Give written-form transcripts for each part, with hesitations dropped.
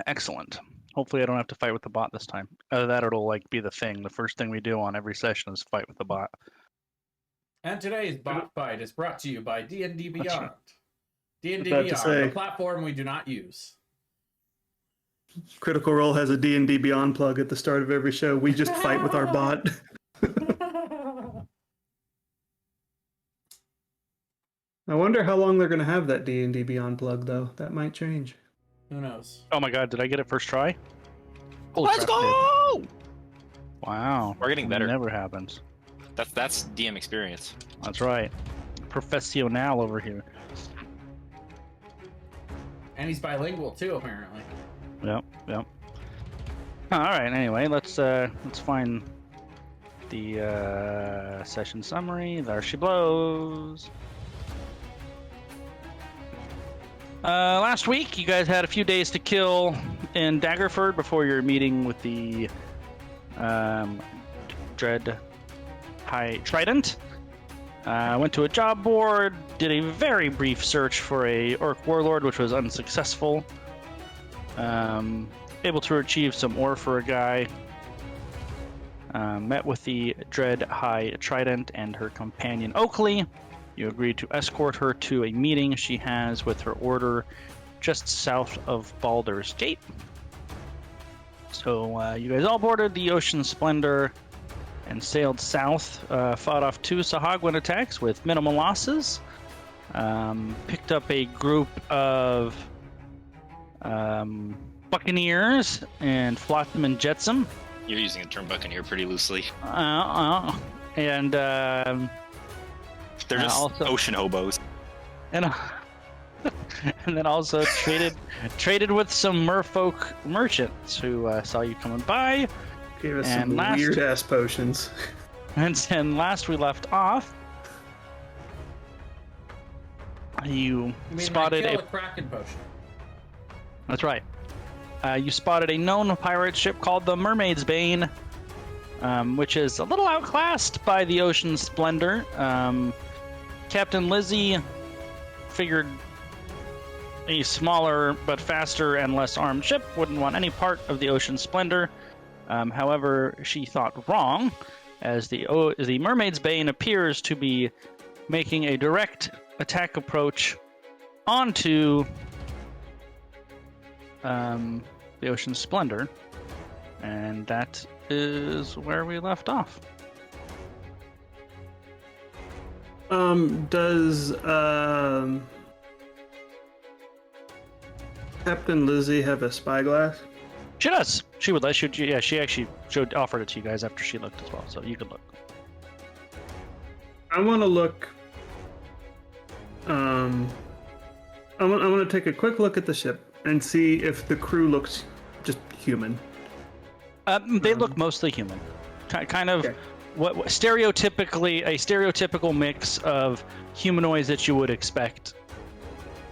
Excellent. Hopefully I don't have to fight with the bot this time. Either that or it'll like be the thing. The first thing we do on every session is fight with the bot. And today's bot fight is brought to you by D&D Beyond. D&D About to Beyond, say. the platform we do not use. Critical Role has a D&D Beyond plug at the start of every show. We just fight with our bot. I wonder how long they're going to have that D&D Beyond plug, though. That might change. Who knows? Oh my god, did I get it first try? Holy Let's crap, go! dude. Wow. We're getting better. Never happens. That's DM experience. That's right. Professional over here. And he's bilingual too, apparently. Yep. All right. Anyway, let's find the session summary. There she blows. Last week, you guys had a few days to kill in Daggerford before your meeting with the Dread High Trident. Went to a job board, did a very brief search for a Orc Warlord, which was unsuccessful. Able to achieve some ore for a guy. Met with the Dread High Trident and her companion Oakley. You agreed to escort her to a meeting she has with her order just south of Baldur's Gate. So you guys all boarded the Ocean Splendor and sailed south, fought off 2 Sahagwin attacks with minimal losses, picked up a group of Buccaneers and flocked them in Jetsam. You're using the term Buccaneer pretty loosely. And They're just also, ocean hobos. and then also traded with some merfolk merchants who saw you coming by. Gave us some weird-ass potions. And then last we left off, you spotted a Kraken potion. That's right. You spotted a known pirate ship called the Mermaid's Bane, which is a little outclassed by the Ocean Splendor. Captain Lizzie figured a smaller but faster and less armed ship wouldn't want any part of the Ocean Splendor. However, she thought wrong, as the Mermaid's Bane appears to be making a direct attack approach onto the Ocean Splendor, and that is where we left off. Does Captain Lizzie have a spyglass? She does. She would let you. Yeah, she actually offered it to you guys after she looked as well, so you could look. I want to look. I want to take a quick look at the ship and see if the crew looks just human. They look mostly human. Kind of. Okay. What stereotypically a stereotypical mix of humanoids that you would expect,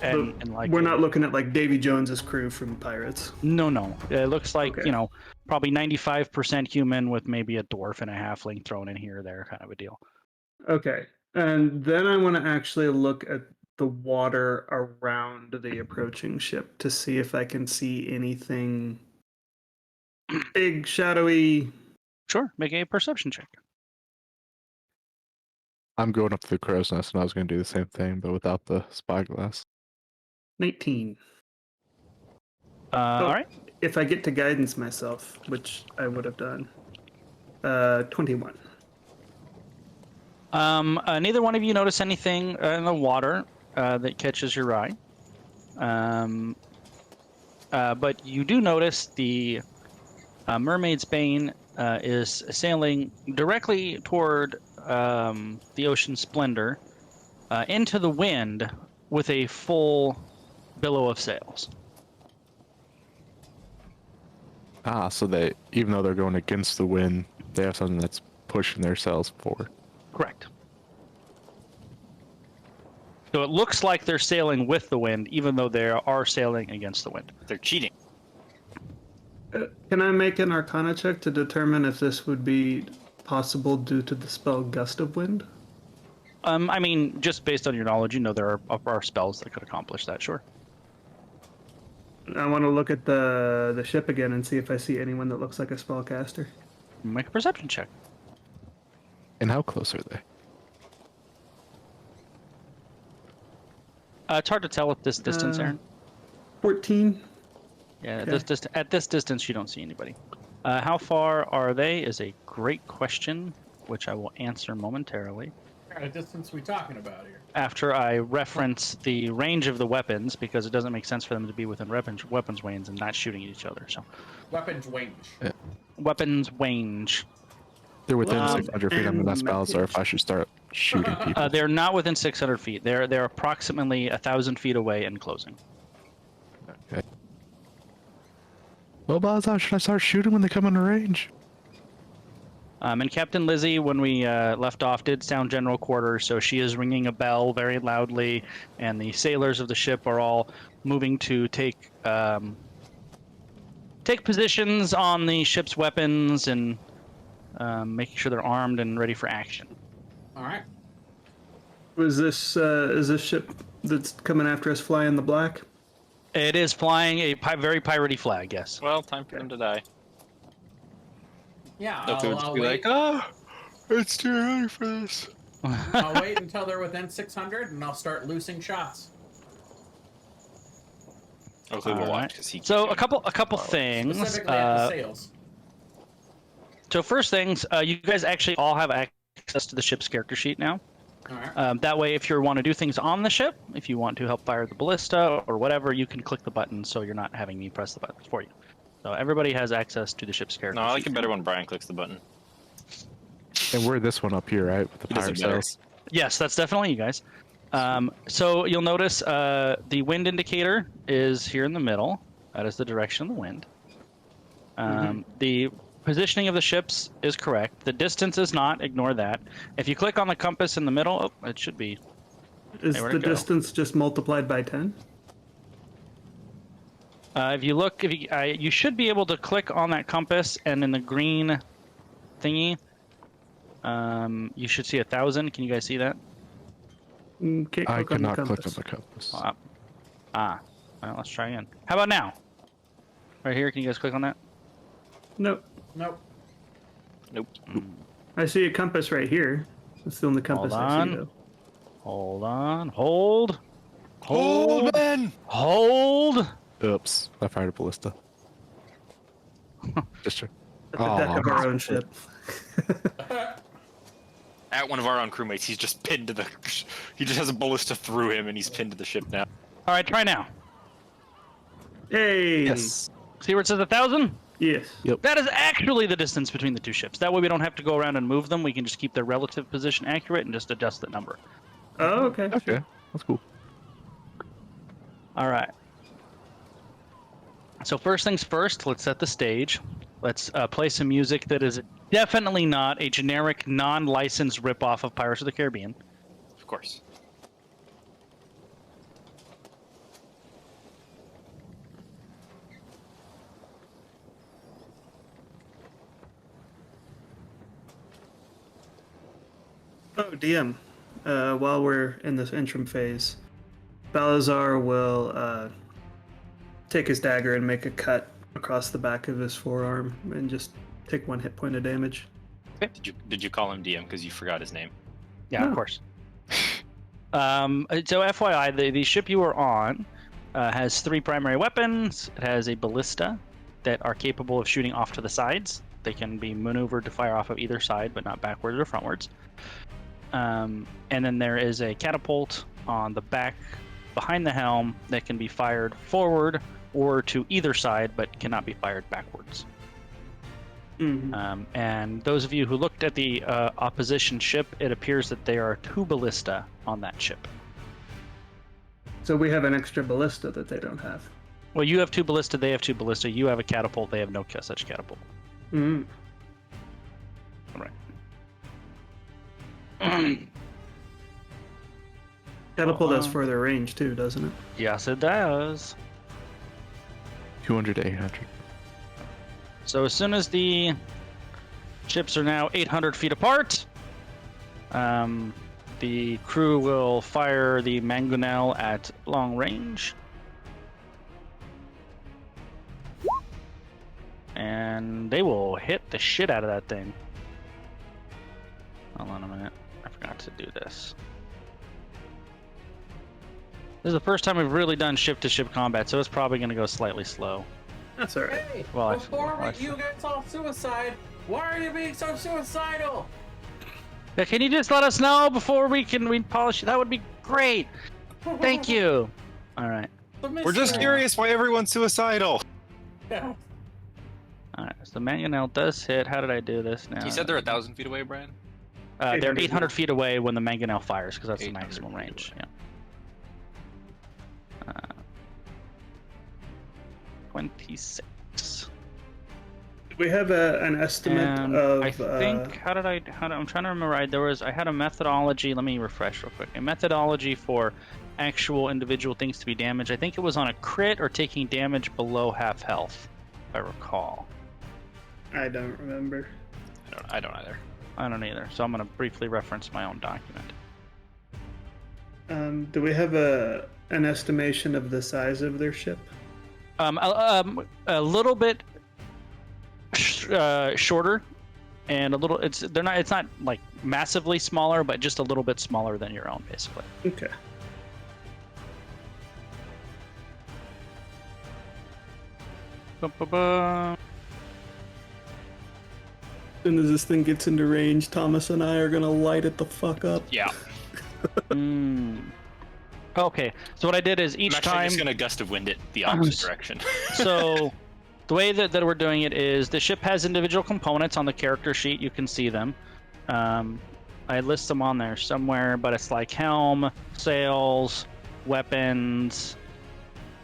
and like we're not looking at like Davy Jones's crew from Pirates. No, it looks like Okay. Probably 95% human with maybe a dwarf and a halfling thrown in here or there, kind of a deal. Okay, and then I want to actually look at the water around the approaching ship to see if I can see anything big, shadowy. Sure, make a perception check. I'm going up to the crow's nest, and I was going to do the same thing, but without the spyglass. 19. All right. If I get to guidance myself, which I would have done. 21. Neither one of you notice anything in the water that catches your eye. But you do notice the Mermaid's Bane is sailing directly toward the Ocean Splendor into the wind with a full billow of sails. So they, even though they're going against the wind, they have something that's pushing their sails forward. Correct. So it looks like they're sailing with the wind, even though they are sailing against the wind. They're cheating. Can I make an Arcana check to determine if this would be possible due to the spell Gust of Wind? I mean, just based on your knowledge, there are spells that could accomplish that, sure. I want to look at the ship again and see if I see anyone that looks like a spellcaster. Make a perception check. And how close are they? It's hard to tell at this distance, Aaron. 14. Yeah, okay. at this distance, you don't see anybody. How far are they is a great question, which I will answer momentarily. What kind of distance we talking about here? After I reference the range of the weapons, because it doesn't make sense for them to be within weapons range and not shooting at each other. So, Weapons range. weapons range. They're within Um, 600 feet. I'm gonna balance, or if I should start shooting people. They're not within 600 feet. They're approximately 1,000 feet away and closing. Okay. Well, Balazar, should I start shooting when they come in range? And Captain Lizzie, when we left off, did sound general quarters, so she is ringing a bell very loudly, and the sailors of the ship are all moving to take positions on the ship's weapons and making sure they're armed and ready for action. All right. Is this ship that's coming after us flying the black? It is flying a very piratey flag, yes. Well, time for them to die. Yeah, They'll just I'll be wait. like, oh, it's too early for this. I'll wait until they're within 600, and I'll start loosing shots. Hopefully we'll All watch right. because he. So a couple things. Specifically at the sails. So first things, you guys actually all have access to the ship's character sheet now. All right. That way, if you want to do things on the ship, if you want to help fire the ballista or whatever, you can click the button, so you're not having me press the buttons for you. So everybody has access to the ship's character No, I like sheet it better now. when Brian clicks the button. And we're this one up here, right? With the He does pirate it better. sails. Yes, that's definitely you guys. So you'll notice the wind indicator is here in the middle. That is the direction of the wind. The positioning of the ships is correct. The distance is not. Ignore that. If you click on the compass in the middle, oh, it should be. Is where'd the it go? distance just multiplied by 10? If you look, you should be able to click on that compass, and in the green thingy, you should see 1,000. Can you guys see that? Okay, I click on the cannot click compass. on the compass. Well, let's try again. How about now? Right here, can you guys click on that? Nope. Nope. Nope. I see a compass right here. That's the only compass I on. see, though. Hold on. Hold. Hold, man! Hold. Oops, I fired a ballista. Just check. At the deck of our own ship. At one of our own crewmates, he's just pinned to the. He just has a ballista through him, and he's pinned to the ship now. All right, try now. Hey! Yes. See where it says 1,000? Yes. That is actually the distance between the two ships. That way we don't have to go around and move them. We can just keep their relative position accurate and just adjust the number. Oh, okay. Okay, that's cool. All right. So first things first, let's set the stage. Let's play some music that is definitely not a generic, non-licensed ripoff of Pirates of the Caribbean. Of course. Oh, DM. While we're in this interim phase, Balazar will take his dagger and make a cut across the back of his forearm and just take 1 hit point of damage. Did you call him DM because you forgot his name? Yeah, of No. course. So FYI, the ship you are on has 3 primary weapons. It has a ballista that are capable of shooting off to the sides. They can be maneuvered to fire off of either side, but not backwards or frontwards. And then there is a catapult on the back behind the helm that can be fired forward or to either side, but cannot be fired backwards. Mm-hmm. And those of you who looked at the opposition ship, it appears that there are 2 ballista on that ship. So we have an extra ballista that they don't have. Well, you have 2 ballista, they have 2 ballista. You have a catapult, they have no such catapult. Mm. All right. Catapult has further range too, doesn't it? Yes, it does. 200 to 800. So as soon as the ships are now 800 feet apart, the crew will fire the mangonel at long range. and they will hit the shit out of that thing. Hold on a minute. I forgot to do this. This is the first time we've really done ship-to-ship combat, so it's probably going to go slightly slow. That's all right. Hey, Well, you guys all suicide, why are you being so suicidal? Yeah, can you just let us know before we polish it? That would be great. Thank you. All right. We're just curious why everyone's suicidal. Yeah. All right. So the mangonel does hit. How did I do this now? You said they're 1,000 feet away, Brian? They're 800 feet away when the mangonel fires, because that's the 800 maximum feet range. away. Yeah. 26. We have an estimate And of. I think I'm trying to remember. I had a methodology. Let me refresh real quick. A methodology for actual individual things to be damaged. I think it was on a crit or taking damage below half health, if I recall. I don't remember. I don't either. I don't either. So I'm going to briefly reference my own document. Do we have an estimation of the size of their ship? A little bit shorter, and a little. It's not like massively smaller, but just a little bit smaller than your own, basically. Okay. Ba-ba-ba. As soon as this thing gets into range, Thomas and I are gonna light it the fuck up. Yeah. Okay, so what I did is each I'm actually time. just gonna gust of wind it the opposite direction. So the way that we're doing it is the ship has individual components on the character sheet. You can see them. I list them on there somewhere, but it's like helm, sails, weapons,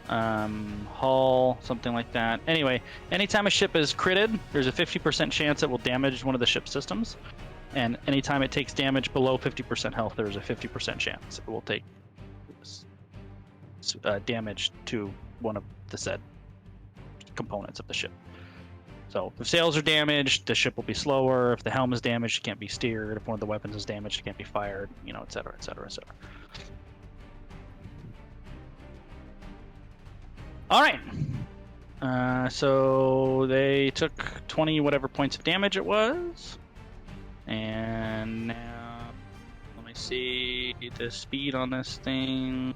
hull, something like that. Anyway, anytime a ship is critted, there's a 50% chance it will damage one of the ship systems. And anytime it takes damage below 50% health, there's a 50% chance it will take damage to one of the said components of the ship. So if sails are damaged, the ship will be slower. If the helm is damaged, it can't be steered. If one of the weapons is damaged, it can't be fired, et cetera, et cetera, et cetera. All right. So they took 20 whatever points of damage it was. And now, let me see the speed on this thing.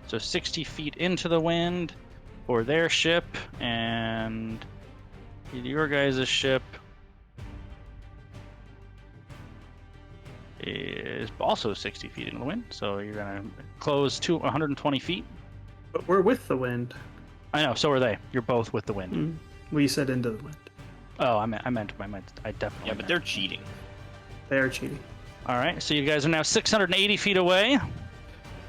So 60 feet into the wind for their ship, and your guys' ship is also 60 feet into the wind. So you're going to close to 120 feet. But we're with the wind. I know, so are they. You're both with the wind. We said into the wind. Oh, I definitely. Yeah, but they're cheating. They are cheating. All right, so you guys are now 680 feet away.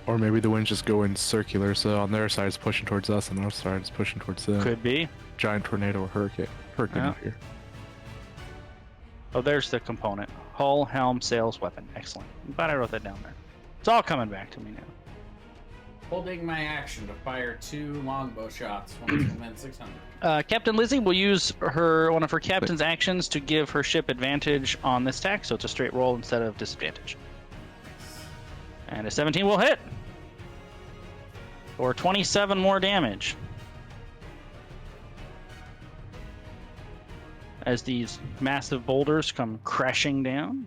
Or maybe the wind's just going circular, so on their side it's pushing towards us, and our side is pushing towards them. Could be. Giant tornado or hurricane Yeah. out here. Oh, there's the component. Hull, helm, sails, weapon. Excellent. I'm glad I wrote that down there. It's all coming back to me now. Holding my action to fire 2 longbow shots when it's within 600. Captain Lizzie will use one of her captain's actions to give her ship advantage on this attack, so it's a straight roll instead of disadvantage. And a 17 will hit. For 27 more damage. As these massive boulders come crashing down.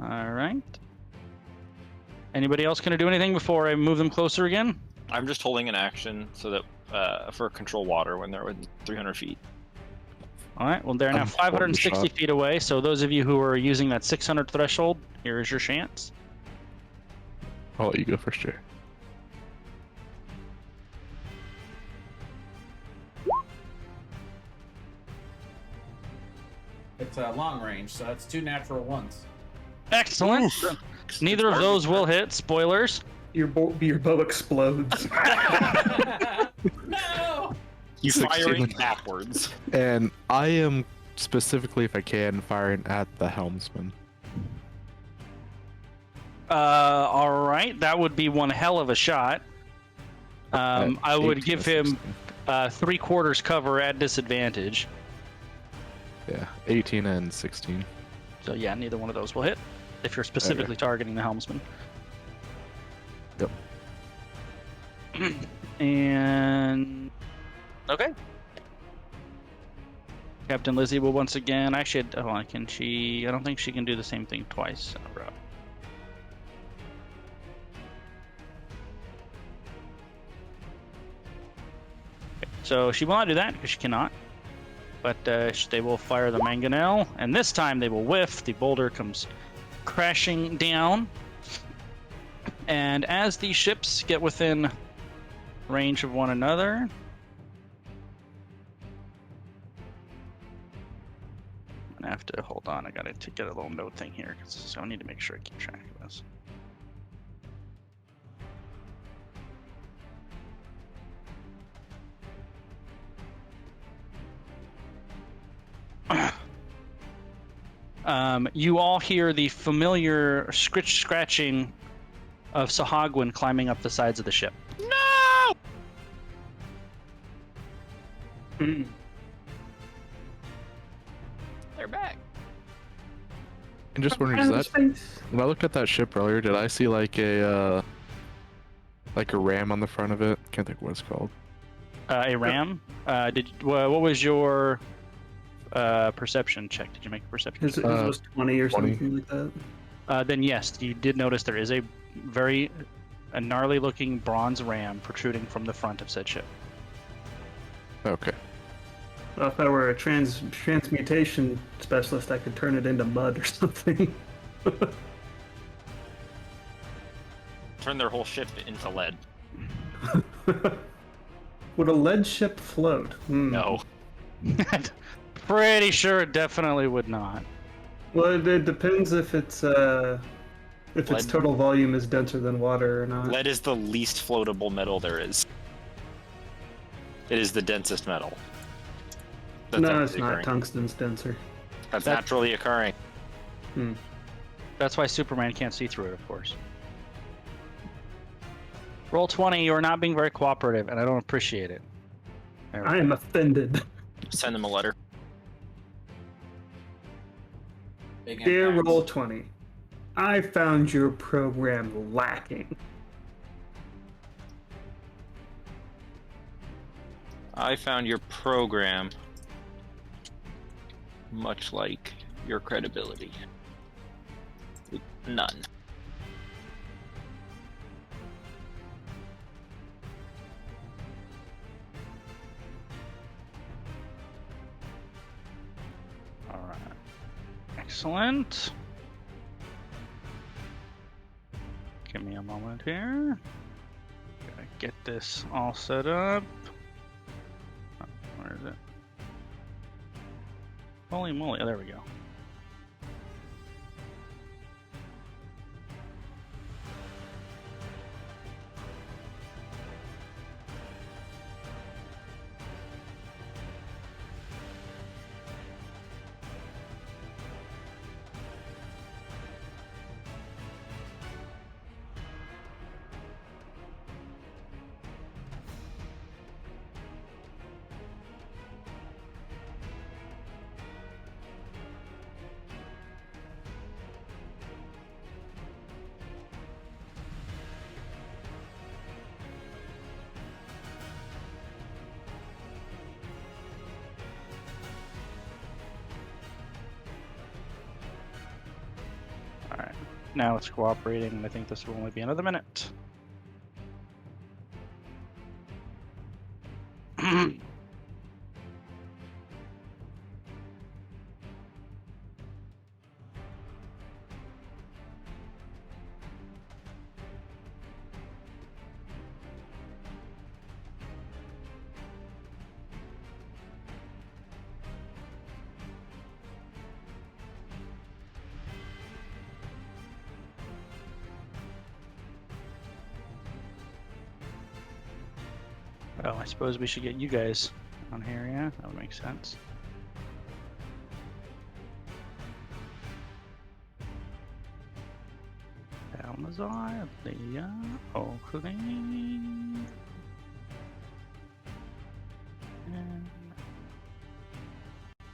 Alright. Anybody else going to do anything before I move them closer again? I'm just holding an action so that for control water when they're within 300 feet. All right, well, they're now I'm holding 560 shot. feet away, so those of you who are using that 600 threshold, here is your chance. I'll let you go first, Jay. It's a long range, so that's 2 natural ones. Excellent. Neither of those will hit. Spoilers. Your bow explodes. No! He's Succeeded. firing backwards. And I am specifically, if I can, firing at the helmsman. All right, that would be one hell of a shot. I would 18 give or him 16. 3/4 cover at disadvantage. Yeah, 18 and 16. So yeah, neither one of those will hit if you're specifically targeting the helmsman. Yep. And okay. Captain Lizzie will once again. Actually, hold on, can she? I don't think she can do the same thing twice in a row. Okay, so she will not do that because she cannot. But they will fire the mangonel, and this time they will whiff. The boulder comes crashing down. And as these ships get within range of one another, I'm gonna have to hold on. I gotta get a little note thing here, so I need to make sure I keep track of this. You all hear the familiar scratching of Sahagwin climbing up the sides of the ship. No! They're back. I'm just wondering, is that when I looked at that ship earlier, did I see like a ram on the front of it? Can't think what it's called. A ram? What was your perception check? Did you make a perception His check? was 20 or 20. something like that. Then yes, you did notice there is a gnarly looking bronze ram protruding from the front of said ship. Okay. Well, if I were a transmutation specialist, I could turn it into mud or something. Turn their whole ship into lead. Would a lead ship float? No. Pretty sure it definitely would not. Well, it depends if its its Lead. total volume is denser than water or not. Lead is the least floatable metal there is. It is the densest metal. That's No, it's naturally not. occurring. Tungsten's denser. That's naturally occurring. That's why Superman can't see through it, of course. Roll 20, you're not being very cooperative, and I don't appreciate it. There we I am offended. Send them a letter. Big Dear impact. Roll 20, I found your program lacking. I found your program much like your credibility. None. All right. Excellent. Give me a moment here. Gotta get this all set up. Oh, where is it? Holy moly! Oh, there we go. Alright, now it's cooperating, and I think this will only be another minute. Well, I suppose we should get you guys on here, yeah? That would make sense. Almazar, Leah, Oakley. And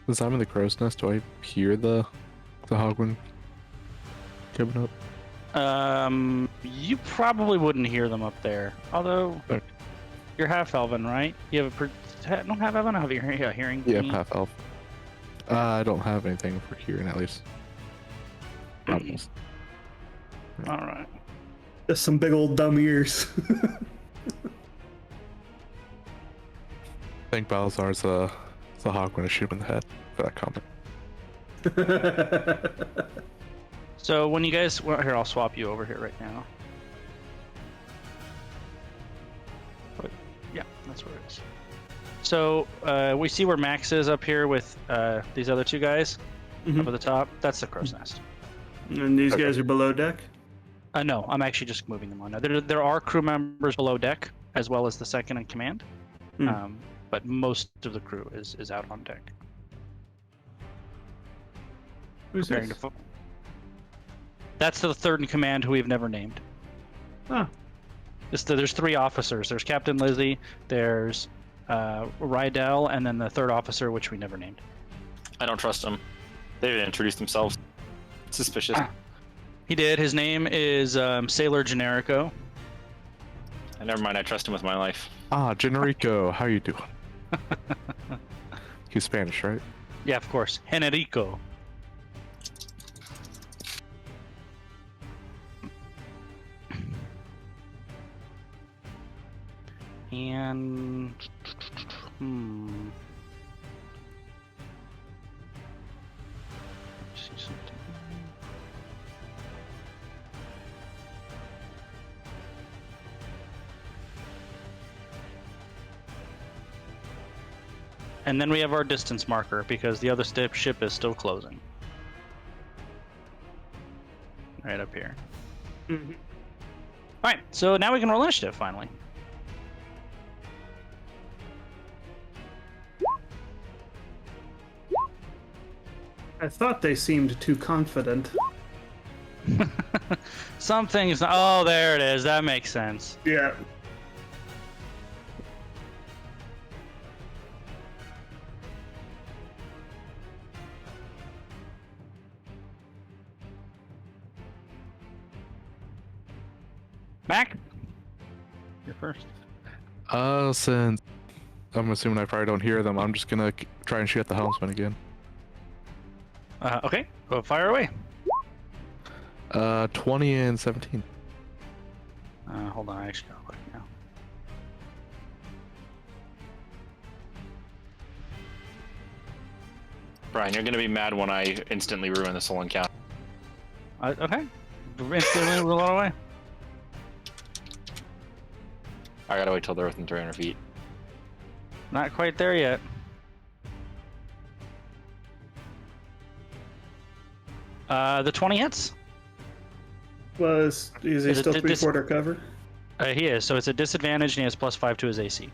Since I'm in the crow's nest, do I hear the Hogwin coming up? you probably wouldn't hear them up there. Although, Okay. You're half elven, right? You have no half elven. I have your hearing. Yeah, half elf. I don't have anything for hearing at least. Almost. All right. Just some big old dumb ears. I think Balazar's the hawk when I shoot him in the head for that comment. So when you guys, well, here, I'll swap you over here right now. But, yeah, that's where it is. So we see where Max is up here with these other two guys up at the top. That's the crow's nest. And these guys are below deck? No, I'm actually just moving them on. Now, there are crew members below deck as well as the second in command, but most of the crew is out on deck. Who's this? That's the third in command who we've never named. Oh. There's three officers. There's Captain Lizzie, there's Rydell, and then the third officer, which we never named. I don't trust them. They didn't introduce themselves. Suspicious. He did. His name is Sailor Generico. Never mind, I trust him with my life. Ah, Generico, how you doing? He's Spanish, right? Yeah, of course. Generico. And see something. And then we have our distance marker because the other ship is still closing. Right up here. Mm-hmm. All right, so now we can roll initiative finally. I thought they seemed too confident. Some things. Oh, there it is. That makes sense. Yeah. Mac, you're first. Since I'm assuming I probably don't hear them, I'm just gonna try and shoot at the helmsman again. Okay, go fire away. 20 and 17. Hold on, I actually gotta look now. Brian, you're gonna be mad when I instantly ruin this whole encounter. Okay. Instantly roll it away. I gotta wait till they're within 300 feet. Not quite there yet. The 20 hits? Is he still three-quarter cover? He is, so it's a disadvantage and he has +5 to his AC.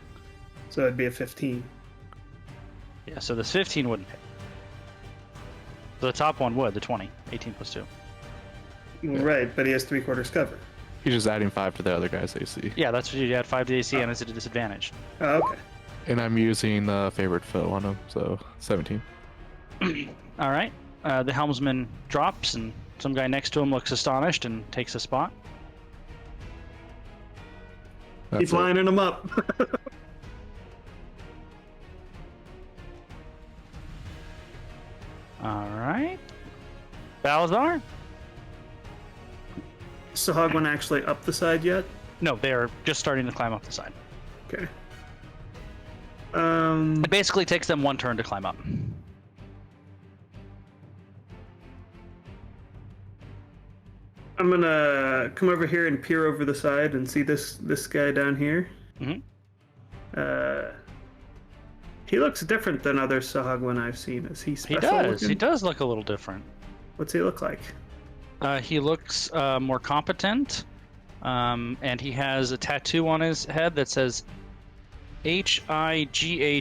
So it'd be a 15. Yeah, so this 15 wouldn't hit. So the top one would, the 20. 18 + 2. Well, right, but he has three-quarters cover. He's just adding 5 to the other guy's AC. Yeah, that's what you add 5 to the AC and it's at a disadvantage. Oh, okay. And I'm using favorite foe on him, so 17. All right. The helmsman drops and some guy next to him looks astonished and takes a spot. He's lining them up. All right. Balazar? So Hogwan actually up the side yet? No, they're just starting to climb up the side. Okay. It basically takes them one turn to climb up. I'm gonna come over here and peer over the side and see this guy down here. Mhm. He looks different than other Sahagwan I've seen. Is he He special does. looking? He does look a little different. What's he look like? He looks more competent, and he has a tattoo on his head that says HIGHERCR.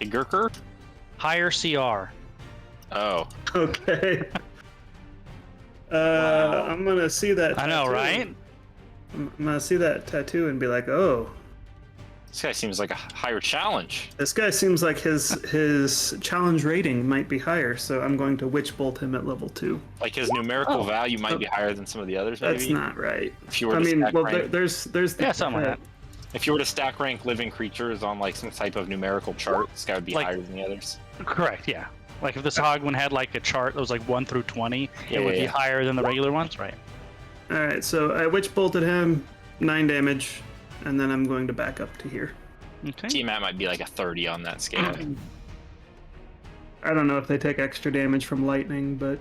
Higurker? Higher CR. Oh. Okay. Wow. I'm gonna see that. I know, tattoo. right? I'm gonna see that tattoo and be like, oh, This guy seems like a higher challenge. This guy seems like his challenge rating might be higher, so I'm going to witch bolt him at level 2. Like his numerical value might be higher than some of the others. Maybe. That's not right. If you were I to mean, stack well, rank, there's the, Yeah, something like that. if you were to stack rank living creatures on like some type of numerical chart, this guy would be Like- higher than the others. Correct, yeah. Like if this Hogman had like a chart that was like 1 through 20, it would be higher than the regular ones, right? All right, so I witch bolted him, 9 damage, and then I'm going to back up to here. Okay. T-Mat might be like a 30 on that scale. I don't know if they take extra damage from lightning, but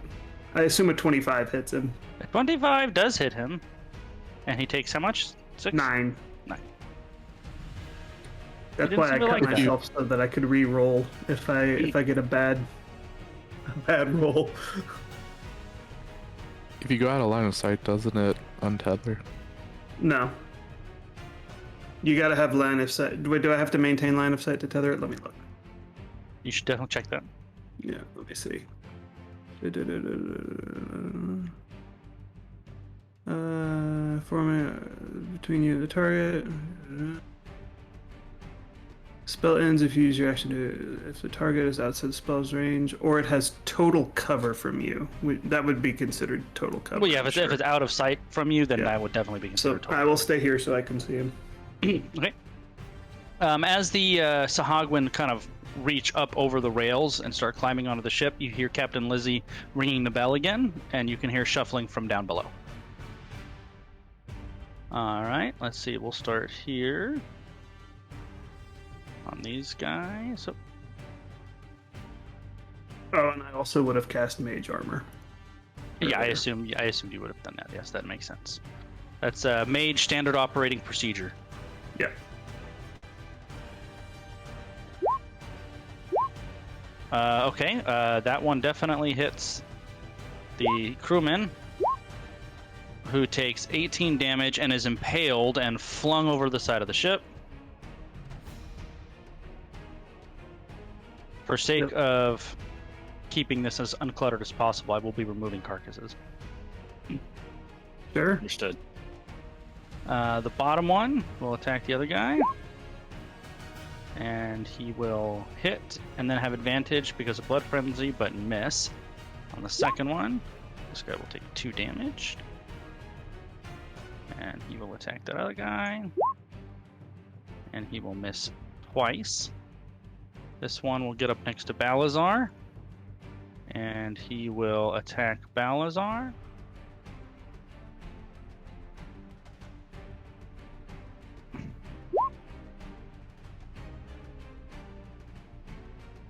I assume a 25 hits him. 25 does hit him. And he takes how much? 6? 9. 9. That's didn't why I seem to cut like that. myself so that I could re-roll if I get a bad roll. If you go out of line of sight, doesn't it untether? No. You gotta have line of sight. Do I have to maintain line of sight to tether it? Let me look. You should definitely check that. Yeah, let me see. Form between you and the target. Spell ends if you use your action to, if the target is outside the spell's range, or it has total cover from you. That would be considered total cover. Well, yeah, I'm if sure. it's out of sight from you, then Yeah. that would definitely be So considered I will stay here so I can see him. Okay. As the Sahagwin kind of reach up over the rails and start climbing onto the ship, you hear Captain Lizzie ringing the bell again, and you can hear shuffling from down below. All right, let's see. We'll start here on these guys. Oh, and I also would have cast Mage Armor. Yeah, I earlier. assumed you would have done that. Yes, that makes sense. That's Mage standard operating procedure. Yeah. Okay, that one definitely hits the crewman, who takes 18 damage and is impaled and flung over the side of the ship. For sake Yep. of keeping this as uncluttered as possible, I will be removing carcasses. Sure. Understood. The bottom one will attack the other guy. And he will hit and then have advantage because of Blood Frenzy, but miss. On the second one, this guy will take 2 damage. And he will attack that other guy. And he will miss twice. This one will get up next to Balazar. And he will attack Balazar.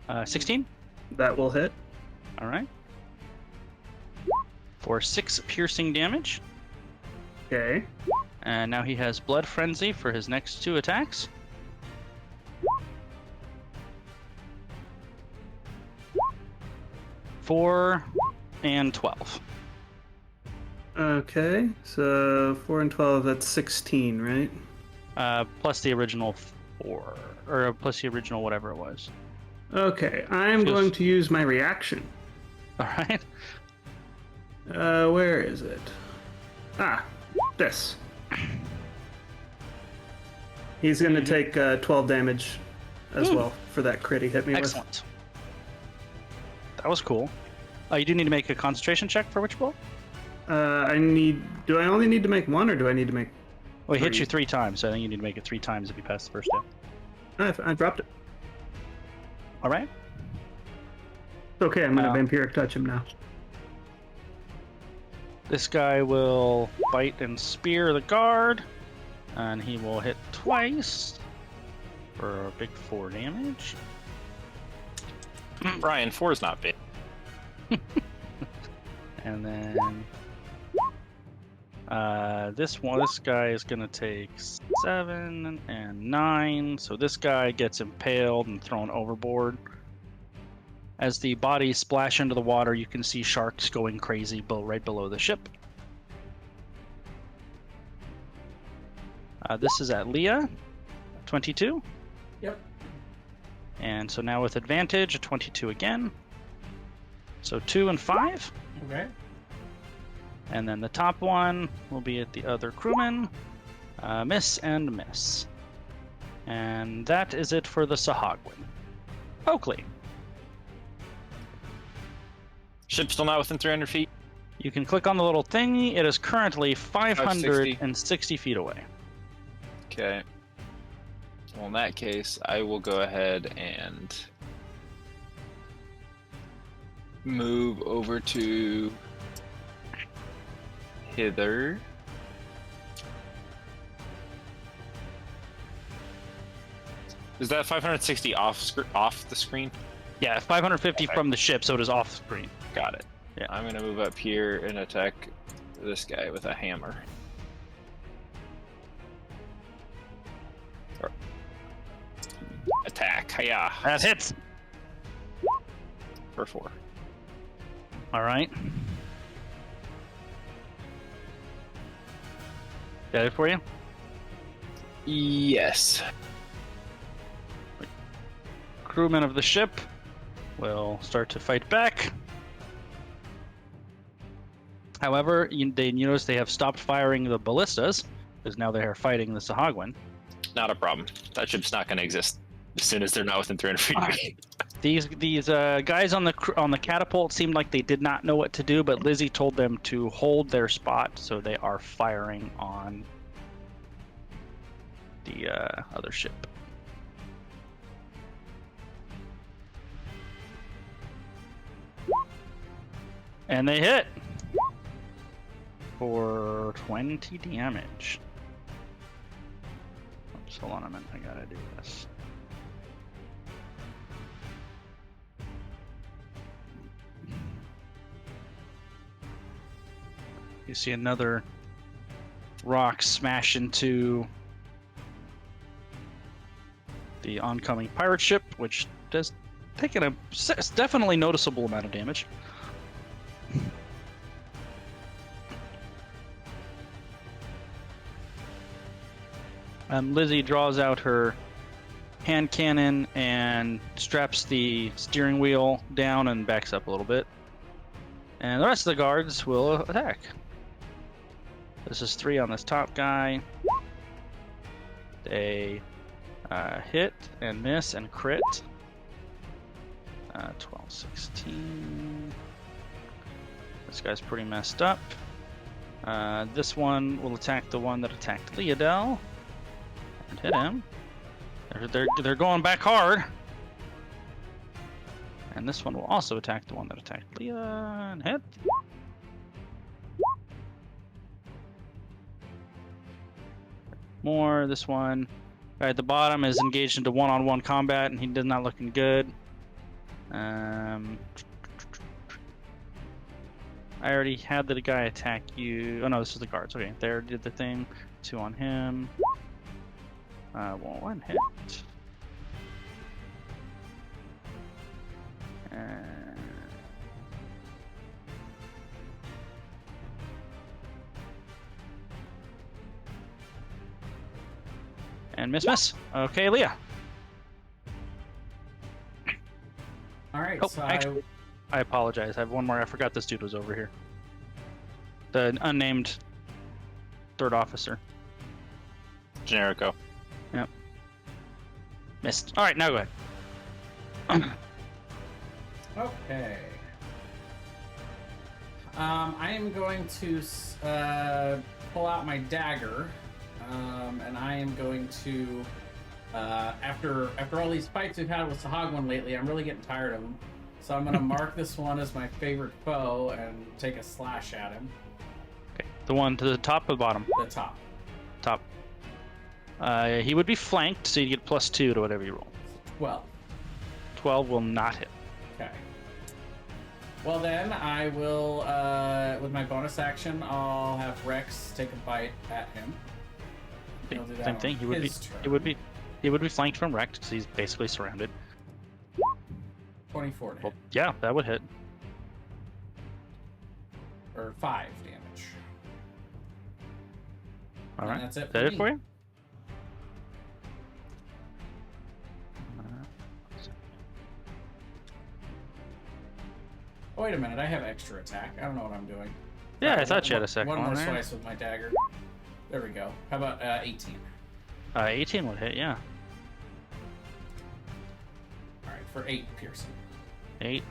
Uh, 16? That will hit. Alright. For 6 piercing damage. Okay. And now he has Blood Frenzy for his next 2 attacks. Four and 12. Okay. So 4 and 12, that's 16, right? Plus the original 4. Or plus the original whatever it was. Okay. I'm Just- going to use my reaction. Alright. Where is it? Ah, this. He's going to take 12 damage as well for that crit he hit me with. Excellent. That was cool. You do need to make a concentration check for Witch Bolt? Do I only need to make 1 or do I need to make... Well, he hit 3? you 3 times, so I think you need to make it 3 times if you pass the first step. I dropped it. Alright. It's okay, I'm going to Wow. vampiric touch him now. This guy will bite and spear the guard, and he will hit twice for a big 4 damage. Brian, 4 is not big. And then this guy is gonna take 7 and 9. So this guy gets impaled and thrown overboard. As the bodies splash into the water, you can see sharks going crazy right below the ship. This is at Leah, 22. Yep. And so now with advantage, a 22 again. So 2 and 5. Okay. And then the top one will be at the other crewman. Miss and miss. And that is it for the Sahagwin. Oakley, Ship still not within 300 feet. you can click on the little thingy. It is currently 560. 560 feet away. Okay. Well, in that case, I will go ahead and move over to hither. Is that 560 off the screen? Yeah, 550 Okay. from the ship, so it is off screen. Got it. Yeah. I'm gonna move up here and attack this guy with a hammer. Attack. Hiya. That hits. For 4. All right. Got it for you? Yes. Crewmen of the ship will start to fight back. However, they notice they have stopped firing the ballistas, because now they are fighting the Sahagwin. Not a problem. That ship's not gonna exist as soon as they're not within 300 feet. Alright. These guys on the catapult seemed like they did not know what to do, but Lizzie told them to hold their spot, so they are firing on the other ship. And they hit for 20 damage. Oops, hold on a minute, I gotta do this. You see another rock smash into the oncoming pirate ship, which does taken a definitely noticeable amount of damage. Lizzie draws out her hand cannon and straps the steering wheel down and backs up a little bit. And the rest of the guards will attack. This is 3 on this top guy. They hit and miss and crit. 12, 16. This guy's pretty messed up. This one will attack the one that attacked Leodel. And hit him. They're going back hard. And this one will also attack the one that attacked Leah and hit. More. This one guy at the bottom is engaged into one-on-one combat, and he does not looking good. I already had the guy attack you. Oh no, this is the guards. Okay, there did the thing. 2 on him. 1 hit. And miss. Okay, Leah. All right. Oh, So actually, I apologize. I have one more. I forgot this dude was over here. The unnamed 3rd officer. Generico. Yep. Missed. All right, now go ahead. Okay. I am going to pull out my dagger, and I am going to, after all these fights we've had with Sahagwin lately, I'm really getting tired of him. So I'm going to mark this one as my favorite foe and take a slash at him. Okay, the one to the top or the bottom? The top. Top. He would be flanked, so you get +2 to whatever you roll. 12. 12 will not hit. Okay. Well then, I will, with my bonus action, I'll have Rex take a bite at him. He'll do that Same on thing. He would be. his turn. He would be flanked from Wrecked, because he's basically surrounded. 24 to hit. Well, yeah, that would hit. Or 5 damage. All And right. that's it Is that it me. for you? Oh, wait a minute, I have extra attack. I don't know what I'm doing. Yeah, I Alright, thought you had a one second more one there. slice with my dagger. There we go. How about 18? 18 would hit, yeah. for 8 piercing. 8.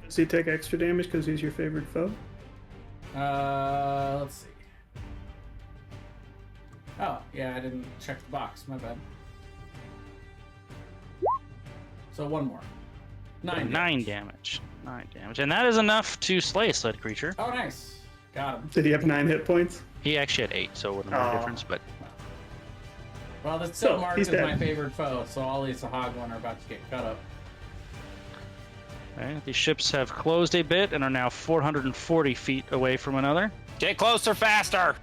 Does he take extra damage because he's your favorite foe? Let's see. Oh, yeah, I didn't check the box. My bad. So 1 more. 9 damage. 9 damage. And that is enough to slay said creature. Oh, nice. Got him. Did he have 9 hit points? He actually had 8, so it wouldn't make a difference, but Well, that's still So, marked he's as dead. my favorite foe, so all these Sahagwan are about to get cut up. okay, these ships have closed a bit and are now 440 feet away from another. Get closer, faster!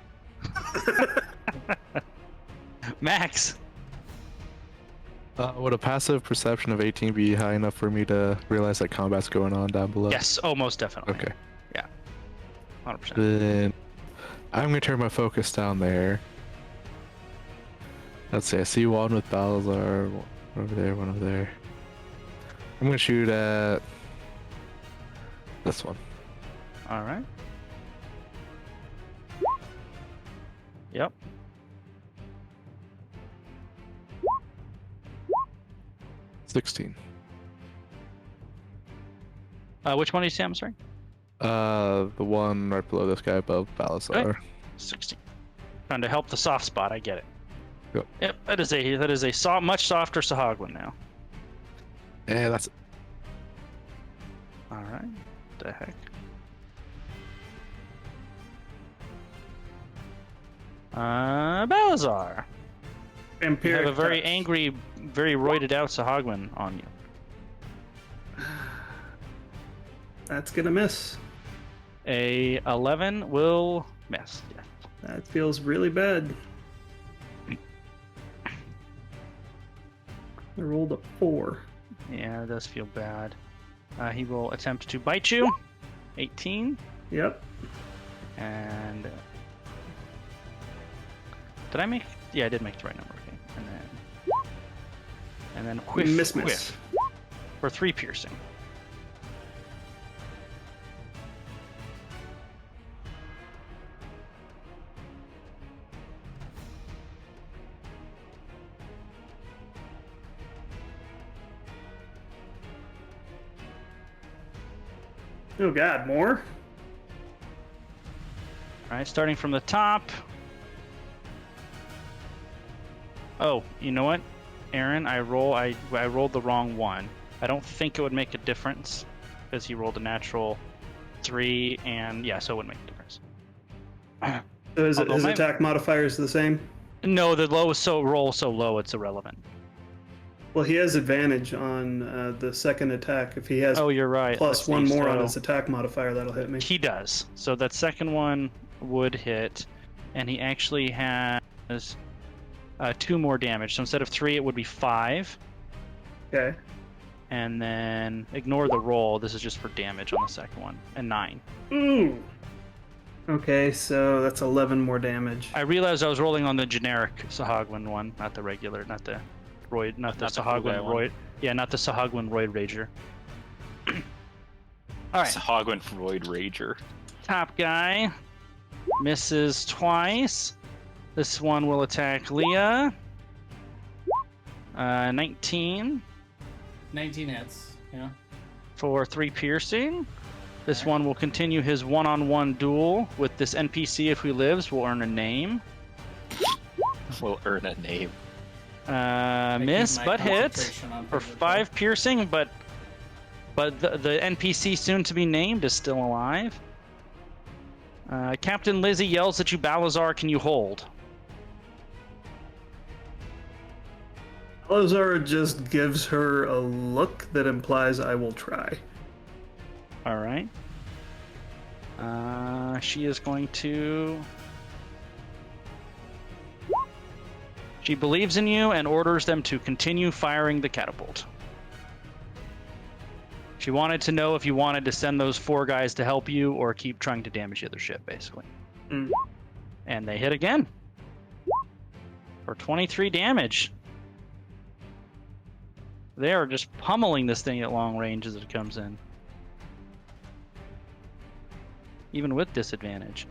Max! Would a passive perception of 18 be high enough for me to realize that combat's going on down below? Yes, oh, most definitely. Okay. 100%. Then I'm gonna turn my focus down there. Let's see, I see one with Balazar, one over there, one over there. I'm gonna shoot at this one. All right. Yep. $16. Which one do you say? I'm sorry. The one right below this guy above Balazar. Okay. 16. Trying to help the soft spot. I get it. Yep. That is a much softer Sahagwan now. Yeah, that's All right. The heck. Balazar. You Vampiric have a very touch. angry, very roided out Sahagwan on you. That's gonna miss. A 11 will miss. Yeah. That feels really bad. I rolled a 4. Yeah, it does feel bad. He will attempt to bite you. 18. Yep. And did I make? Yeah, I did make the right number. Okay. And then whiff, Miss. whiff for 3 piercing. Oh god, more? All right, starting from the top. Oh, you know what, Aaron? I rolled the wrong one. I don't think it would make a difference because he rolled a natural 3, and yeah, so it wouldn't make a difference. So his Although my- attack modifier is the same? No, the roll so low it's irrelevant. Well, he has advantage on the second attack. If he has Oh, you're right. plus Let's 1 see, more on so- his attack modifier, that'll hit me. He does. So that second one would hit, and he actually has 2 more damage. So instead of 3, it would be 5. Okay. And then ignore the roll. This is just for damage on the second one. And 9. Ooh. Okay, so that's 11 more damage. I realized I was rolling on the generic Sahagwan one, not the regular, not the Roid, not the Not the Sahagwan Fugai one. Roid. Yeah, not the Sahagwan Roid Rager. All right, Sahagwan Freud Rager. top guy misses twice. This one will attack Leah. 19 19 hits. Yeah. for 3 piercing. This one will continue his one-on-one duel with this NPC. If he lives, will earn a name. Will earn a name. I keep Miss, my but hits concentration on for favorite 5 piercing, but the NPC soon to be named is still alive. Captain Lizzie yells at you, Balazar, can you hold? Salazar just gives her a look that implies I will try. All right. She is going to... She believes in you and orders them to continue firing the catapult. She wanted to know if you wanted to send those 4 guys to help you or keep trying to damage the other ship, basically. Mm. And they hit again. For 23 damage. They are just pummeling this thing at long range as it comes in. Even with disadvantage.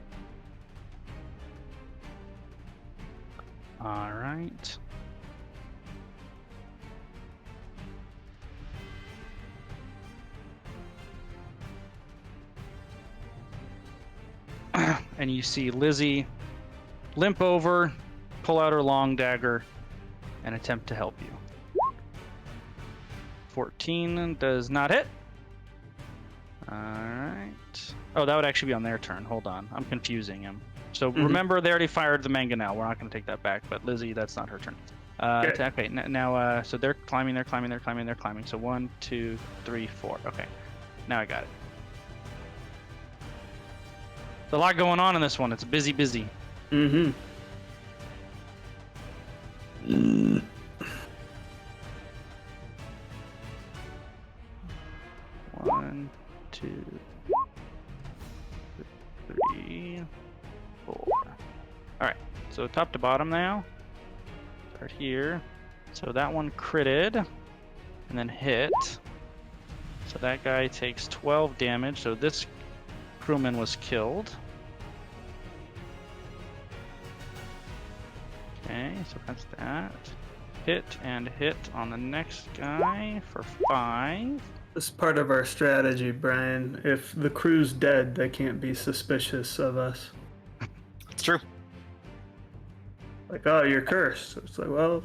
Alright. and you see Lizzie limp over, pull out her long dagger, and attempt to help you. 14 does not hit. Alright. Oh, that would actually be on their turn. Hold on. I'm confusing him. So remember, they already fired the mangonel. We're not going to take that back. But Lizzie, that's not her turn. Okay, now, so they're climbing. So 1, 2, 3, 4. Okay. Now I got it. There's a lot going on in this one. It's busy. Mm-hmm. 1, 2, 3, 4. Alright, so top to bottom now. Start here. So that one critted, and then hit. So that guy takes 12 damage, so this crewman was killed. Okay, so that's that. Hit and hit on the next guy for 5. This is part of our strategy, Brian. If the crew's dead, they can't be suspicious of us. It's true. Like, oh, you're cursed. It's like, well,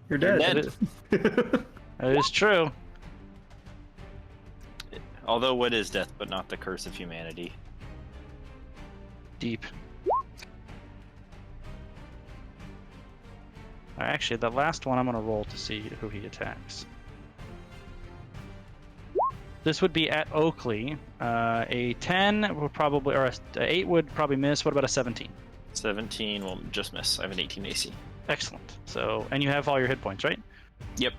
you're dead. That is true. Although what is death but not the curse of humanity? Deep. Actually, the last one I'm going to roll to see who he attacks. This would be at Oakley. A 10 would probably, or a 8 would probably miss. What about a 17? 17 will just miss. I have an 18 AC. Excellent. So, and you have all your hit points, right? Yep.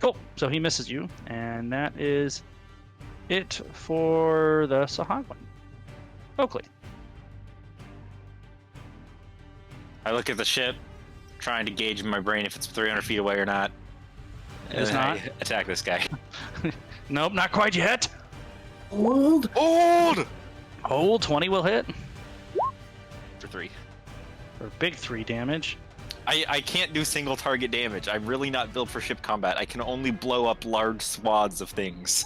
Cool. So he misses you, and that is it for the Sahagwan. Oakley. I look at the ship, trying to gauge in my brain if it's 300 feet away or not. It is not. I attack this guy. Nope, not quite yet. Old. Hold 20 will hit For 3. for big 3 damage. I can't do single target damage. I'm really not built for ship combat. I can only blow up large swaths of things.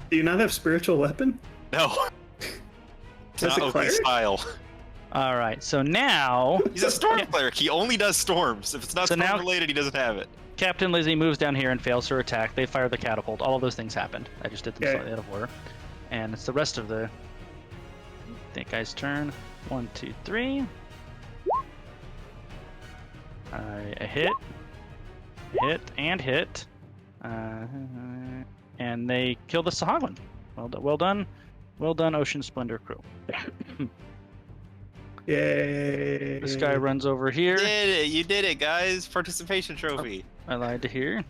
Do you not have spiritual weapon? No. It's As not a Oakley cleric? style. All right, so now He's a storm cleric. He only does storms. If it's not So storm now- related, he doesn't have it. Captain Lizzie moves down here and fails her attack. They fire the catapult. All of those things happened. I just did them Okay. slightly out of order. And it's the rest of that guy's turn. 1, 2, 3. A hit, and hit. And they kill the Sahagwan. Well done, Ocean Splendor crew. Yay. This guy runs over here. You did it, guys. Participation trophy. I lied to here.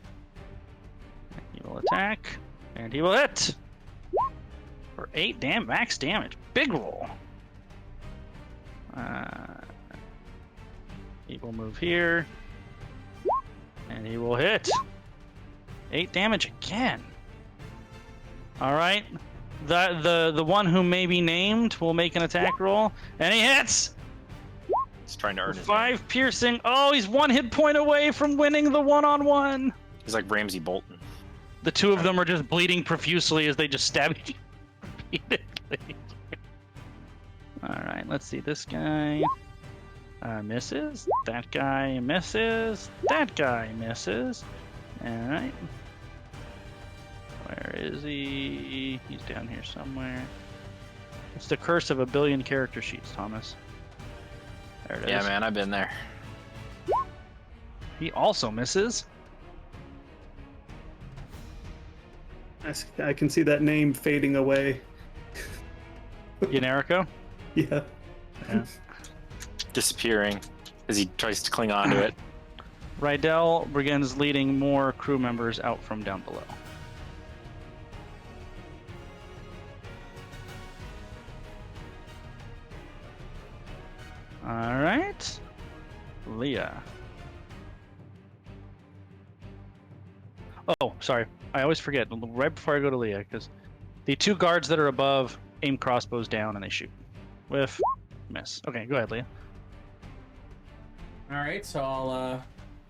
He will attack, and he will hit for 8 max damage. Big roll. He will move here, and he will hit 8 damage again. All right, the one who may be named will make an attack roll, and he hits. He's trying to earn his 5 piercing. Oh, he's 1 hit point away from winning the one-on-one. He's like Ramsey Bolton. The two of them are just bleeding profusely as they just stab each other repeatedly. Alright, let's see. This guy misses. That guy misses. That guy misses. Alright. Where is he? He's down here somewhere. It's the curse of a billion character sheets, Thomas. There it is. Yeah, man, I've been there. He also misses. I can see that name fading away. Generico? Yeah. Yeah. Disappearing as he tries to cling on to it. Rydell begins leading more crew members out from down below. All right, Leah. Oh, sorry. I always forget right before I go to Leah, because the 2 guards that are above aim crossbows down and they shoot. Whiff, miss. Okay, go ahead, Leah. All right, so I'll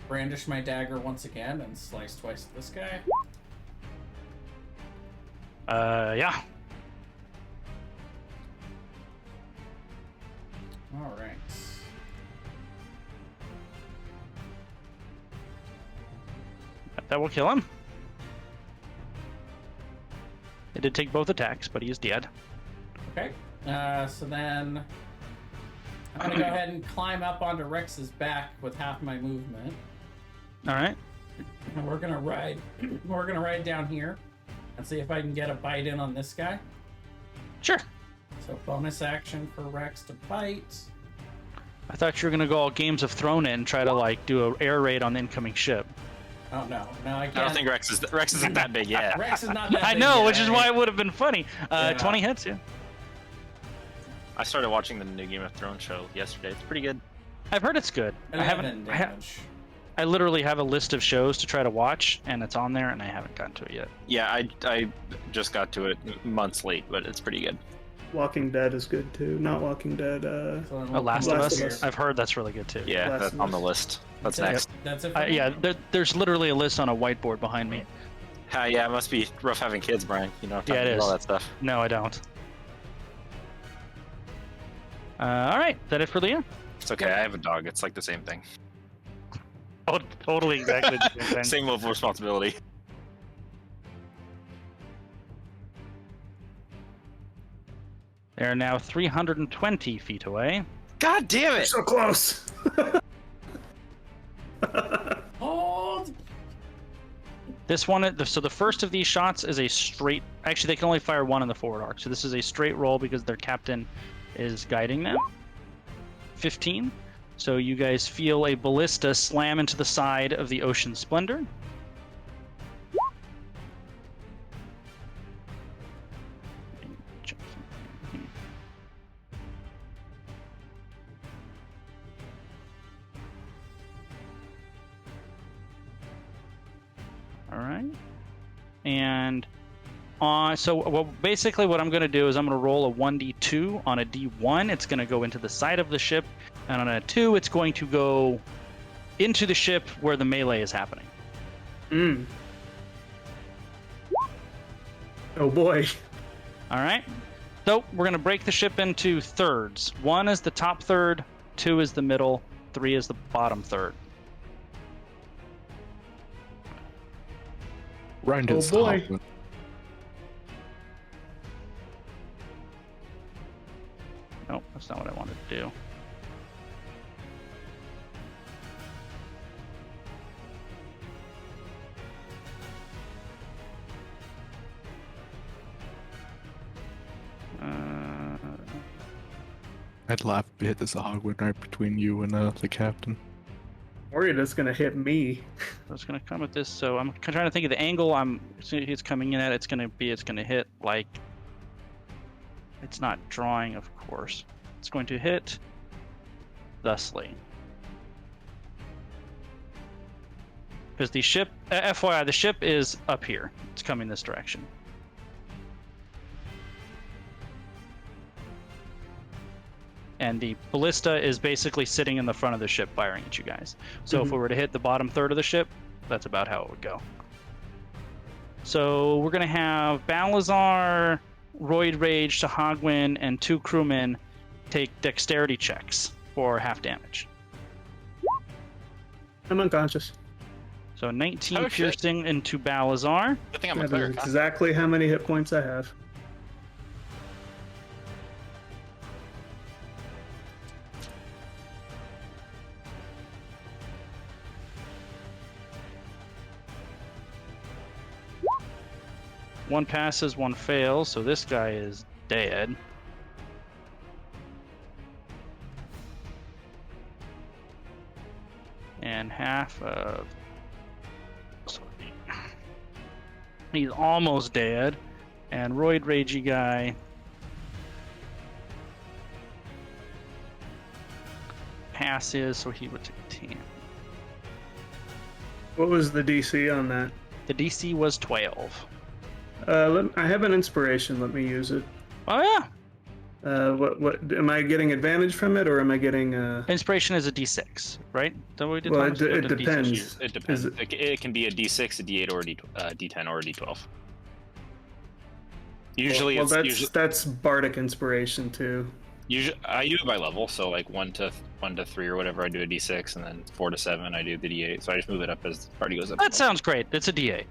brandish my dagger once again and slice twice at this guy. Yeah. All right. That will kill him. It did take both attacks, but he is dead. Okay. So then I'm gonna go ahead and climb up onto Rex's back with half my movement. All right. And we're gonna ride. We're gonna ride down here and see if I can get a bite in on this guy. Sure. So bonus action for Rex to bite. I thought you were gonna go all Games of Thrones and try to like do an air raid on the incoming ship. Oh no, I can't. I don't think Rex isn't that big yet. Rex is not that I big know, yet. which is why it would have been funny. Yeah. 20 hits, yeah. I started watching the new Game of Thrones show yesterday. It's pretty good. I've heard it's good. I 11 haven't. damage. I literally have a list of shows to try to watch, and it's on there, and I haven't gotten to it yet. Yeah, I just got to it months late, but it's pretty good. Walking Dead is good too. Not Walking Dead. So then Oh, we'll Last come of up Us. here. Us. I've heard that's really good too. Yeah, Last that's of on the Us. list. What's That's next? it. That's it. For me? Yeah. There's literally a list on a whiteboard behind me. Yeah, it must be rough having kids, Brian. You know, Yeah, it is. all that stuff. No, I don't. All right, is that it for Leah? It's okay. I have a dog. It's like the same thing. Oh, totally exactly the same thing. Same level of responsibility. They're now 320 feet away. God damn it! So close. Hold. This one, so the first of these shots is a straight. Actually, they can only fire one in the forward arc. So this is a straight roll because their captain is guiding them. 15. So you guys feel a ballista slam into the side of the Ocean Splendor. All right. And basically what I'm going to do is I'm going to roll a 1d2 on a d1. It's going to go into the side of the ship, and on a 2, it's going to go into the ship where the melee is happening. Oh boy. All right. So we're going to break the ship into thirds. 1 is the top third, 2 is the middle, 3 is the bottom third. Ryan Oh, gets boy. Hoffman. Nope, that's not what I wanted to do. I'd laugh if it hit the Sahagwin right between you and the captain. Worried it's gonna hit me. I was going to come at this, so I'm trying to think of the angle it's coming in at. It's going to hit like, it's not drawing, of course. It's going to hit thusly. Because the ship, FYI, the ship is up here. It's coming this direction. And the ballista is basically sitting in the front of the ship firing at you guys. So if we were to hit the bottom third of the ship, that's about how it would go. So we're going to have Balazar, Roid Rage, Sahagwin, and 2 crewmen take dexterity checks for half damage. I'm unconscious. So 19 Oh, shit. piercing into Balazar. Good thing I'm a That is cleric. exactly how many hit points I have. One passes, one fails, so this guy is dead. And half of... He's almost dead. And Roid Ragey guy... passes, so he would take 10. What was the DC on that? The DC was 12. I have an inspiration. Let me use it. Oh yeah! What am I getting advantage from it, or am I getting? Inspiration is a D6, right? Is that what we did? Well, Thomas? it Or the D6? depends. It depends. Is It can be a D6, a D8, or a D10, or a D12. Usually, well, it's that's usually that's bardic inspiration too. Usually, I do it by level, so like 1 to 3 or whatever, I do a D6, and then 4 to 7, I do the D8. So I just move it up as the party goes up. That sounds great. It's a D8.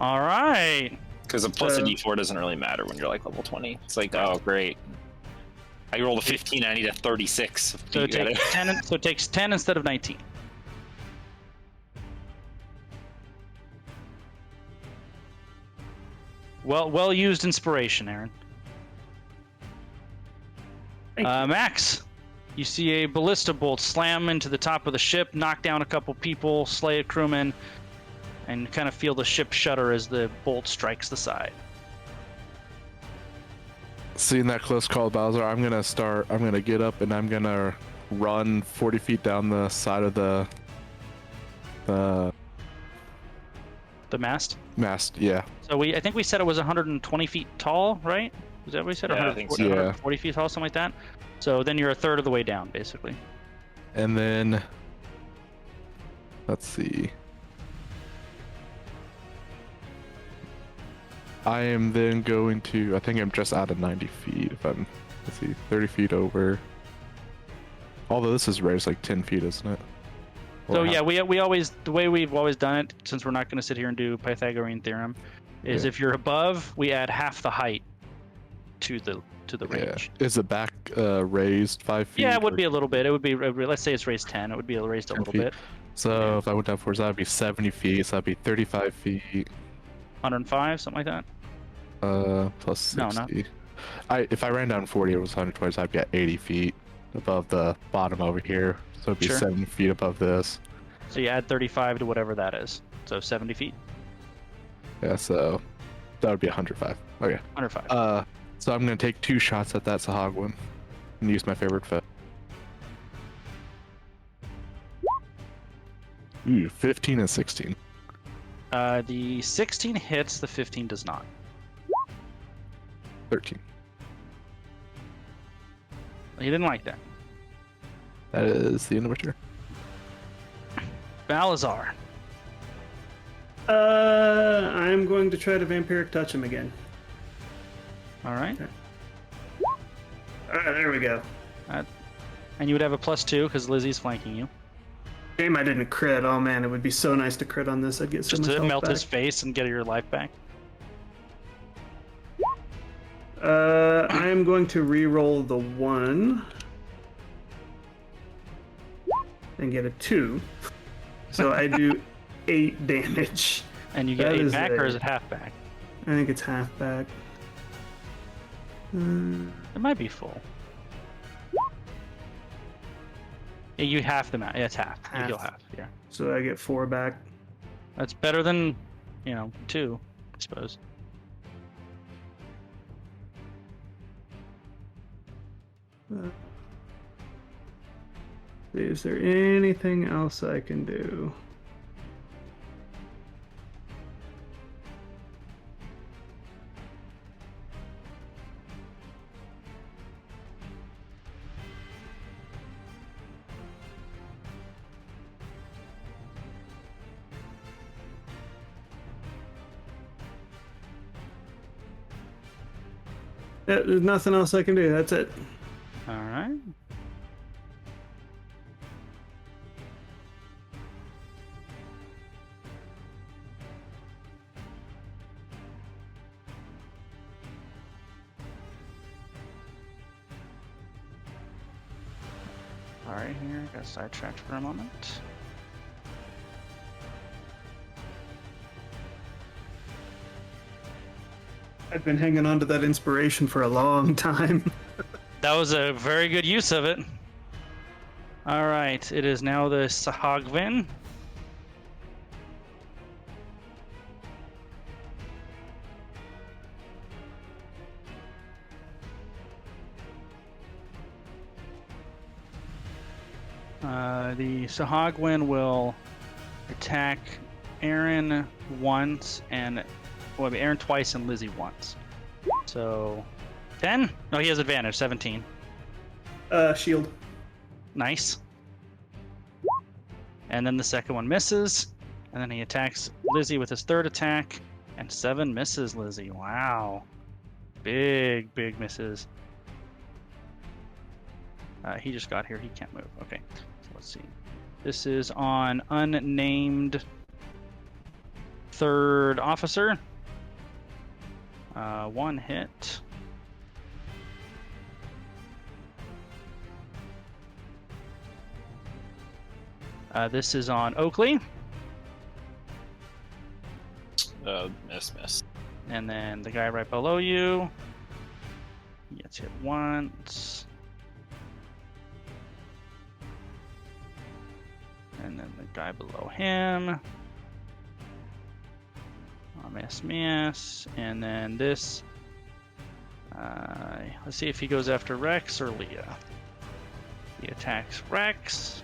All right. Because a plus a D4 doesn't really matter when you're like level 20. It's like, oh great, I rolled a 15, I need a 36. So it takes 10. So it takes 10 instead of 19. Well used inspiration, Aaron. Max, you see a ballista bolt slam into the top of the ship, knock down a couple people, slay a crewman, and kind of feel the ship shudder as the bolt strikes the side. Seeing that close call, Bowser, I'm gonna get up and I'm gonna run 40 feet down the side of the mast. Mast, yeah. So I think we said it was 120 feet tall, right? Is that what we said? Yeah, 140, I think so. 140 feet tall, something like that. So then you're a third of the way down, basically. And then, let's see. I am then going to, I think I'm just out of 90 feet if I'm, let's see, 30 feet over. Although this is raised like 10 feet, isn't it? So yeah, we always, the way we've always done it, since we're not going to sit here and do Pythagorean theorem, is if you're above, we add half the height to the range. Yeah. Is the back raised 5 feet? Yeah, it would be a little bit. It would be, let's say it's raised 10. It would be raised a little feet. bit. So if I went down forwards, that would be 70 feet. So that'd be 35 feet. 105, something like that. Plus 60. No, not. If I ran down 40, it was 120. So I'd be at 80 feet above the bottom over here. So it'd be 70 feet above this. So you add 35 to whatever that is. So 70 feet. Yeah, so that would be 105. Okay. 105. So I'm gonna take 2 shots at that Sahagwin and use my favorite fit. Ooh, 15 and 16. The 16 hits, the 15 does not. 13. He didn't like that. That is the end of my turn. Balazar. I'm going to try to vampiric touch him again. All right. There we go. And you would have a +2 because Lizzie's flanking you. Shame I didn't crit. Oh man, it would be so nice to crit on this. I'd get so Just much to health melt back. his face and get your life back. I am going to re-roll the 1 and get a 2. So I do 8 damage. And you get 8 back, or is it half back? I think it's half back. It might be full. Yeah, you half the amount. Yeah, it's half. You heal half. Yeah. So I get 4 back. That's better than, 2, I suppose. Is there anything else I can do? Yeah, there's nothing else I can do. That's it. All right. All right, here, got sidetracked for a moment. I've been hanging on to that inspiration for a long time. That was a very good use of it. All right, it is now the Sahagvin. The Sahagwin will attack Aaron once and Aaron twice and Lizzie once. So 10? No, he has advantage. 17. Shield. Nice. And then the second one misses, and then he attacks Lizzie with his third attack. And 7 misses, Lizzie. Wow. Big misses. He just got here. He can't move. Okay. So let's see. This is on unnamed 3rd officer. 1 hit. This is on Oakley. Miss. And then the guy right below you. He gets hit once. And then the guy below him. Oh, miss. And then this. Let's see if he goes after Rex or Leah. He attacks Rex.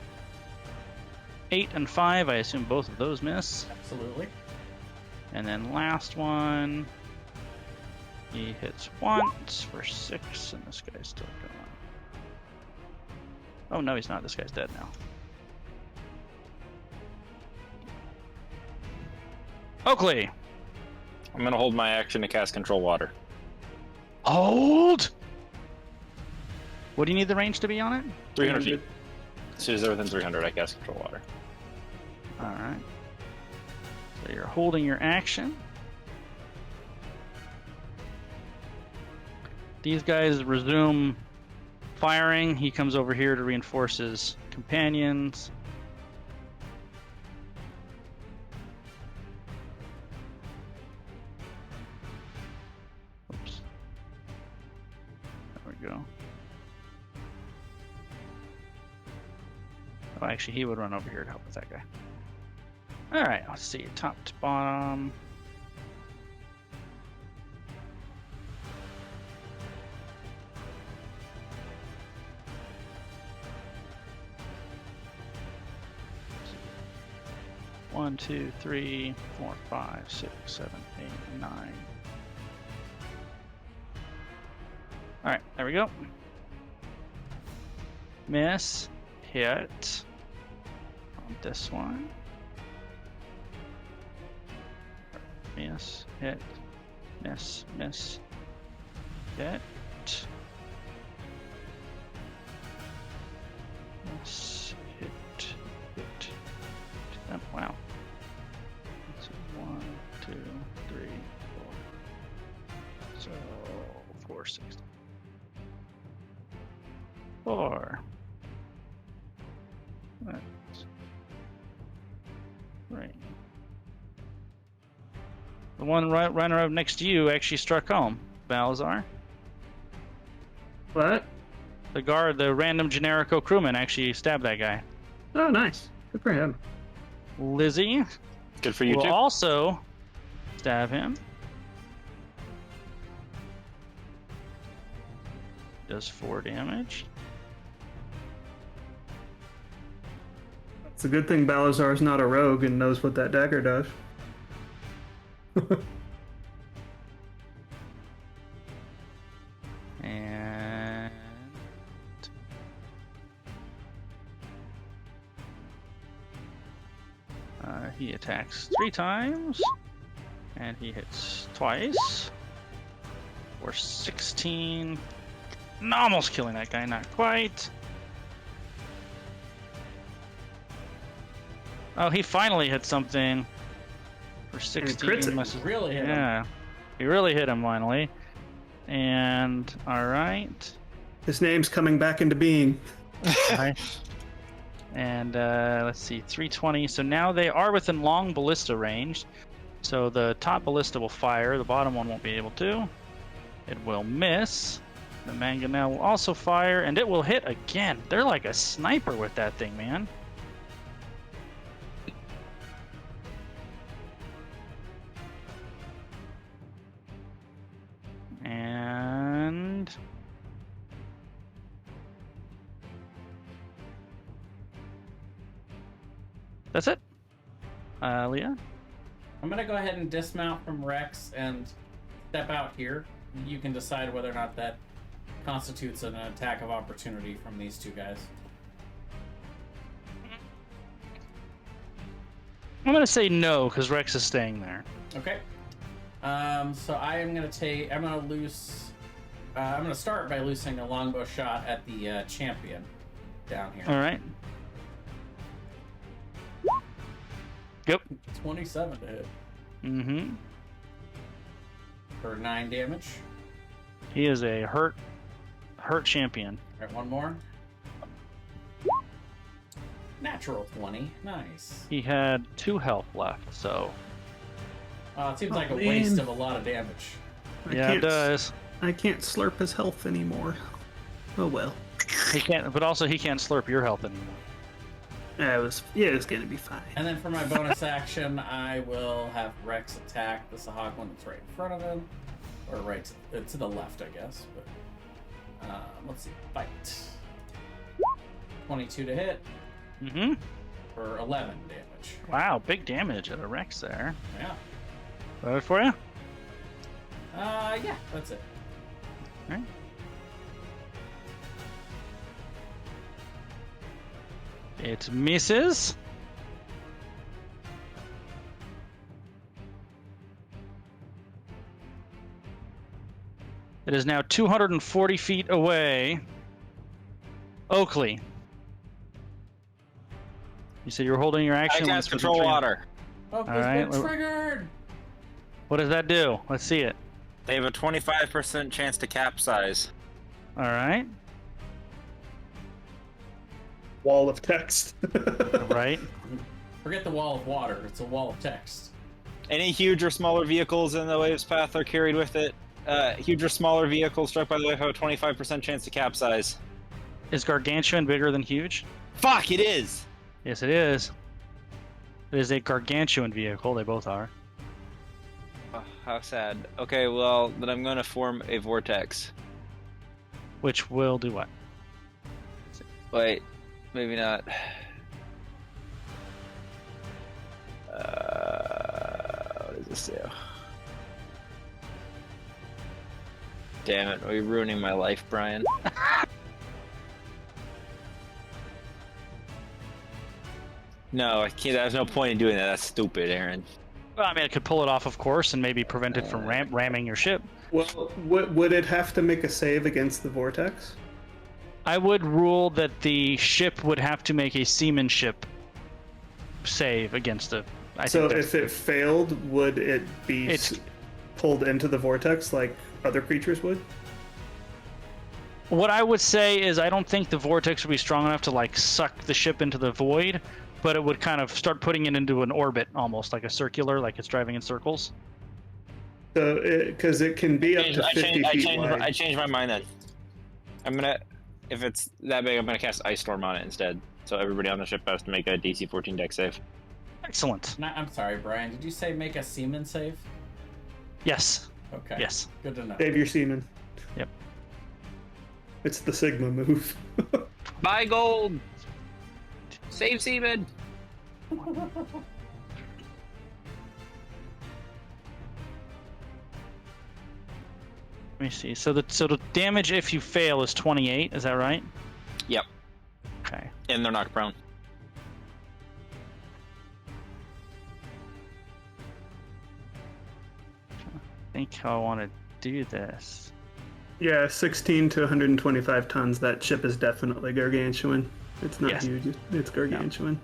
8 and 5. I assume both of those miss. Absolutely. And then last one. He hits once for 6, and this guy's still going. Oh no, he's not. This guy's dead now. Oakley! I'm gonna hold my action to cast Control Water. Hold! What do you need the range to be on it? 300 feet. As soon as they're within 300, I cast Control Water. Alright. So you're holding your action. These guys resume firing. He comes over here to reinforce his companions. Oops. There we go. Oh, actually, he would run over here to help with that guy. Alright, let's see. Top to bottom. One, 2, 3, 4, 5, 6, 7, 8, 9. Alright, there we go. Miss. Hit. On this one. Miss. Hit. Miss. Hit. Miss. Hit. Oh, wow. So 1, 2, 3, 4. So 460. 4. That's right. The one runner up next to you actually struck home, Balazar. What? The random Generico crewman actually stabbed that guy. Oh, nice. Good for him. Lizzie Good for you will too. also stab him. Does 4 damage. It's a good thing Balazar's not a rogue and knows what that dagger does. And he attacks 3 times, and he hits twice for 16. Almost killing that guy, not quite. Oh, he finally hit something for 16. crits it. Misses. Really hit him. Yeah, he really hit him finally. And all right. His name's coming back into being. Right. And let's see, 320. So now they are within long ballista range. So the top ballista will fire. The bottom one won't be able to. It will miss. The mangonel will also fire, and it will hit again. They're like a sniper with that thing, man. And that's it. Leah? I'm gonna go ahead and dismount from Rex and step out here. You can decide whether or not that constitutes an attack of opportunity from these two guys. I'm gonna say no, because Rex is staying there. Okay. So I'm gonna start by loosing a longbow shot at the champion down here. All right. Yep. 27 to hit Mm-hmm. for 9 damage. He is a hurt champion. All right, one more. Natural 20. Nice. He had 2 health left, so It seems like a man. waste of a lot of damage. yeah, it does. I can't slurp his health anymore. Oh well. He can't, but also he can't slurp your health anymore. It was gonna be fine. And then for my bonus action, I will have Rex attack the Sahagwan that's right in front of him. Or right to the left, I guess. But let's see. Fight. 22 to hit Mm-hmm. for 11 damage. Wow, big damage at a Rex there. Yeah. Got it for you? Yeah, that's it. All right. It misses. It is now 240 feet away. Oakley. You said you were holding your I action. cast control water. Oh, All right, been triggered! What does that do? Let's see it. They have a 25% chance to capsize. All right. Wall of text. Right. Forget the wall of water. It's a wall of text. Any huge or smaller vehicles in the wave's path are carried with it. Huge or smaller vehicles struck by the wave have a 25% chance to capsize. Is gargantuan bigger than huge? Fuck, it is! Yes, it is. It is a gargantuan vehicle. They both are. Oh, how sad. Okay, well, then I'm going to form a vortex. Which will do what? Wait, maybe not. What does this do? Damn it, are you ruining my life, Brian? No, I can't. There's no point in doing that. That's stupid, Aaron. Well, I mean, it could pull it off, of course, and maybe prevent it from ramming your ship. Well, would it have to make a save against the vortex? I would rule that the ship would have to make a seamanship save against it. So if it failed, would it be pulled into the vortex like other creatures would? What I would say is I don't think the vortex would be strong enough to like suck the ship into the void, but it would kind of start putting it into an orbit, almost like a circular, like it's driving in circles. So, because it can be up to 50 feet wide. I changed my mind then. I'm gonna, if it's that big, I'm gonna cast Ice Storm on it instead. So everybody on the ship has to make a DC 14 deck save. Excellent. I'm sorry, Brian. Did you say make a seaman save? Yes. Okay. Yes. Good to know. Save your seaman. Yep. It's the Sigma move. Buy gold! Save Seaman! Let me see. So the damage if you fail is 28. Is that right? Yep. Okay. And they're knocked prone. I think how I want to do this. Yeah, 16 to 125 tons. That ship is definitely gargantuan. It's not Yes. huge. It's gargantuan.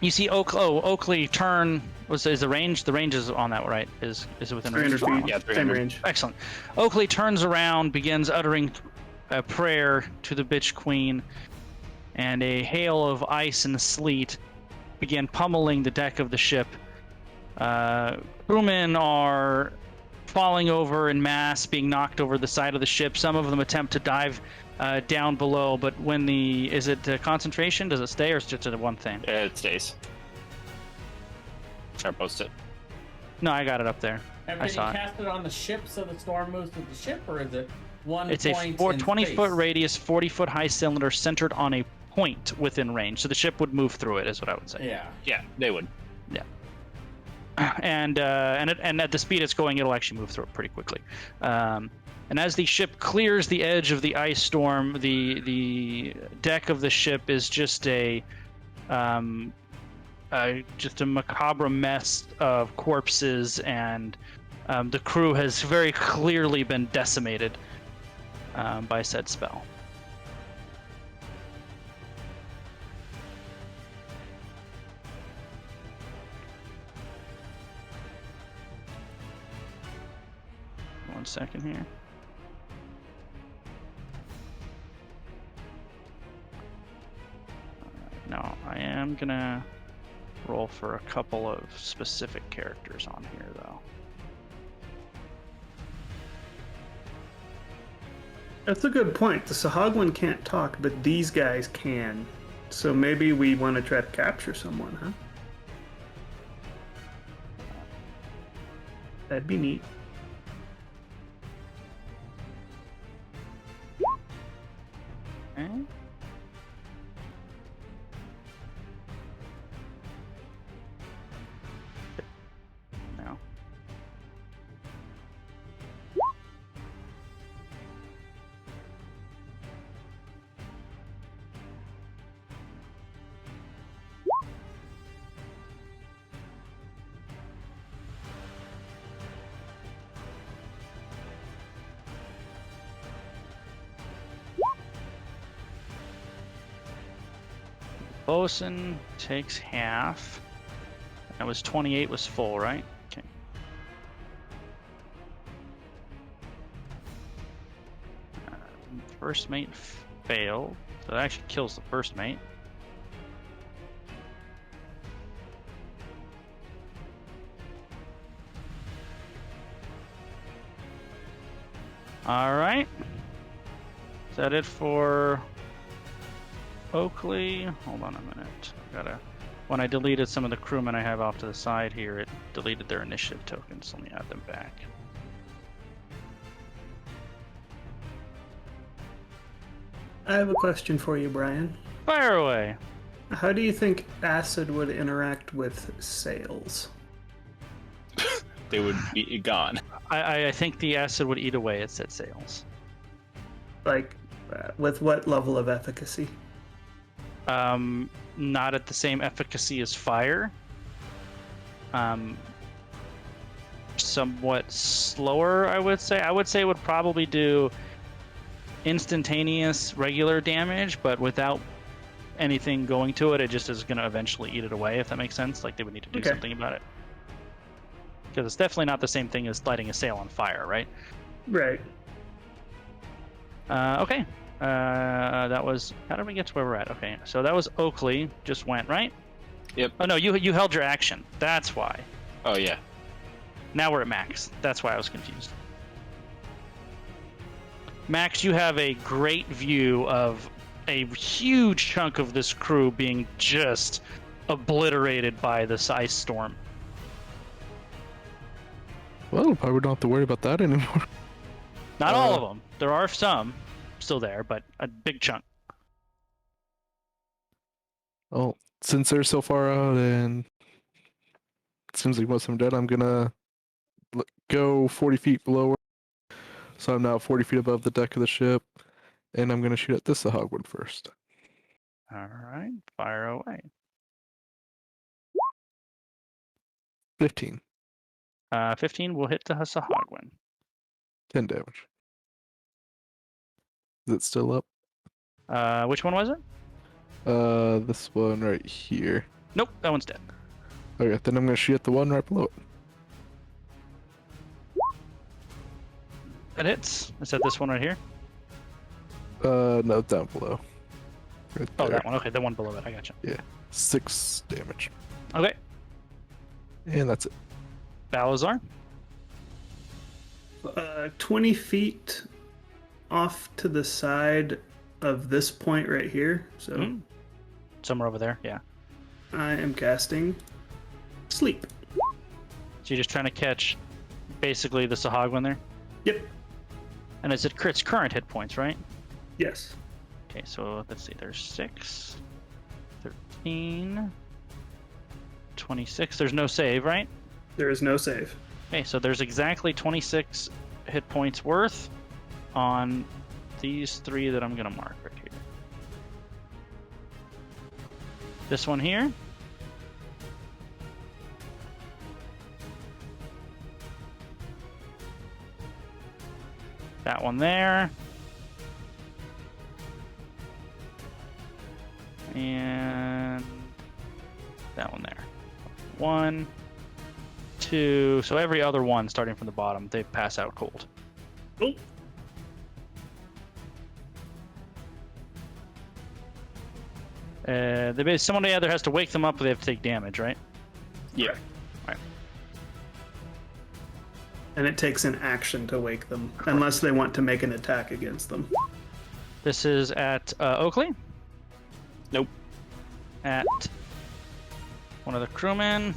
You see Oakley turn is the range. The range is on that, right? Is it within 300 range? feet. Yeah, Same 300. range. Excellent. Oakley turns around, begins uttering a prayer to the bitch queen, and a hail of ice and sleet begin pummeling the deck of the ship. Crewmen are falling over in mass, being knocked over the side of the ship. Some of them attempt to dive down below, but when is it concentration? Does it stay, or is it just a one thing? It stays. Should I post it? No, I got it up there. And I can you saw it. cast it on the ship so the storm moves with the ship, or is it one It's a point in 20-foot space? radius, 40-foot high cylinder centered on a point within range, so the ship would move through it, is what I would say. Yeah. Yeah, they would. And at the speed it's going, it'll actually move through it pretty quickly. And as the ship clears the edge of the ice storm, the deck of the ship is just a just a macabre mess of corpses, and the crew has very clearly been decimated by said spell. One second here. Now, I am gonna roll for a couple of specific characters on here, though. That's a good point. The Sahagwan can't talk, but these guys can. So maybe we want to try to capture someone, huh? That'd be neat. Okay. Now. Bosun takes half. That was 28 was full, right? Okay. First mate failed. So that actually kills the first mate. All right. Is that it for Oakley? Hold on a minute. When I deleted some of the crewmen I have off to the side here, it deleted their initiative tokens. Let me add them back. I have a question for you, Brian. Fire away. How do you think acid would interact with sails? They would be gone. I think the acid would eat away at said sails. Like, with what level of efficacy? Not at the same efficacy as fire. Somewhat slower, I would say. I would say it would probably do instantaneous regular damage, but without anything going to it, it just is going to eventually eat it away, if that makes sense. Like, they would need to do something about it. Because it's definitely not the same thing as lighting a sail on fire, right? Right. Okay. That was... How did we get to where we're at? Okay, so that was Oakley. Just went, right? Yep. Oh, no, you held your action. That's why. Oh, yeah. Now we're at Max. That's why I was confused. Max, you have a great view of a huge chunk of this crew being just obliterated by this ice storm. Well, I would not have to worry about that anymore. Not all of them. There are some still there, but a big chunk. Well, since they're so far out and it seems like most of them dead, I'm gonna go 40 feet below. So I'm now 40 feet above the deck of the ship, and I'm gonna shoot at this Sahagwan first. All right, fire away. 15. 15 will hit the Sahagwan. 10 damage. Is it still up? Which one was it? This one right here. Nope, that one's dead. Okay, then I'm gonna shoot at the one right below it. That hits. Is that this one right here? No, down below. Right Oh, there. that one. Okay, the one below it. I gotcha. Yeah, 6 damage. Okay, And that's it. Balazar. 20 feet off to the side of this point right here. So Somewhere over there, yeah. I am casting Sleep. So you're just trying to catch basically the Sahagwan there? Yep. And it's current hit points, right? Yes. Okay, so let's see. There's 6, 13, 26. There's no save, right? There is no save. Okay, so there's exactly 26 hit points worth on these 3 that I'm going to mark right here. This one here, That one there. And that one there. 1, 2. So every other one starting from the bottom, they pass out cold. Oh. Somebody either has to wake them up or they have to take damage, right? Yeah. Right. And it takes an action to wake them, unless they want to make an attack against them. This is at Oakley. Nope. At one of the crewmen.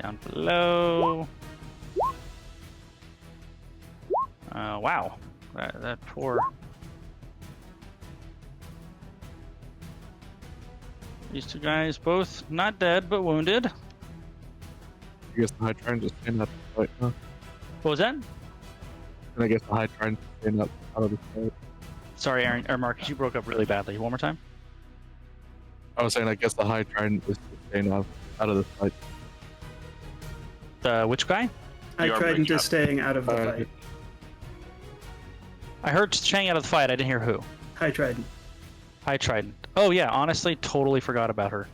Down below. Wow. That poor... These two guys both not dead, but wounded. I guess the high trying to stand up right now. What was that? And I guess the high trying to stand up out of the fight. Sorry, Aaron, or Marcus, you broke up really badly. One more time. I was saying I guess the high trying is to stand up out of the fight. Which guy? I You are tried breaking into up. staying out of the Alright. fight. I heard Chang out of the fight. I didn't hear who. I tried. High Trident. Oh yeah, honestly, totally forgot about her.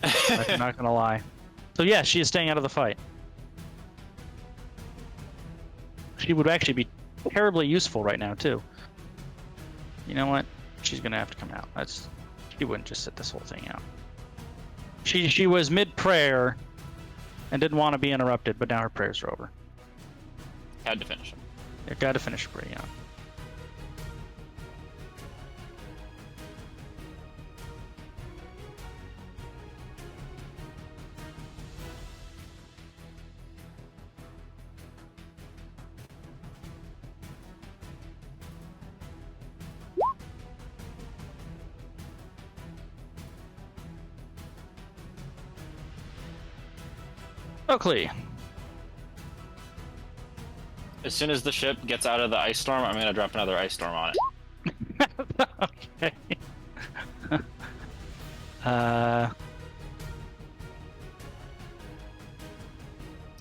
I'm not gonna lie. So yeah, she is staying out of the fight. She would actually be terribly useful right now too. You know what? She's gonna have to come out. She wouldn't just sit this whole thing out. She was mid prayer and didn't want to be interrupted, but now her prayers are over. Had to finish him. You got to finish prayer, yeah. Oakley. As soon as the ship gets out of the ice storm, I'm gonna drop another ice storm on it. Okay. uh,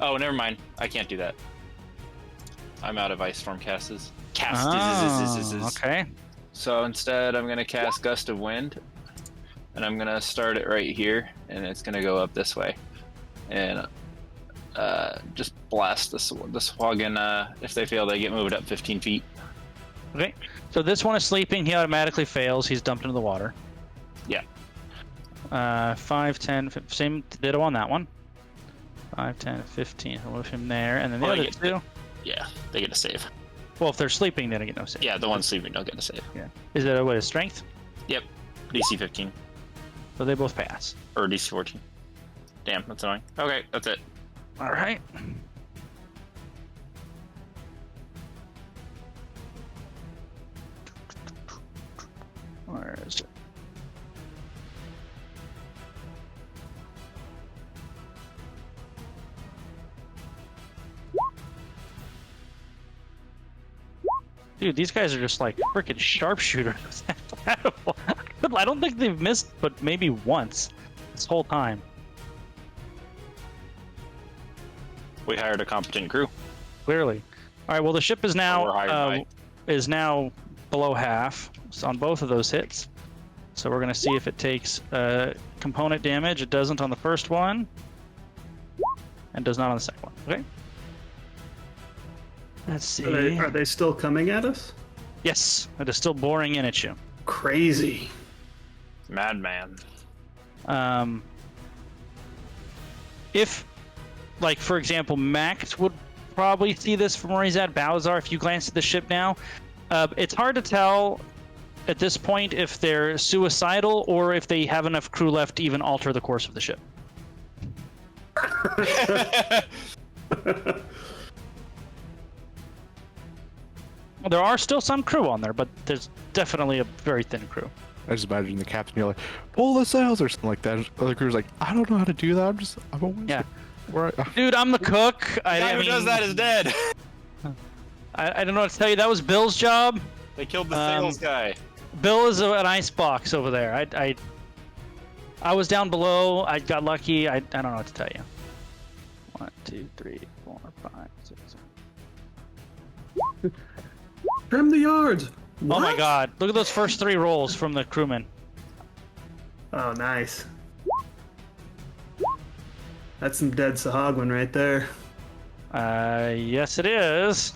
Oh, never mind. I can't do that. I'm out of ice storm casts. oh, okay. So instead, I'm gonna cast Gust of Wind, and I'm gonna start it right here, and it's gonna go up this way, and just blast the swag, and if they fail, they get moved up 15 feet. Okay. So this one is sleeping. He automatically fails. He's dumped into the water. Yeah. 5, 10, same ditto on that one. 5, 10, 15. I'll move him there, and then the Well, other they two. Yeah, they get a save. Well, if they're sleeping, they don't get no save. Yeah, the ones sleeping don't get a save. Yeah. Is it what is strength? Yep. DC 15 So they both pass. or DC 14. Damn, that's annoying. Okay, that's it. All right. Where is it? Dude, these guys are just like freaking sharpshooters. I don't think they've missed, but maybe once this whole time. We hired a competent crew. Clearly. All right. Well, the ship is Or now hired below half on both of those hits. So we're gonna see if it takes component damage. It doesn't on the first one, and does not on the second one. Okay. Let's see. Are they still coming at us? Yes, it is still boring in at you. Crazy. Madman. If, like, for example, Max would probably see this from where he's at. Balazar, if you glance at the ship now, it's hard to tell at this point if they're suicidal or if they have enough crew left to even alter the course of the ship. Well, there are still some crew on there, but there's definitely a very thin crew. I just imagine the captain yelling, "Pull the sails" or something like that. The other crew's like, "I don't know how to do that. I'm always Yeah. right." Dude, I'm the cook. The guy who does that is dead. I don't know what to tell you. That was Bill's job. They killed the sales guy. Bill is an ice box over there. I was down below. I got lucky. I don't know what to tell you. 1, 2, 3, 4, 5, 6. Trim the yards. Oh my What? god, look at those first 3 rolls from the crewmen. Oh, nice. That's some dead Sahagwan right there. Yes it is.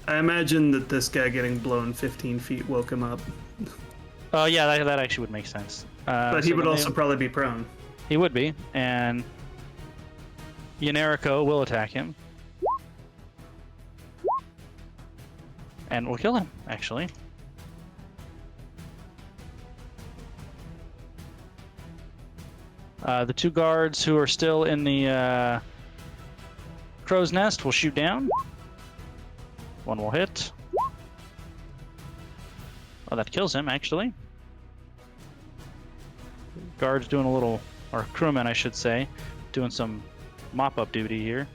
I imagine that this guy getting blown 15 feet woke him up. Oh yeah, that actually would make sense. But he so would then also probably be prone. He would be, and Yanerico will attack him. And we'll kill him, actually. The 2 guards who are still in the crow's nest will shoot down. 1 will hit. Oh, that kills him, actually. Guards doing a little, or crewmen, I should say, doing some mop-up duty here.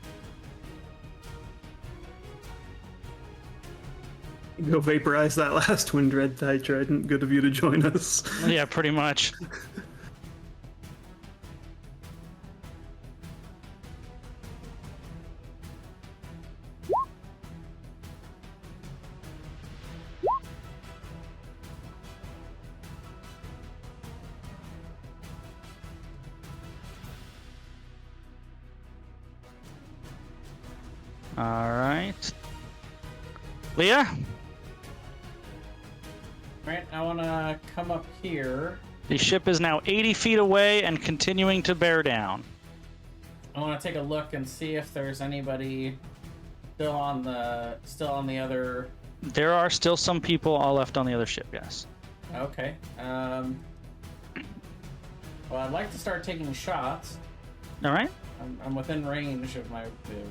Go vaporize that last wind red tie trident. Good of you to join us. Yeah, pretty much. All right. Leah? Right, I want to come up here. The ship is now 80 feet away and continuing to bear down. I want to take a look and see if there's anybody still on the other. There are still some people all left on the other ship, yes. Okay. Well, I'd like to start taking shots. All right. I'm within range of my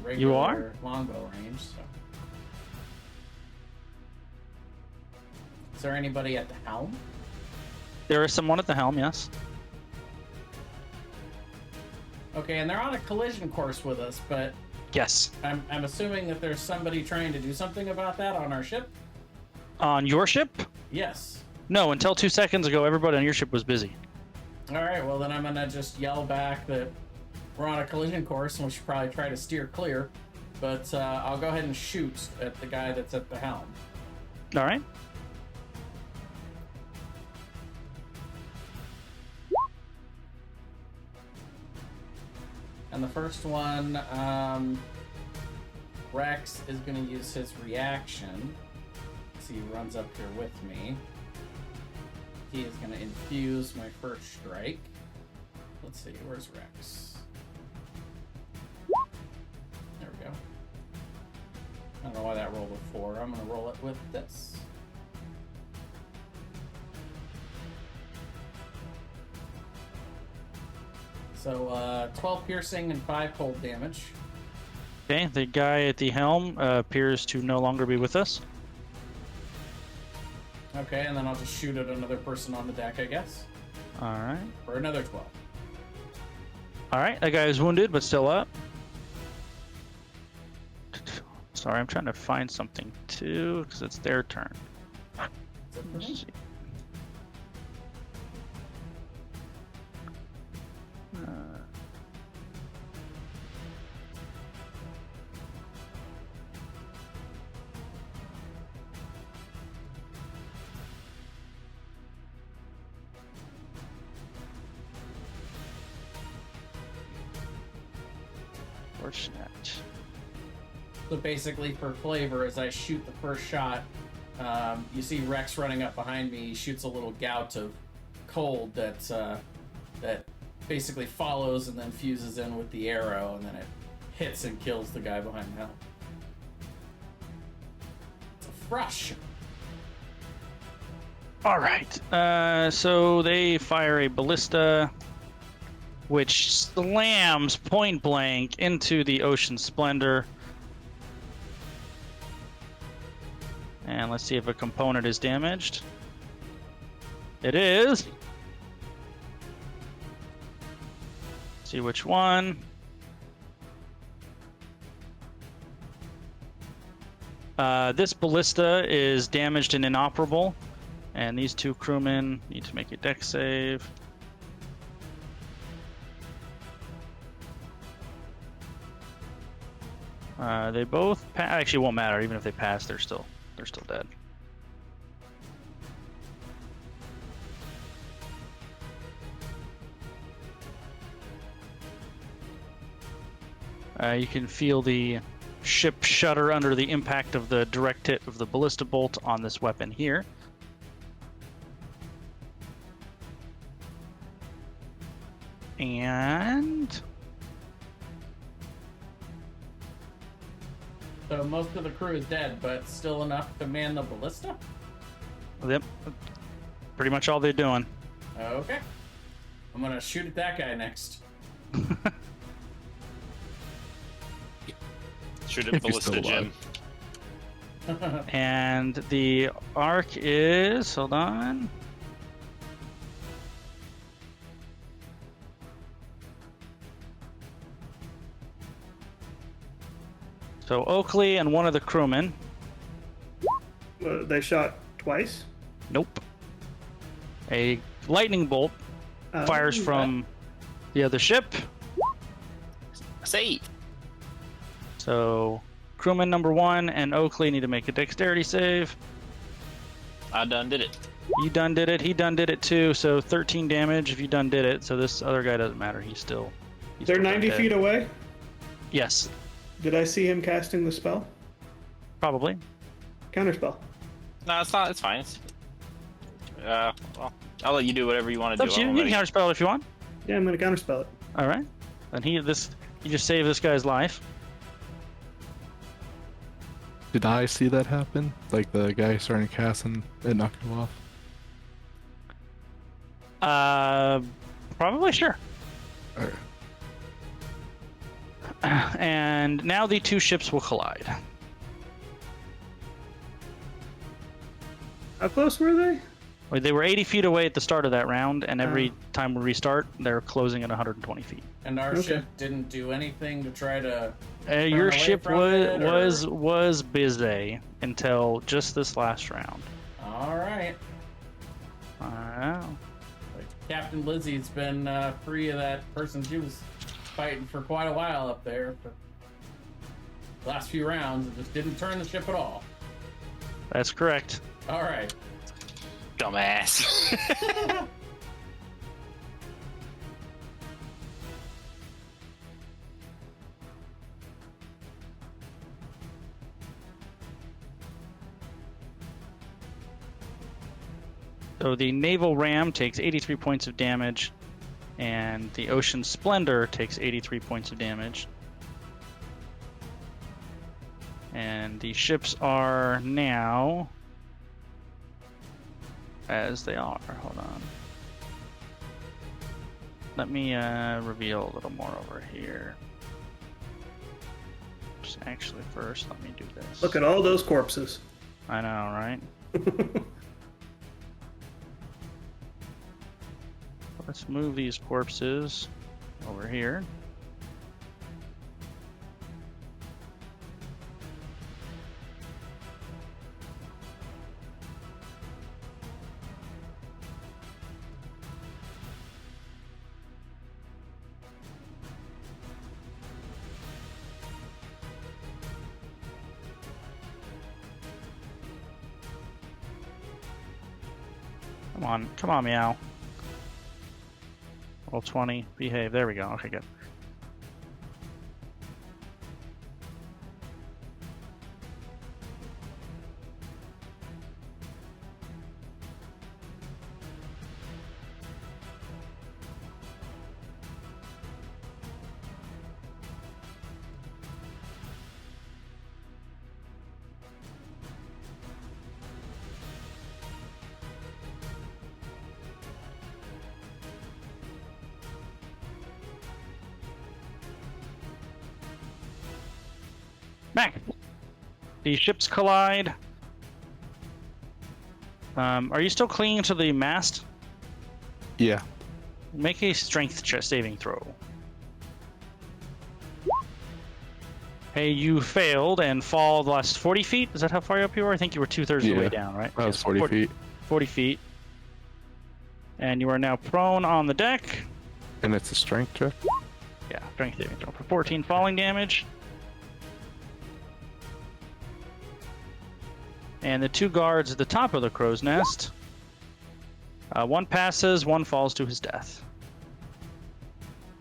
regular You are? longbow range. So. Is there anybody at the helm? There is someone at the helm, yes. Okay, and they're on a collision course with us, but Yes. I'm assuming that there's somebody trying to do something about that on our ship? On your ship? Yes. No, until 2 seconds ago, everybody on your ship was busy. Alright, well then I'm gonna just yell back that we're on a collision course and we should probably try to steer clear. But I'll go ahead and shoot at the guy that's at the helm. All right. And the first one, Rex is going to use his reaction. So he runs up here with me. He is going to infuse my first strike. Let's see, where's Rex? There we go. I don't know why that rolled a 4. I'm going to roll it with this. So 12 piercing and 5 cold damage. Okay, the guy at the helm appears to no longer be with us. Okay, and then I'll just shoot at another person on the deck, I guess. All right. For another 12. All right, that guy is wounded but still up. Sorry, I'm trying to find something too because it's their turn. Is it for Let's me? see. Fortunate. So basically, for flavor, as I shoot the first shot, you see Rex running up behind me. He shoots a little gout of cold that basically follows and then fuses in with the arrow, and then it hits and kills the guy behind the helm. It's a fresh. All right. So they fire a ballista, which slams point blank into the Ocean Splendor. And let's see if a component is damaged. It is. See which one. This ballista is damaged and inoperable. And these 2 crewmen need to make a dex save. They both actually won't matter. Even if they pass, they're still dead. You can feel the ship shudder under the impact of the direct hit of the ballista bolt on this weapon here. And So most of the crew is dead, but still enough to man the ballista? yep, pretty much all they're doing. Okay. I'm gonna shoot at that guy next. Shoot If at you're still Ballista Jim. And the arc is, hold on. So Oakley and one of the crewmen. They shot twice. Nope. A lightning bolt fires from the other ship. Save. So crewman number 1 and Oakley need to make a dexterity save. I done did it. You done did it. He done did it too. So 13 damage if you done did it. So this other guy doesn't matter. He's They're still 90 dead. feet away. Yes, Did I see him casting the spell? probably. Counterspell. No, it's not. It's fine. Well, I'll let you do whatever you want to It's do. up to you. I'm You can ready. counterspell if you want. Yeah, I'm gonna counterspell it. All right. And he just saved this guy's life. Did I see that happen? Like the guy starting to cast and it knocked him off? Probably sure. Alright. And now the two ships will collide. How close were they? Well, they were 80 feet away at the start of that round, and every time we restart, they're closing at 120 feet. And our Okay. ship didn't do anything to try to... Your away ship from it, or- was busy until just this last round. Alright. Wow. Captain Lizzie's been free of that person she was fighting for quite a while up there. For the last few rounds, it just didn't turn the ship at all. That's correct. Alright. Dumbass. So the Naval Ram takes 83 points of damage, and the Ocean Splendor takes 83 points of damage. And the ships are now as they are. Hold on. Let me reveal a little more over here. Oops, actually, first, let me do this. Look at all those corpses. I know, right? Let's move these corpses over here. Come on, meow. Roll 20, behave. There we go. Okay, good. Back. The ships collide. Are you still clinging to the mast? Yeah. Make a strength saving throw. Hey, you failed and fall the last 40 feet. Is that how far up you were? I think you were 2/3 of the way Yeah. down, right? That was Yes, 40 feet. 40 feet. And you are now prone on the deck. And it's a strength check? Yeah, strength saving throw for 14 falling damage. And the 2 guards at the top of the crow's nest. One passes, one falls to his death.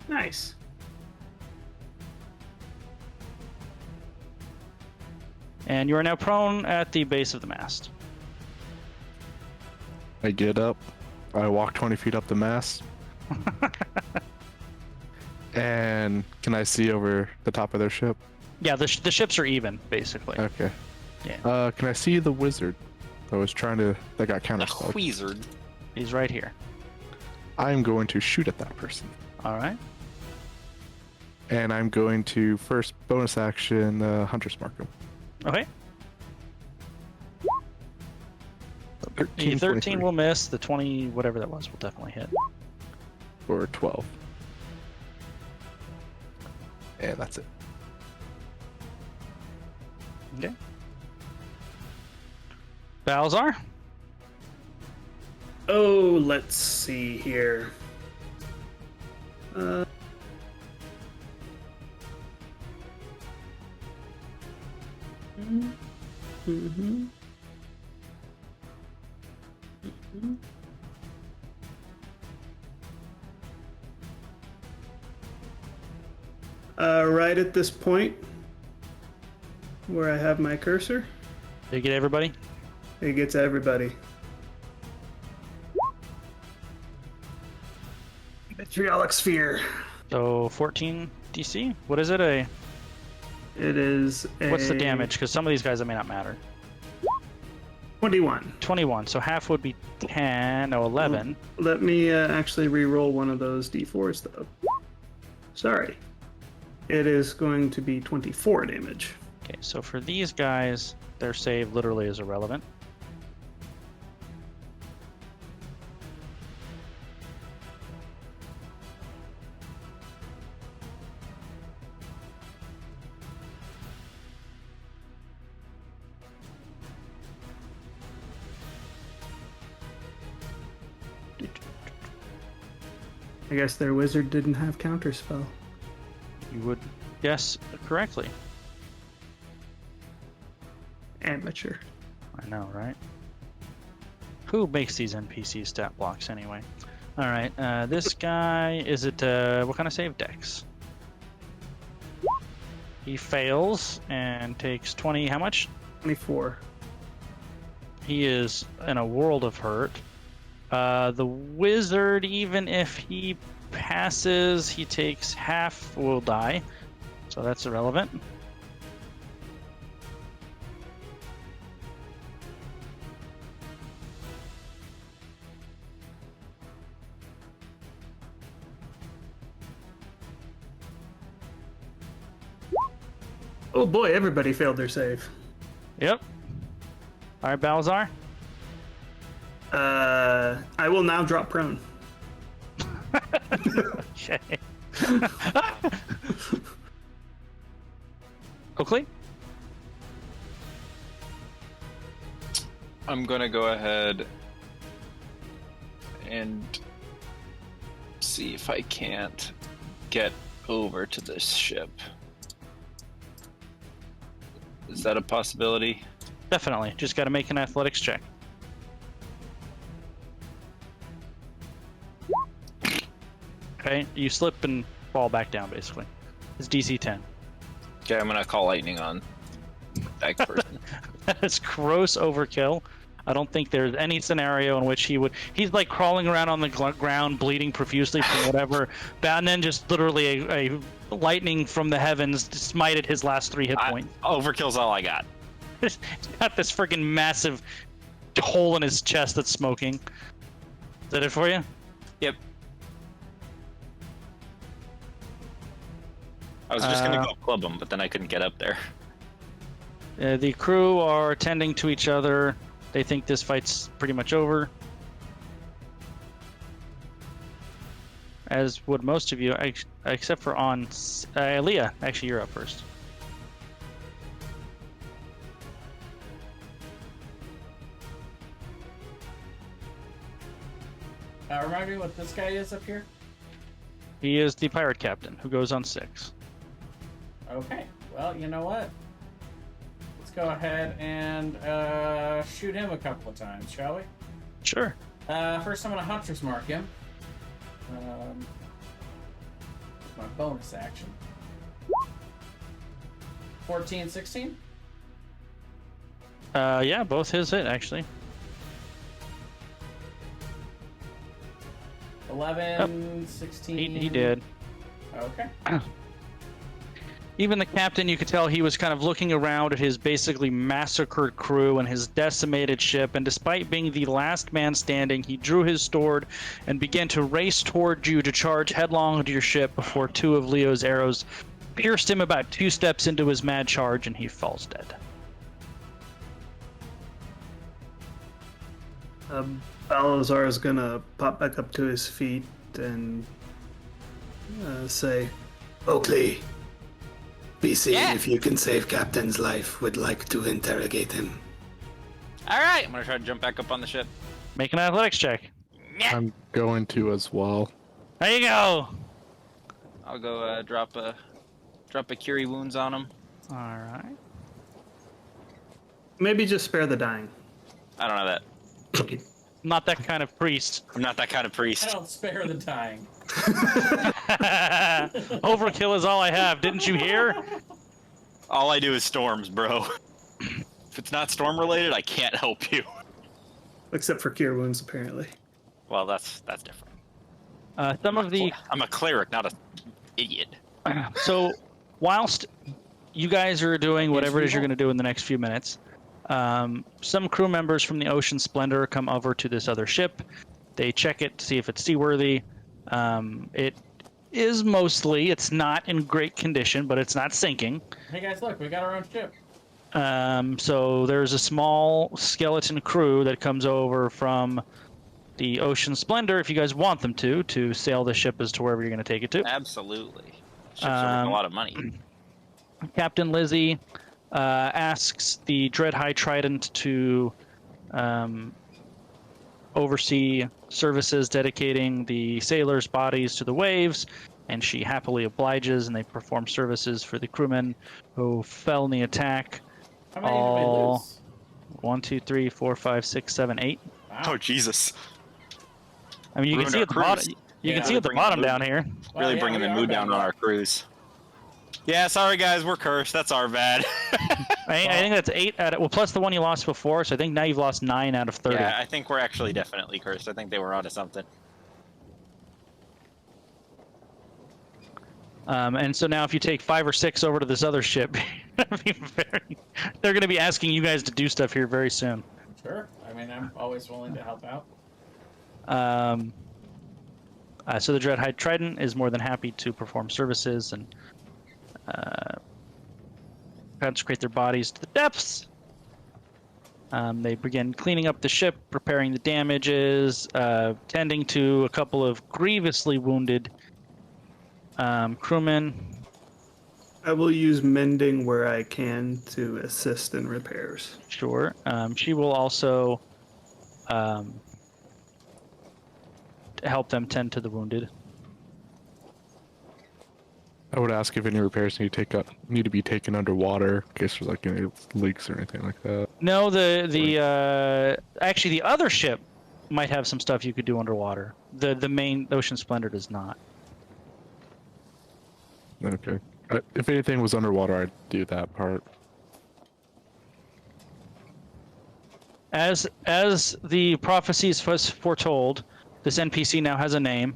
Nice. And you are now prone at the base of the mast. I get up. I walk 20 feet up the mast. And can I see over the top of their ship? Yeah, the ships are even, basically. Okay. Yeah. Can I see the wizard that got The counterspelled? wizard. He's right here. I'm going to shoot at that person. All right. And I'm going to first bonus action Hunter's Mark him. Okay. The 13 23. will miss. The 20, whatever that was, will definitely hit. Or 12. And that's it. Okay. Balzar? Oh, let's see here. Mm-hmm. Right at this point, where I have my cursor, Did you get everybody? it gets everybody. Vitriolic sphere. So 14 DC? What is it? It is a What's the damage? Because some of these guys, that may not matter. 21. 21, so half would be 10, no, 11. Let me actually re-roll one of those d4s, though. Sorry. It is going to be 24 damage. Okay, so for these guys, their save literally is irrelevant. I guess their wizard didn't have counterspell. You would guess correctly. Amateur. I know, right? Who makes these NPC stat blocks anyway? All right, this guy, is it, what kind of save? Dex? He fails and takes 20, how much? 24. He is in a world of hurt. The wizard, even if he passes, he takes half, will die. So that's irrelevant. Oh boy, everybody failed their save. Yep. All right, Balzar. I will now drop prone. Okay. Oakley? I'm gonna go ahead and see if I can't get over to this ship. Is that a possibility? Definitely. Just got to make an athletics check. Okay, you slip and fall back down, basically. It's DC 10. Okay, I'm gonna call lightning on that person. That's gross overkill. I don't think there's any scenario in which he would... He's like crawling around on the ground, bleeding profusely from whatever, and then just literally a lightning from the heavens smited his last 3 hit points. Overkill's all I got. He's got this freaking massive hole in his chest that's smoking. Is that it for you? Yep. I was just gonna go club him, but then I couldn't get up there. The crew are tending to each other. They think this fight's pretty much over. As would most of you, except for Leah. Actually, you're up first. Remind me what this guy is up here? He is the pirate captain who goes on 6. Okay. Well, you know what? Let's go ahead and shoot him a couple of times, shall we? Sure. First, I'm going to Hunter's Mark him. My bonus action. 14, 16? Yeah, both his hit, actually. 11, 16. He did. Okay. Even the captain, you could tell he was kind of looking around at his basically massacred crew and his decimated ship, and despite being the last man standing, he drew his sword and began to race toward you to charge headlong into your ship before two of Leo's arrows pierced him about 2 steps into his mad charge, and he falls dead. Balazar is gonna pop back up to his feet and say, Oakley, be seeing Yeah. if you can save Captain's life. Would like to interrogate him. All right, I'm gonna try to jump back up on the ship. Make an athletics check. I'm going to as well. There you go. I'll go drop a Curie Wounds on him. All right. maybe just spare the dying. I don't know that. Not that kind of priest. I'm not that kind of I priest. don't spare the dying. Overkill is all I have. Didn't you hear? All I do is storms, bro. If it's not storm related, I can't help you. Except for cure wounds, apparently. Well, that's different. Some of the I'm a cleric, not a idiot. so whilst you guys are doing whatever it is you're going to do in the next few minutes, some crew members from the Ocean Splendor come over to this other ship. They check it to see if it's seaworthy. It is mostly. It's not in great condition, but it's not sinking. Hey guys, look, we got our own ship. So there's a small skeleton crew that comes over from the Ocean Splendor, if you guys want them to sail the ship as to wherever you're going to take it to. Absolutely. Ships are worth a lot of money. Captain Lizzie asks the Dread High Trident to oversee services dedicating the sailors' bodies to the waves, and she happily obliges, and they perform services for the crewmen who fell in the attack. How many did we lose? 1, 2, 3, 4, 5, 6, 7, 8. Wow. Oh, Jesus. I mean, you can Ruined see our at the bottom. cruise. You Yeah, can see at the bring the bottom mood. down here. Well, Really yeah, bringing we the are mood back down on up. our cruise. Yeah, sorry guys, we're cursed. That's our bad. I think that's 8 out of, well, plus the one you lost before, so I think now you've lost 9 out of 30. Yeah, I think we're actually definitely cursed. I think they were onto something. And so now if you take 5 or 6 over to this other ship, they're going to be asking you guys to do stuff here very soon. Sure. I mean, I'm always willing to help out. So the Dread High Trident is more than happy to perform services and consecrate their bodies to the depths. They begin cleaning up the ship, repairing the damages, tending to a couple of grievously wounded crewmen. I will use mending where I can to assist in repairs. Sure. She will also help them tend to the wounded. I would ask if any repairs need to be taken underwater in case there's like any leaks or anything like that. No, actually the other ship might have some stuff you could do underwater. The main Ocean Splendor does not. Okay. If anything was underwater, I'd do that part. As the prophecies was foretold, this NPC now has a name.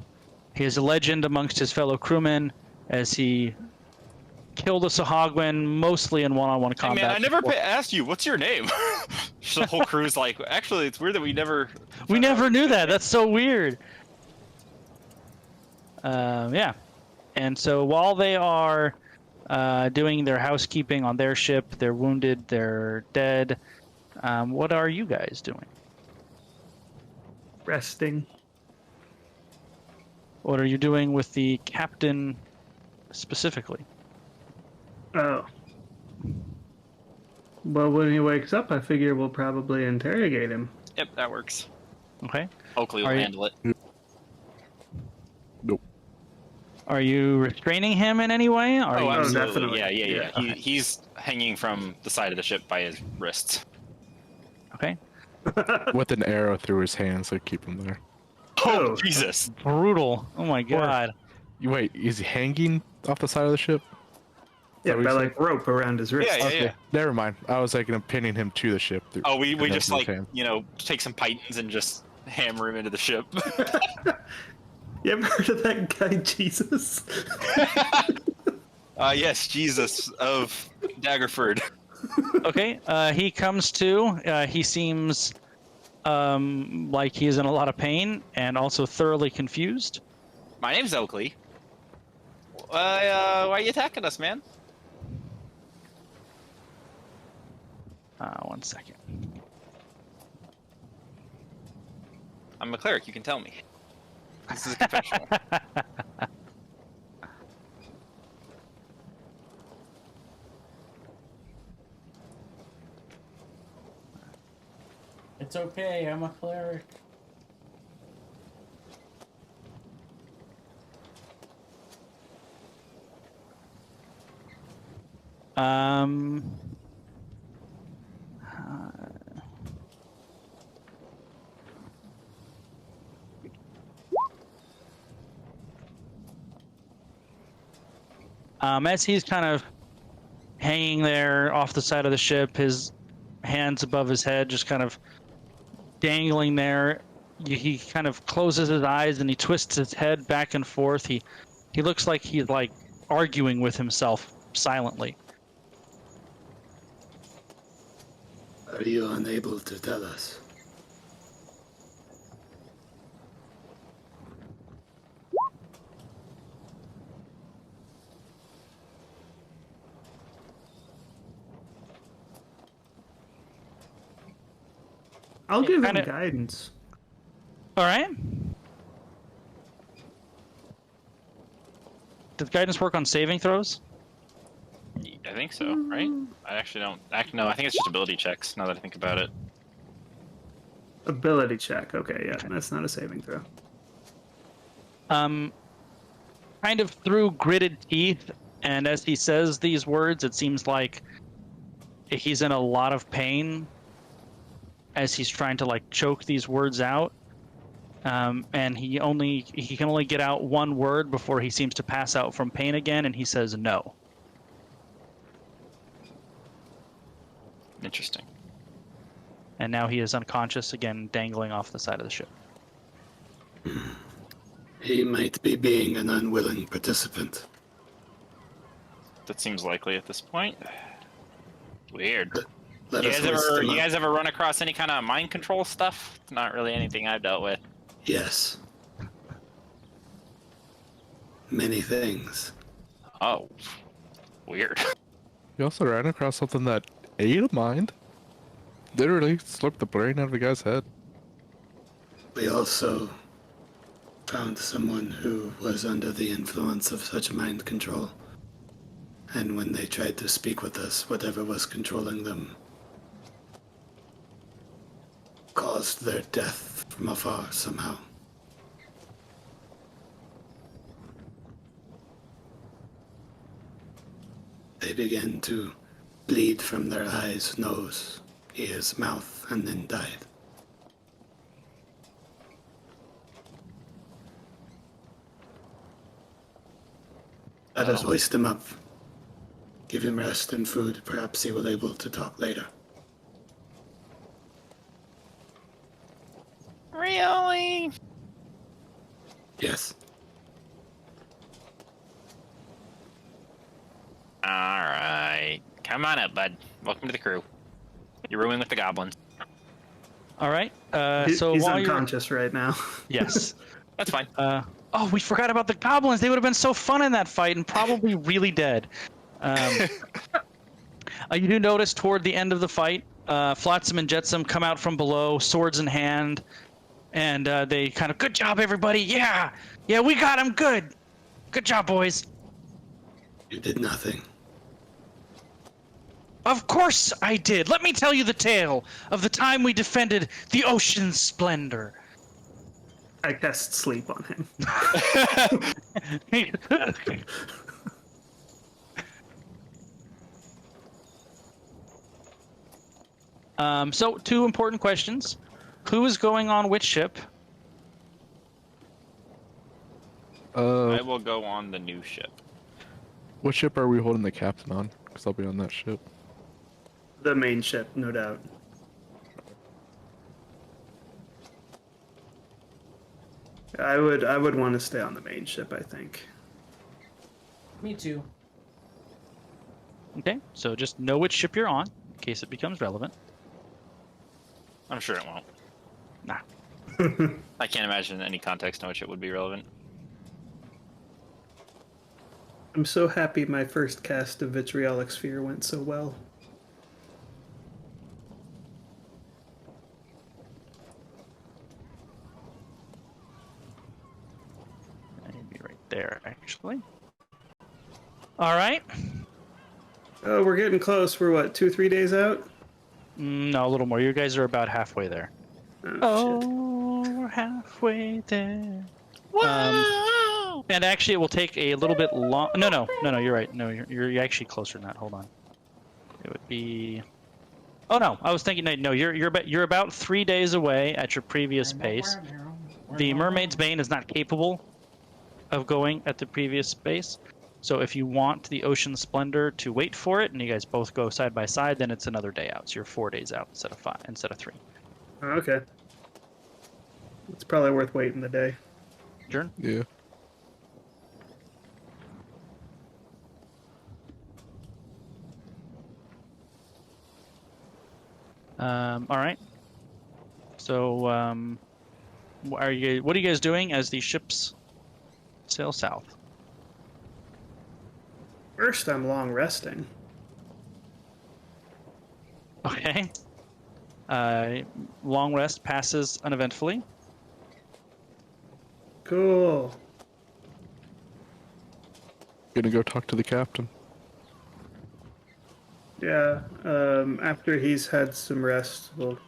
He is a legend amongst his fellow crewmen as he killed a Sahagwin mostly in one-on-one Hey combat. man, I never before- asked you, what's your name? The whole crew's like, actually, it's weird that we never... We never knew that. That's so weird. Yeah. And so while they are doing their housekeeping on their ship, they're wounded, they're dead. What are you guys doing? Resting. What are you doing with the captain specifically? Oh. Well, when he wakes up, I figure we'll probably interrogate him. Yep, that works. Okay. Oakley will Are you- handle it. Nope. Are you restraining him in any way? Are Oh, you... absolutely. definitely. Yeah. Okay. He's hanging from the side of the ship by his wrists. Okay. With an arrow through his hand, so keep him there. Oh, Oh. Jesus! Brutal. Oh my god. Wait, is he hanging off the side of the ship? Yeah, what by you like rope around his wrist. Yeah, yeah. Never mind. I was like pinning him to the ship. Oh, we Pinning just him to his like hand. take some pythons and just hammer him into the ship. You ever heard of that guy Jesus? Yes, Jesus of Daggerford. Okay. He comes to. He seems like he's in a lot of pain and also thoroughly confused. My name's Oakley. Why are you attacking us, man? 1 second. I'm a cleric. You can tell me. This is a confessional. It's okay, I'm a cleric. Um. As he's kind of hanging there off the side of the ship, his hands above his head, just kind of dangling there, he kind of closes his eyes and he twists his head back and forth. He looks like he's like arguing with himself silently. Are you unable to tell us? I'll give him kinda- guidance. All right. Does guidance work on saving throws? I think so, right? I actually don't. No, I think it's just ability checks. Now that I think about it. Ability check. Okay, yeah, that's not a saving throw. Kind of through gritted teeth, and as he says these words, it seems like he's in a lot of pain as he's trying to like choke these words out. And he can only get out one word before he seems to pass out from pain again, and he says no. Interesting. And now he is unconscious again, dangling off the side of the ship. He might be being an unwilling participant. That seems likely at this point. Weird. Let You us guys hoist ever him you up. guys ever run across any kind of mind control stuff? It's not really anything I've dealt with. Yes. Many things. Oh, weird. You also ran across something that ate a mind. Literally slurped the brain out of the guy's head. We also found someone who was under the influence of such mind control. And when they tried to speak with us, whatever was controlling them caused their death from afar somehow. They began to bleed from their eyes, nose, ears, mouth, and then died. Let us hoist him up. Give him rest and food. Perhaps he will be able to talk later. Really? Yes. All right. Come on up, bud. Welcome to the crew. You're rooming with the goblins. All right. He- So he's while you're unconscious right now. yes. That's fine. Oh, we forgot about the goblins. They would have been so fun in that fight and probably really dead. You do notice toward the end of the fight, Flotsam and Jetsam come out from below, swords in hand, and they kind of, good job, everybody. Yeah, we got him. Good job, boys. You did nothing. Of course I did. Let me tell you the tale of the time we defended the ocean's splendor. I cast sleep on him. So, two important questions. Who is going on which ship? I will go on the new ship. What ship are we holding the captain on? Because I'll be on that ship. The main ship, no doubt. I would want to stay on the main ship, I think. Me too. Okay, so just know which ship you're on in case it becomes relevant. I'm sure it won't. Nah. I can't imagine in any context in which it would be relevant. I'm so happy my first cast of Vitriolic Sphere went so well. Maybe right there, actually. All right. Oh, we're getting close. We're what, 2-3 days out? No, a little more. You guys are about halfway there. Oh, We're halfway there. Wow! And actually, it will take a little bit long. No. You're right. No, you're actually closer than that. Hold on. It would be. Oh no, I was thinking. No, you're about 3 days away at your previous pace. The Mermaid's Bane is not capable of going at the previous pace. So if you want the Ocean Splendor to wait for it, and you guys both go side by side, then it's another day out. So you're 4 days out instead of 3. shit. Okay. It's probably worth waiting the day. Jern? Yeah. All right. So, what are you guys doing as the ships sail south? First, I'm long resting. Okay. Long rest passes uneventfully. Cool. Gonna go talk to the captain. Yeah, after he's had some rest, we'll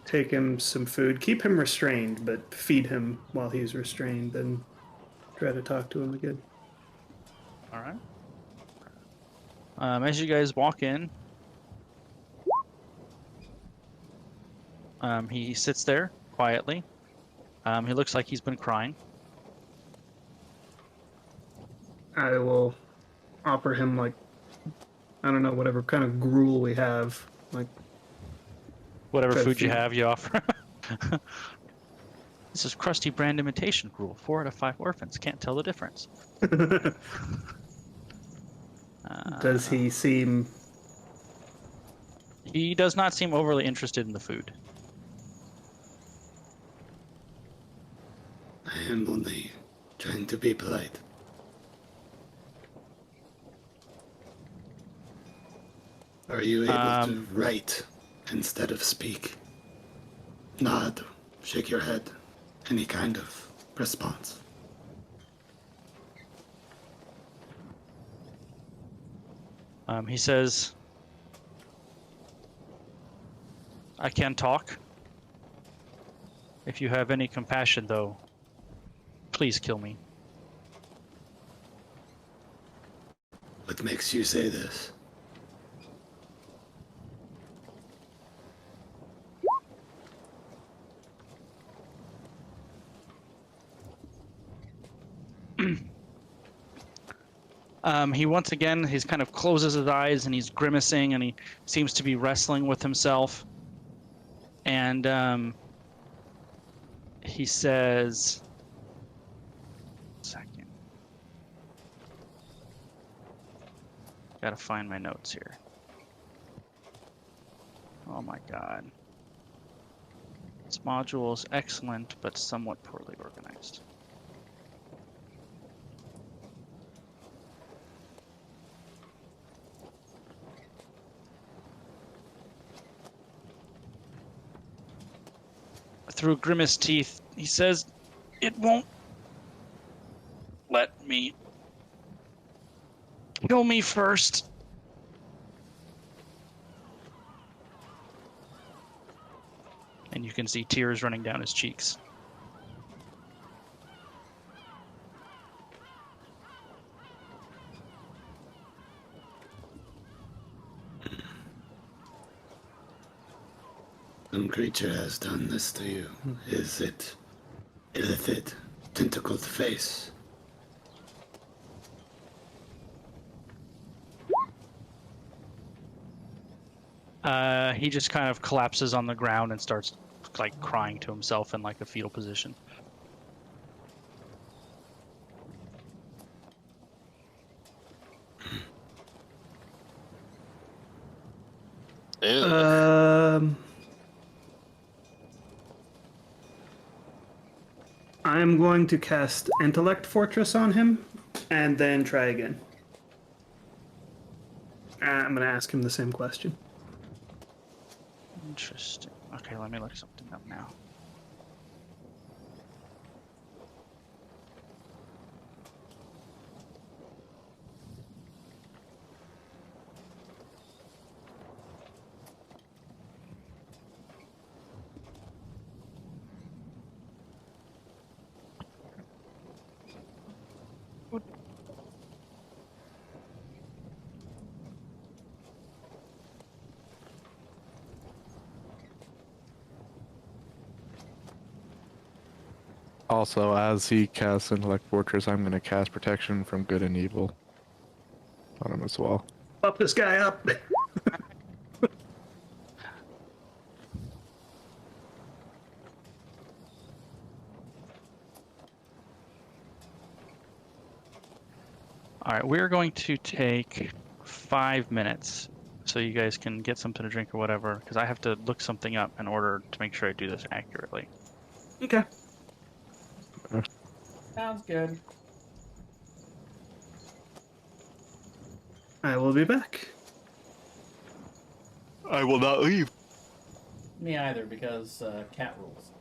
take him some food. Keep him restrained, but feed him while he's restrained, then try to talk to him again. All right. As you guys walk in, he sits there quietly. He looks like he's been crying. I will offer him, like, I don't know, whatever kind of gruel we have. Like, Whatever Try to food you feed. have, you offer. This is crusty brand imitation gruel. 4 out of 5 orphans can't tell the difference. does he seem... He does not seem overly interested in the food. I am only trying to be polite. Are you able to write instead of speak? Nod, shake your head, any kind of response. He says, I can talk. If you have any compassion, though, please kill me. What makes you say this? He once again, he's kind of closes his eyes and he's grimacing and he seems to be wrestling with himself. And he says, second. Gotta find my notes here. Oh my god. This module is excellent, but somewhat poorly organized. Through grimaced teeth, he says, it won't let me. Kill me first. and you can see tears running down his cheeks. Some creature has done this to you. Is it illithid, tentacled face? He just kind of collapses on the ground and starts like crying to himself in like a fetal position. Ew. I'm going to cast Intellect Fortress on him, and then try again. I'm going to ask him the same question. Interesting. Okay, let me look something up now. Also, as he casts Intellect Fortress, I'm going to cast Protection from Good and Evil on him as well. Buff this guy up! All right, we're going to take 5 minutes so you guys can get something to drink or whatever, because I have to look something up in order to make sure I do this accurately. Okay. Sounds good. I will be back. I will not leave. Me either, because cat rules.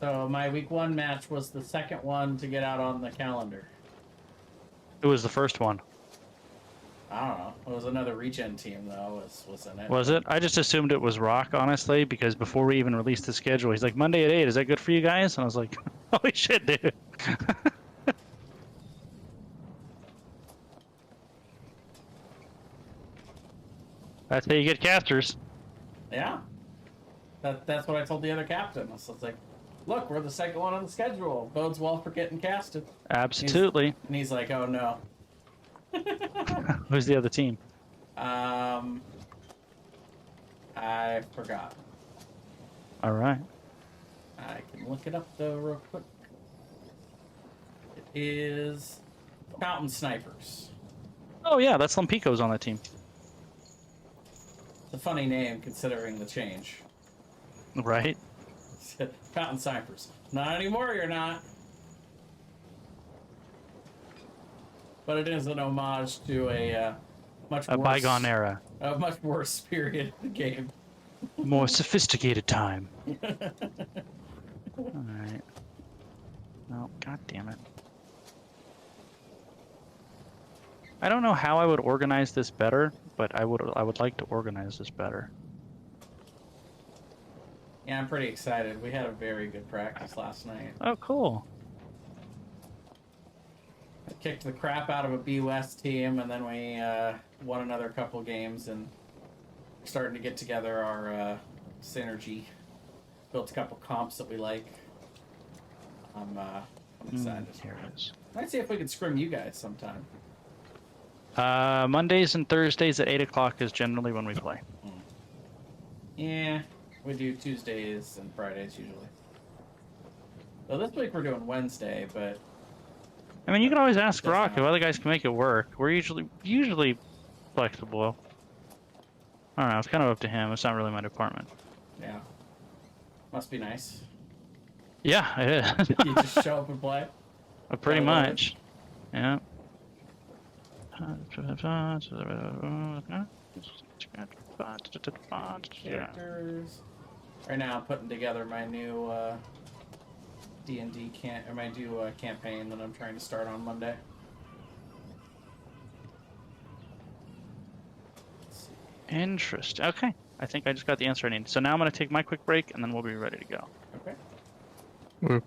So my week 1 match was the second one to get out on the calendar. Who was the first one? I don't know. It was another regen team though. Was in it. Was it? I just assumed it was Rock, honestly, because before we even released the schedule, he's like, Monday at 8, is that good for you guys? And I was like, holy shit, dude. That's how you get casters. Yeah. That's what I told the other captain. I was like, look, we're the second one on the schedule. Bodes well for getting casted. Absolutely. And he's like, oh no. Who's the other team? I forgot. All right. I can look it up though real quick. It is Fountain Snipers. Oh, yeah, that's Lampico's on that team. It's a funny name considering the change. Right? Fountain Snipers. Not anymore, you're not. But it is an homage to a much A worse, bygone era. a much worse period of the game. More sophisticated time. All right. Oh, god damn it. I don't know how I would organize this better, but I would like to organize this better. Yeah, I'm pretty excited. We had a very good practice last night. Oh, cool. I kicked the crap out of a B West team, and then we won another couple games, and we're starting to get together our synergy. built a couple comps that we like. I'm excited. Here it is. Let's see if we can scrim you guys sometime. Mondays and Thursdays at 8 o'clock is generally when we play. Yeah, we do Tuesdays and Fridays usually. So this week we're doing Wednesday, but I mean, you can always ask Doesn't Rock if matter. other guys can make it work. We're usually flexible. I don't know. It's kind of up to him. It's not really my department. yeah, must be nice. Yeah, it is. You just show up and play. Pretty I love it. much. Yeah. Characters. Right now, I'm putting together my new D&D campaign that I'm trying to start on Monday. Let's see. Interesting. Okay. I think I just got the answer I need. So now I'm going to take my quick break, and then we'll be ready to go. Okay. Mm.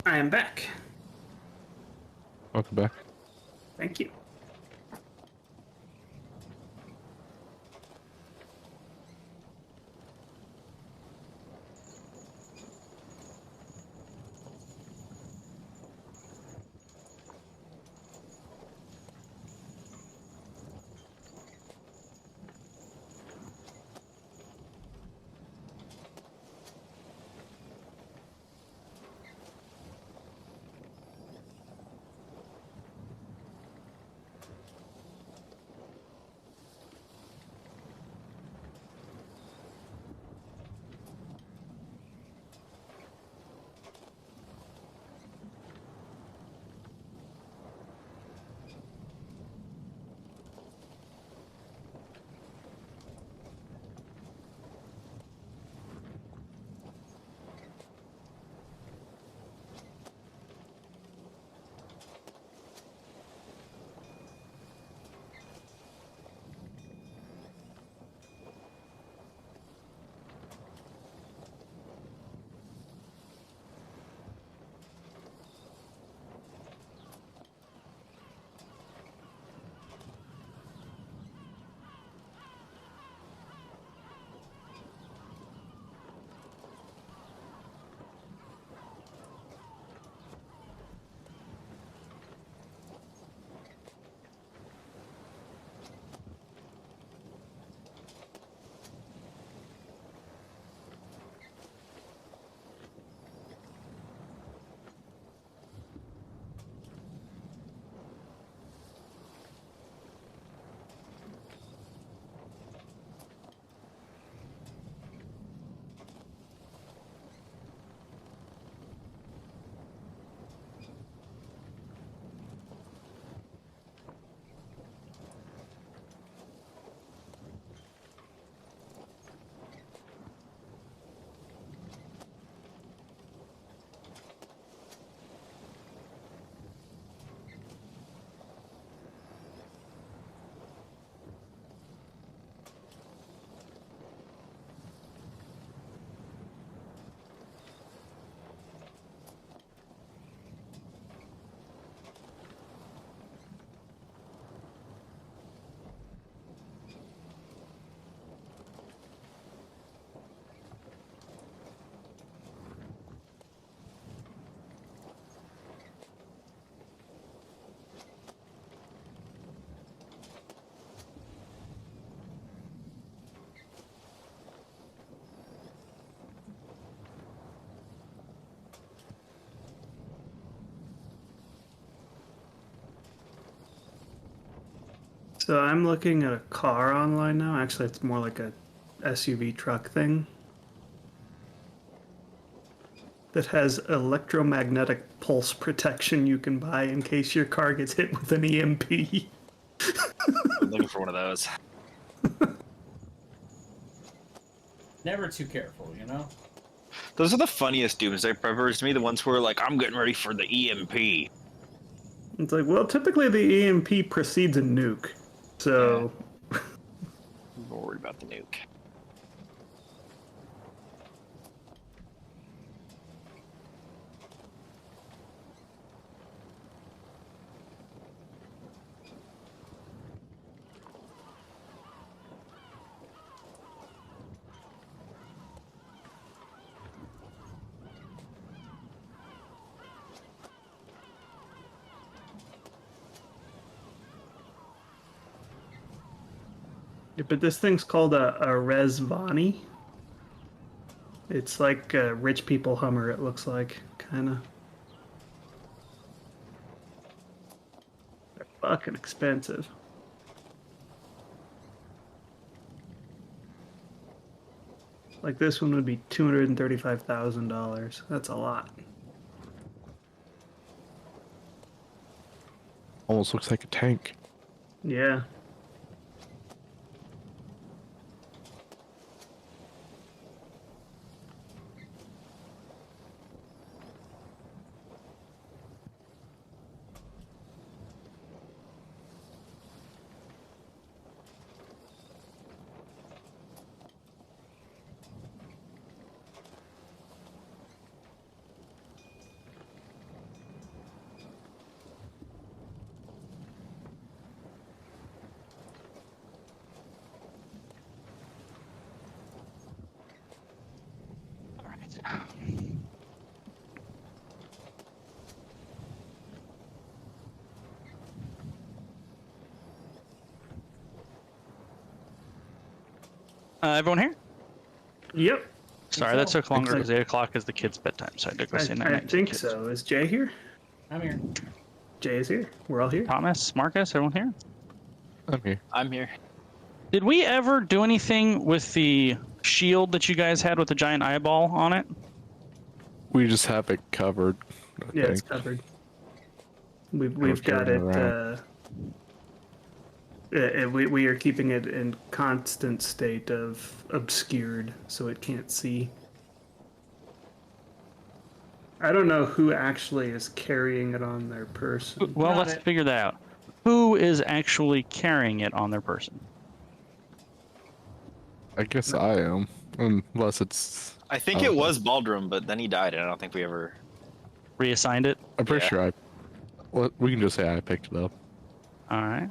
I am back. Welcome back. Thank you. So I'm looking at a car online now. Actually, it's more like a SUV truck thing that has electromagnetic pulse protection you can buy in case your car gets hit with an EMP. I'm looking for one of those. Never too careful, you know? Those are the funniest Doomsday Preppers to me, the ones who are like, I'm getting ready for the EMP. It's like, well, typically the EMP precedes a nuke. So, I'm worried about the nuke. yeah, but this thing's called a Resvani. It's like a rich people Hummer, it looks like, kind of. They're fucking expensive. Like this one would be $235,000. That's a lot. Almost looks like a tank. Yeah. All right. Everyone here? Yep. Sorry, that so. took longer so. because 8 o'clock is the kids' bedtime, so I had to go say I night-night to the think kids. so. Is Jay here? I'm here. Jay is here. We're all here. Thomas, Marcus, everyone here? I'm here. I'm here. Did we ever do anything with the shield that you guys had with the giant eyeball on it? We just have it covered. I Yeah, it's think. covered. We've got carrying it. around. We are keeping it in constant state of obscured, so it can't see. I don't know who actually is carrying it on their person. Well, Got let's it. figure that out. Who is actually carrying it on their person? I guess I am, unless it's. I think it was Baldrum, but then he died, and I don't think we ever. Reassigned it? I'm pretty Yeah. sure I. Well, we can just say I picked it up. All right.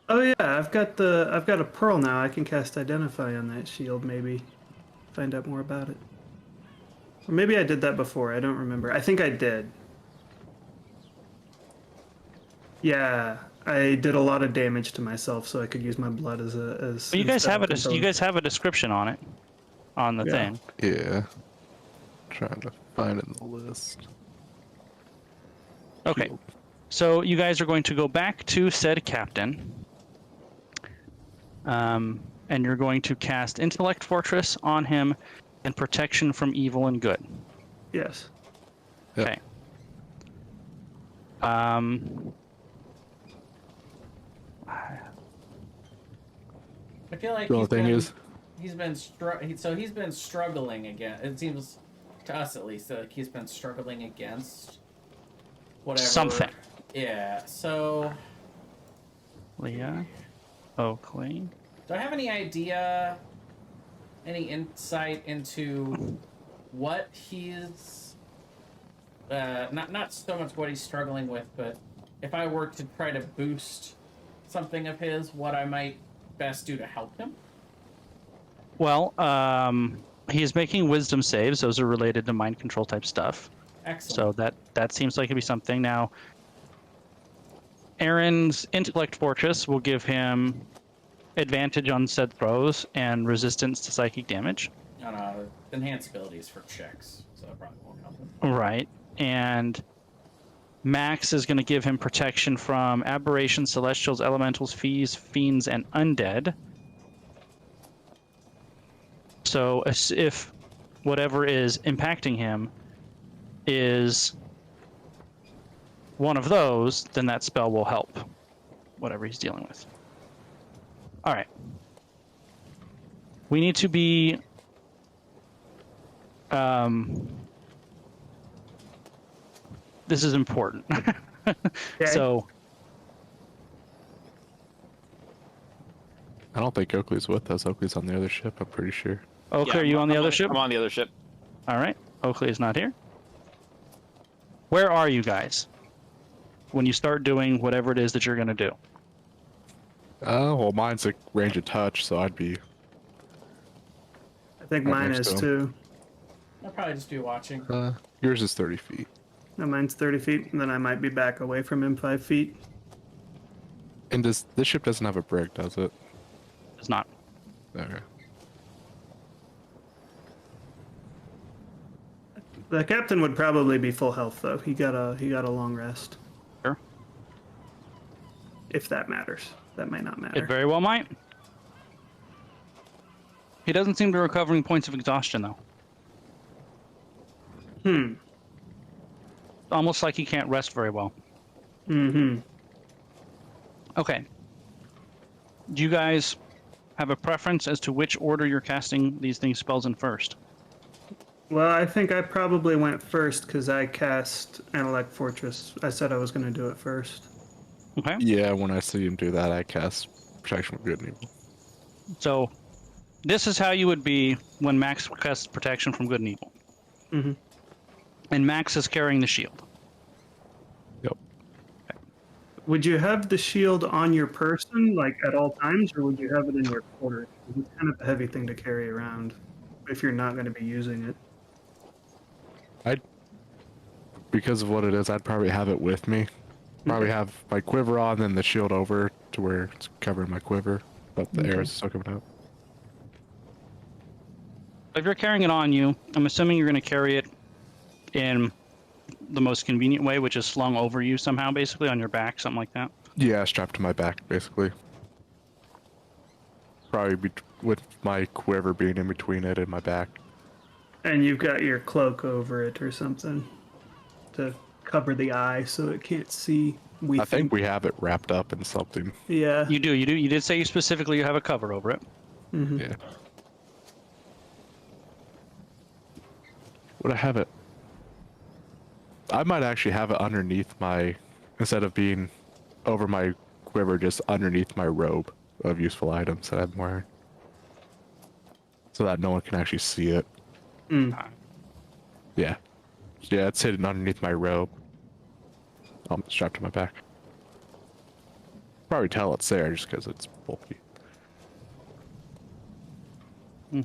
Oh yeah, I've got a pearl now. I can cast Identify on that shield. Maybe find out more about it. Or maybe I did that before. I don't remember. I think I did. Yeah, I did a lot of damage to myself, so I could use my blood as a as. Well, you guys instead have of a you guys have a description on it, on the Yeah. thing. Yeah. Trying to find it in the list. Okay. So you guys are going to go back to said captain. And you're going to cast Intellect Fortress on him and Protection from Evil and Good. Yes. Yep. Okay. I feel like The only thing is, he's been struggling again. It seems to us at least that he's been struggling against whatever Something. Yeah. So Leah, Oakley. do I have any idea, any insight into what he's not so much what he's struggling with, but if I were to try to boost something of his, what I might best do to help him? Well, He is making wisdom saves. Those are related to mind control type stuff. Excellent. So that seems like it'd be something. Now, Aaron's intellect fortress will give him advantage on said throws and resistance to psychic damage. Enhanced abilities for checks, so that probably won't help him. Right. And Max is going to give him protection from aberrations, celestials, elementals, fiends, and undead. So if whatever is impacting him is one of those, then that spell will help whatever he's dealing with. All right. We need to be this is important. Okay. So I don't think Oakley's with us. Oakley's on the other ship, I'm pretty sure. Oakley, are you on the other ship? I'm on the other ship. All right. Oakley is not here. Where are you guys when you start doing whatever it is that you're going to do? Well, mine's a range of touch, so I'd be. I think Right mine next is to too. I'll probably just be watching. Yours is 30 feet. No, mine's 30 feet, and then I might be back away from him 5 feet. And this ship doesn't have a brig, does it? It's not. Okay. The captain would probably be full health though. He got a long rest. Sure. If that matters. That might not matter. It very well might. He doesn't seem to be recovering points of exhaustion, though. Almost like he can't rest very well. Mm-hmm. Okay. Do you guys have a preference as to which order you're casting these spells in first? Well, I think I probably went first because I cast Intellect Fortress. I said I was going to do it first. Okay. Yeah, when I see him do that, I cast Protection from Good and Evil. So this is how you would be when Max casts Protection from Good and Evil. Mm-hmm. And Max is carrying the shield. Yep. Would you have the shield on your person, like at all times, or would you have it in your quarters? It's kind of a heavy thing to carry around if you're not going to be using it. Because of what it is, I'd probably have it with me. Probably have my quiver on, then the shield over to where it's covering my quiver, but the arrows are still coming out. If you're carrying it on you, I'm assuming you're going to carry it in the most convenient way, which is slung over you somehow, basically on your back, something like that. Yeah, strapped to my back, basically. Probably with my quiver being in between it and my back. And you've got your cloak over it or something to cover the eye so it can't see. I think we have it wrapped up in something. Yeah. You do. You did say specifically you have a cover over it. Mm-hmm. Yeah. Would I have it? I might actually have it underneath my, instead of being over my quiver, just underneath my robe of useful items that I'm wearing. So that no one can actually see it. Yeah. Yeah, it's hidden underneath my robe. Strapped to my back. Probably tell it's there just because it's bulky. I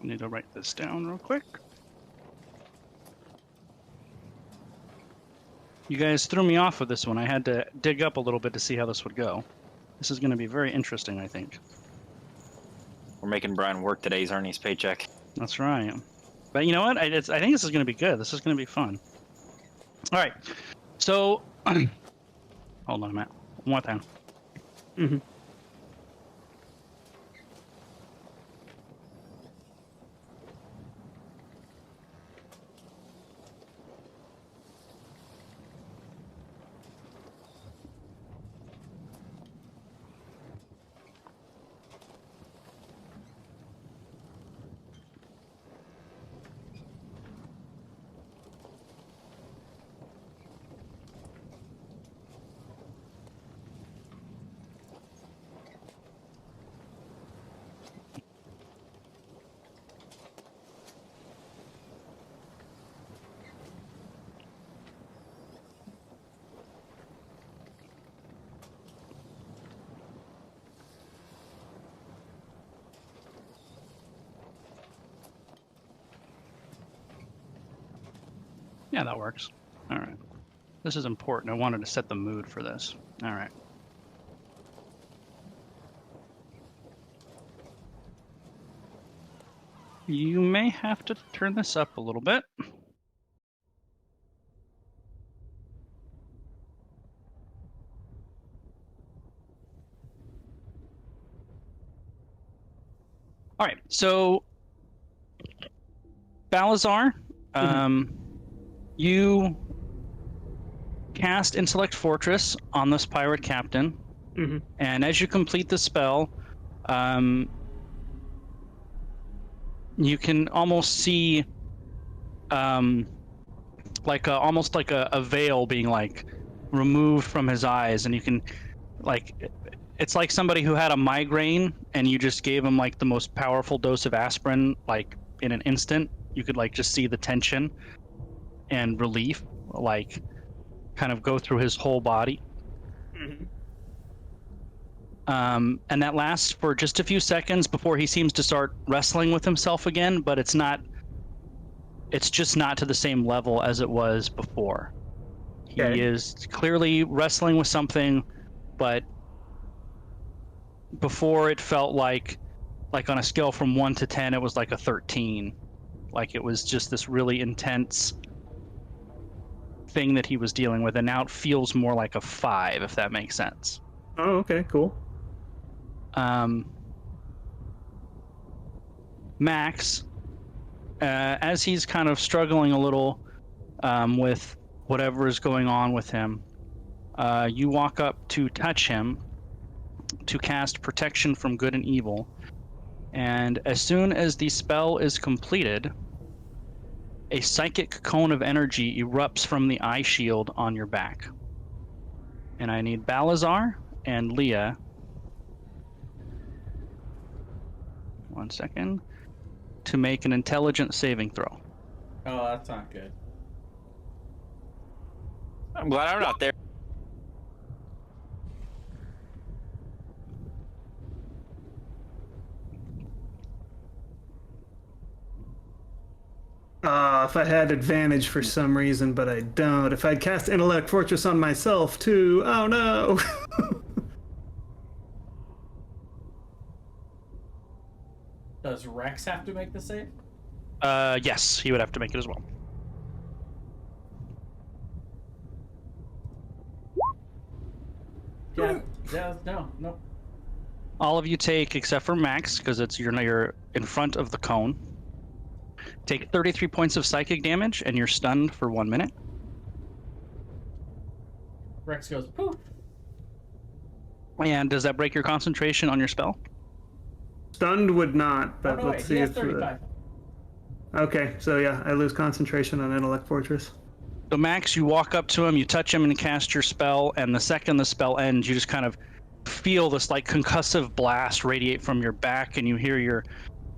need to write this down real quick. You guys threw me off with this one. I had to dig up a little bit to see how this would go. This is going to be very interesting, I think. We're making Brian work today. He's earning his paycheck. That's right. But you know what? I think this is going to be good. This is going to be fun. All right. So, hold on, Matt. One more time. Mm-hmm. Yeah, that works. All right. This is important. I wanted to set the mood for this. All right. You may have to turn this up a little bit. All right. So, Balazar, you cast Intellect Fortress on this pirate captain, and as you complete the spell, you can almost see, almost like a veil being like removed from his eyes, and you can, like, it's like somebody who had a migraine, and you just gave him like the most powerful dose of aspirin, like in an instant. You could like just see the tension and relief, like, kind of go through his whole body. And that lasts for just a few seconds before he seems to start wrestling with himself again, but it's just not to the same level as it was before. Okay. He is clearly wrestling with something, but before it felt like on a scale from 1 to 10, it was like a 13. Like it was just this really intense thing that he was dealing with, and now it feels more like a 5, if that makes sense. Oh, okay, cool. Max, as he's kind of struggling a little with whatever is going on with him, you walk up to touch him to cast Protection from Good and Evil, and as soon as the spell is completed, a psychic cone of energy erupts from the eye shield on your back. And I need Balazar and Leah. 1 second. To make an intelligence saving throw. Oh, that's not good. I'm glad I'm not there. If I had advantage for some reason, but I don't. If I'd cast Intellect Fortress on myself, too. Oh, no. Does Rex have to make the save? Yes, he would have to make it as well. Yeah, no. All of you take, except for Max, because you're in front of the cone. Take 33 points of psychic damage, and you're stunned for 1 minute. Rex goes poof. And does that break your concentration on your spell? Stunned would not, but Oh, no, let's wait, see he has if... 35. Okay, so yeah, I lose concentration on Intellect Fortress. So Max, you walk up to him, you touch him, and cast your spell, and the second the spell ends, you just kind of feel this like concussive blast radiate from your back, and you hear your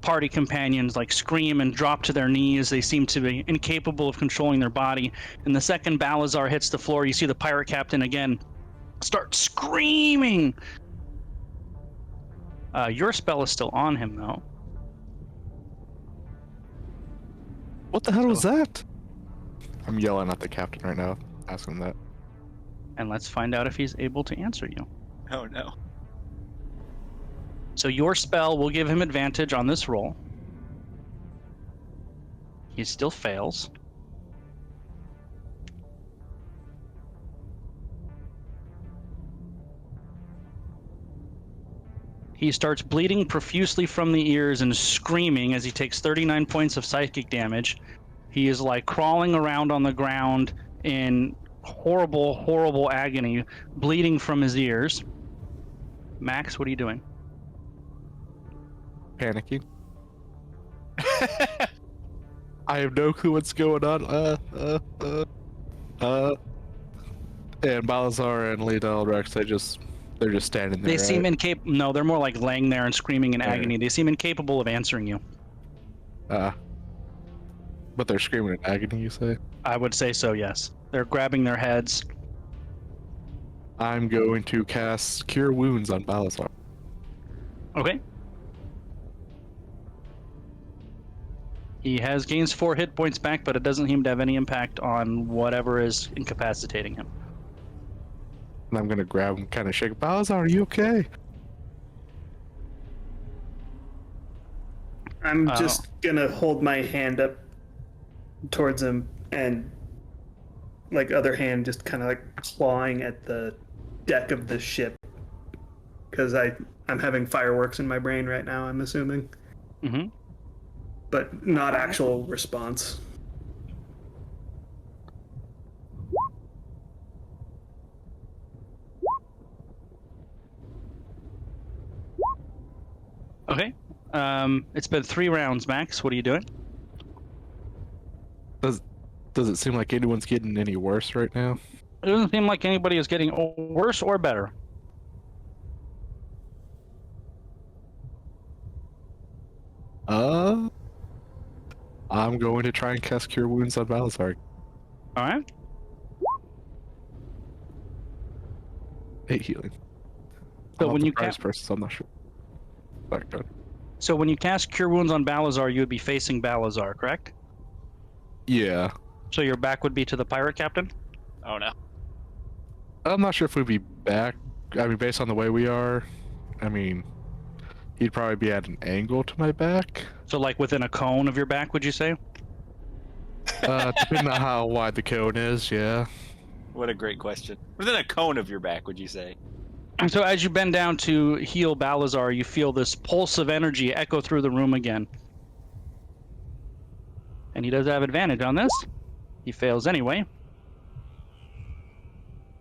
party companions like scream and drop to their knees. They seem to be incapable of controlling their body. And the second Balazar hits the floor, you see the pirate captain again start screaming. Your spell is still on him, though. What the hell was that? I'm yelling at the captain right now, asking him that. And let's find out if he's able to answer you. Oh no. So your spell will give him advantage on this roll. He still fails. He starts bleeding profusely from the ears and screaming as he takes 39 points of psychic damage. He is like crawling around on the ground in horrible, horrible agony, bleeding from his ears. Max, what are you doing? Panicking. I have no clue what's going on. And Balazar and Liddell Rex, they're just standing there. They seem right? incapable. No, they're more like laying there and screaming in agony. They seem incapable of answering you. But they're screaming in agony, you say? I would say so, yes. They're grabbing their heads. I'm going to cast Cure Wounds on Balazar. Okay. He has gains 4 hit points back, but it doesn't seem to have any impact on whatever is incapacitating him. And I'm gonna grab him, kind of shake. Balazar, are you okay? I'm just gonna hold my hand up towards him and, like, other hand just kind of like clawing at the deck of the ship because I'm having fireworks in my brain right now. I'm assuming, Mm-hmm. but not actual response. Okay. It's been 3 rounds, Max. What are you doing? Does it seem like anyone's getting any worse right now? It doesn't seem like anybody is getting worse or better. I'm going to try and cast Cure Wounds on Balazar. All right. 8 healing. So I'm when not you the first person, so I'm not sure. Back good. So when you cast Cure Wounds on Balazar, you would be facing Balazar, correct? Yeah. So your back would be to the pirate captain? Oh no. I'm not sure if we'd be back. I mean, based on the way we are, I mean, he'd probably be at an angle to my back. So like within a cone of your back, would you say? Depending on how wide the cone is, yeah. What a great question. Within a cone of your back, would you say? So as you bend down to heal Balazar, you feel this pulse of energy echo through the room again. And he does have advantage on this. He fails anyway.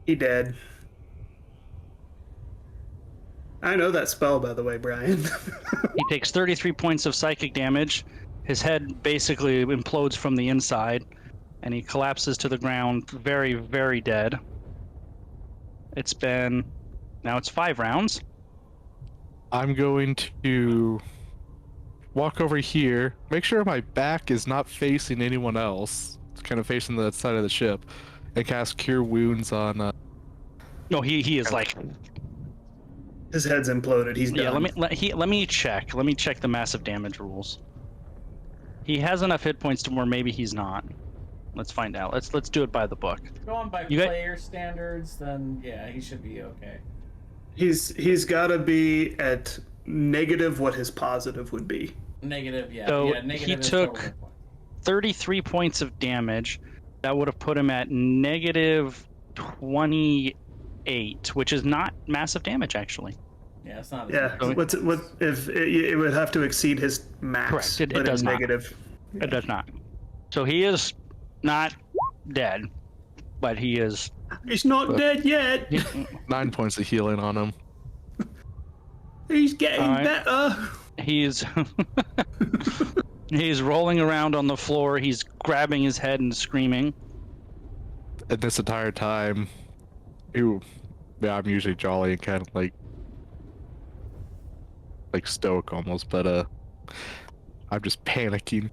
He dead. I know that spell, by the way, Brian. He takes 33 points of psychic damage. His head basically implodes from the inside, and he collapses to the ground very, very dead. Now it's 5 rounds. I'm going to walk over here, make sure my back is not facing anyone else. It's kind of facing the side of the ship, and cast Cure Wounds on. No, he is like. His head's imploded. He's done. Yeah, let me check. Let me check the massive damage rules. He has enough hit points to where maybe he's not. Let's find out. Let's do it by the book. Going by player standards, then yeah, he should be okay. He's got to be at negative what his positive would be. Negative, yeah. So yeah, negative he is took total hit points. 33 points of damage. That would have put him at negative 28, which is not massive damage actually. Yeah, it's not. Yeah, what if it would have to exceed his max? Correct. It but does it's not. negative. It does not. So he is not dead, but he is. He's not dead yet. 9 points of healing on him. He's getting All right. better. He's he's rolling around on the floor. He's grabbing his head and screaming. And this entire time, I'm usually jolly and kind of like stoic almost, but I'm just panicking,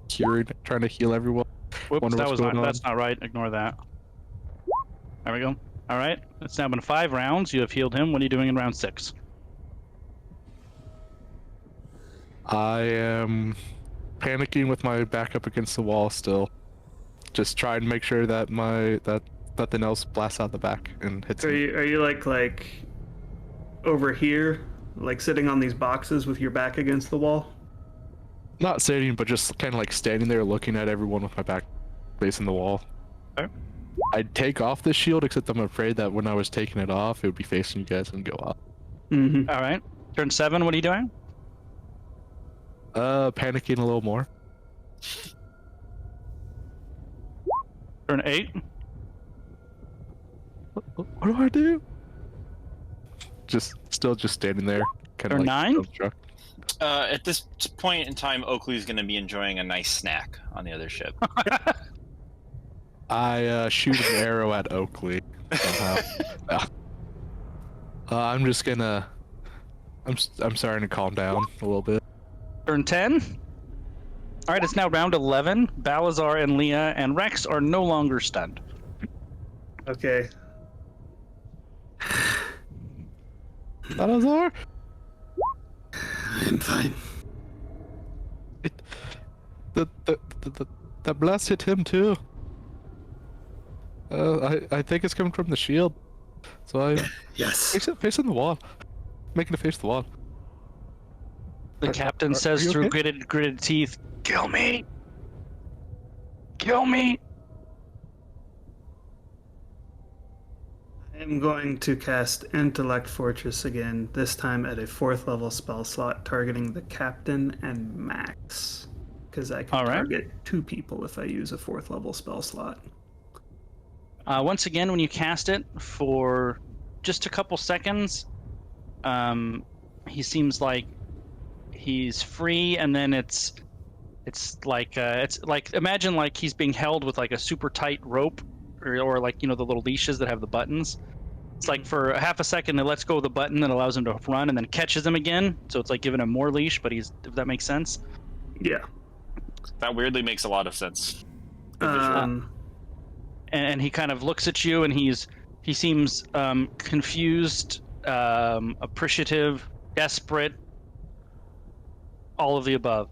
trying to heal everyone. Whoops, that's not right. Ignore that. There we go. All right, it's now been 5 rounds. You have healed him. What are you doing in round 6? I am panicking with my back up against the wall still. Just trying to make sure that that nothing else blasts out the back and hits me. Are you like over here, like sitting on these boxes with your back against the wall? Not sitting, but just kind of like standing there looking at everyone with my back facing the wall. Okay. I'd take off the shield, except I'm afraid that when I was taking it off, it would be facing you guys and go up. Mm-hmm. All right. Turn 7. What are you doing? Panicking a little more. Turn 8. What do I do? Still just standing there, kind of Turn like 9. struck. At this point in time, Oakley's going to be enjoying a nice snack on the other ship. I shoot an arrow at Oakley somehow. I'm just gonna. I'm starting to calm down a little bit. Turn 10. All right, it's now round 11. Balazar and Leah and Rex are no longer stunned. Okay. Balazar? I'm fine. That blast hit him too. I think it's coming from the shield. So I Yes. facing the wall, making it face the wall. The captain are says you through okay? gritted teeth, "Kill me! Kill me!" I am going to cast Intellect Fortress again, this time at a 4th level spell slot, targeting the captain and Max. Because I can All right. target 2 people if I use a 4th level spell slot. Once again, when you cast it for just a couple seconds, he seems like he's free, and then it's like imagine like he's being held with like a super tight rope, or like the little leashes that have the buttons. It's like for a half a second it lets go of the button that allows him to run, and then catches him again. So it's like giving him more leash, but if that makes sense. Yeah. That weirdly makes a lot of sense. Good visual. And he kind of looks at you, and he seems confused, appreciative, desperate, all of the above.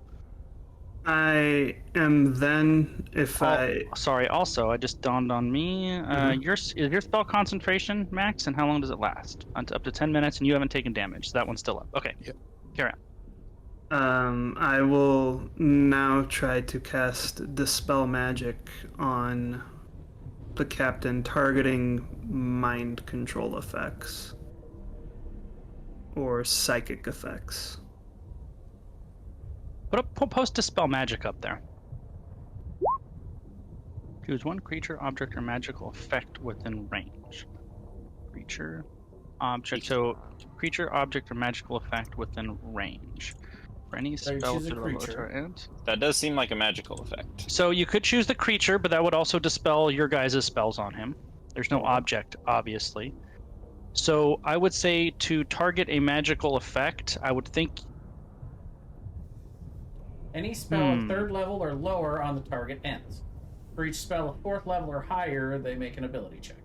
I am then, if I... Sorry, also, it just dawned on me. Is your spell concentration max, and how long does it last? Up to 10 minutes, and you haven't taken damage, so that one's still up. Okay. Yep. Carry on. I will now try to cast Dispel Magic on the captain, targeting mind control effects or psychic effects. Post Dispel Magic up there. Choose one creature, object, or magical effect within range. Creature, object. So, creature, object, or magical effect within range. For any So you spell choose a through the creature. end. That does seem like a magical effect. So you could choose the creature, but that would also dispel your guys' spells on him. There's no object, obviously. So I would say to target a magical effect, I would think Any spell at 3rd level or lower on the target ends. For each spell at 4th level or higher, they make an ability check.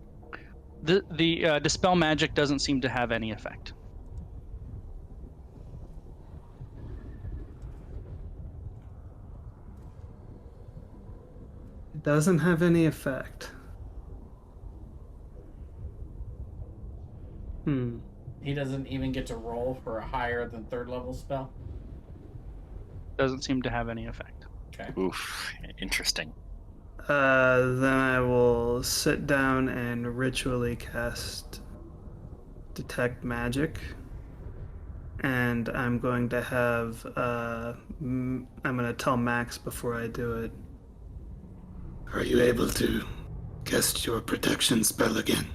the dispel magic doesn't seem to have any effect. It doesn't have any effect. He doesn't even get to roll for a higher than 3rd level spell. Doesn't seem to have any effect. Okay. Oof, interesting. Then I will sit down and ritually cast Detect Magic. And I'm going to have, I'm going to tell Max before I do it. Are you able to cast your protection spell again?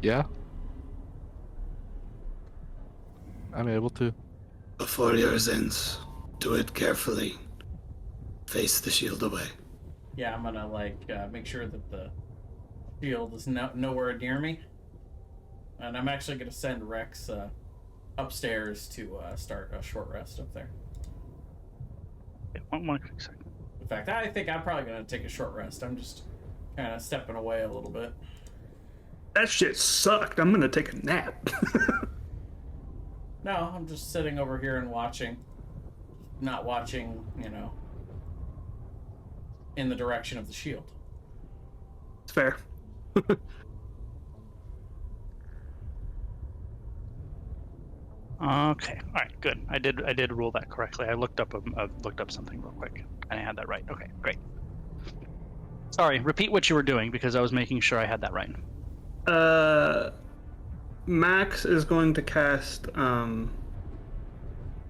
Yeah. I'm able to. Before yours ends, do it carefully. Face the shield away. Yeah, I'm gonna make sure that the shield is nowhere near me. And I'm actually gonna send Rex upstairs to start a short rest up there. One quick second. In fact, I think I'm probably gonna take a short rest. I'm just kind of stepping away a little bit. That shit sucked. I'm going to take a nap. No, I'm just sitting over here and watching. Not watching, in the direction of the shield. It's fair. Okay. All right. Good. I did rule that correctly. I looked up something real quick, and I had that right. Okay. Great. Sorry. Repeat what you were doing, because I was making sure I had that right. Max is going to cast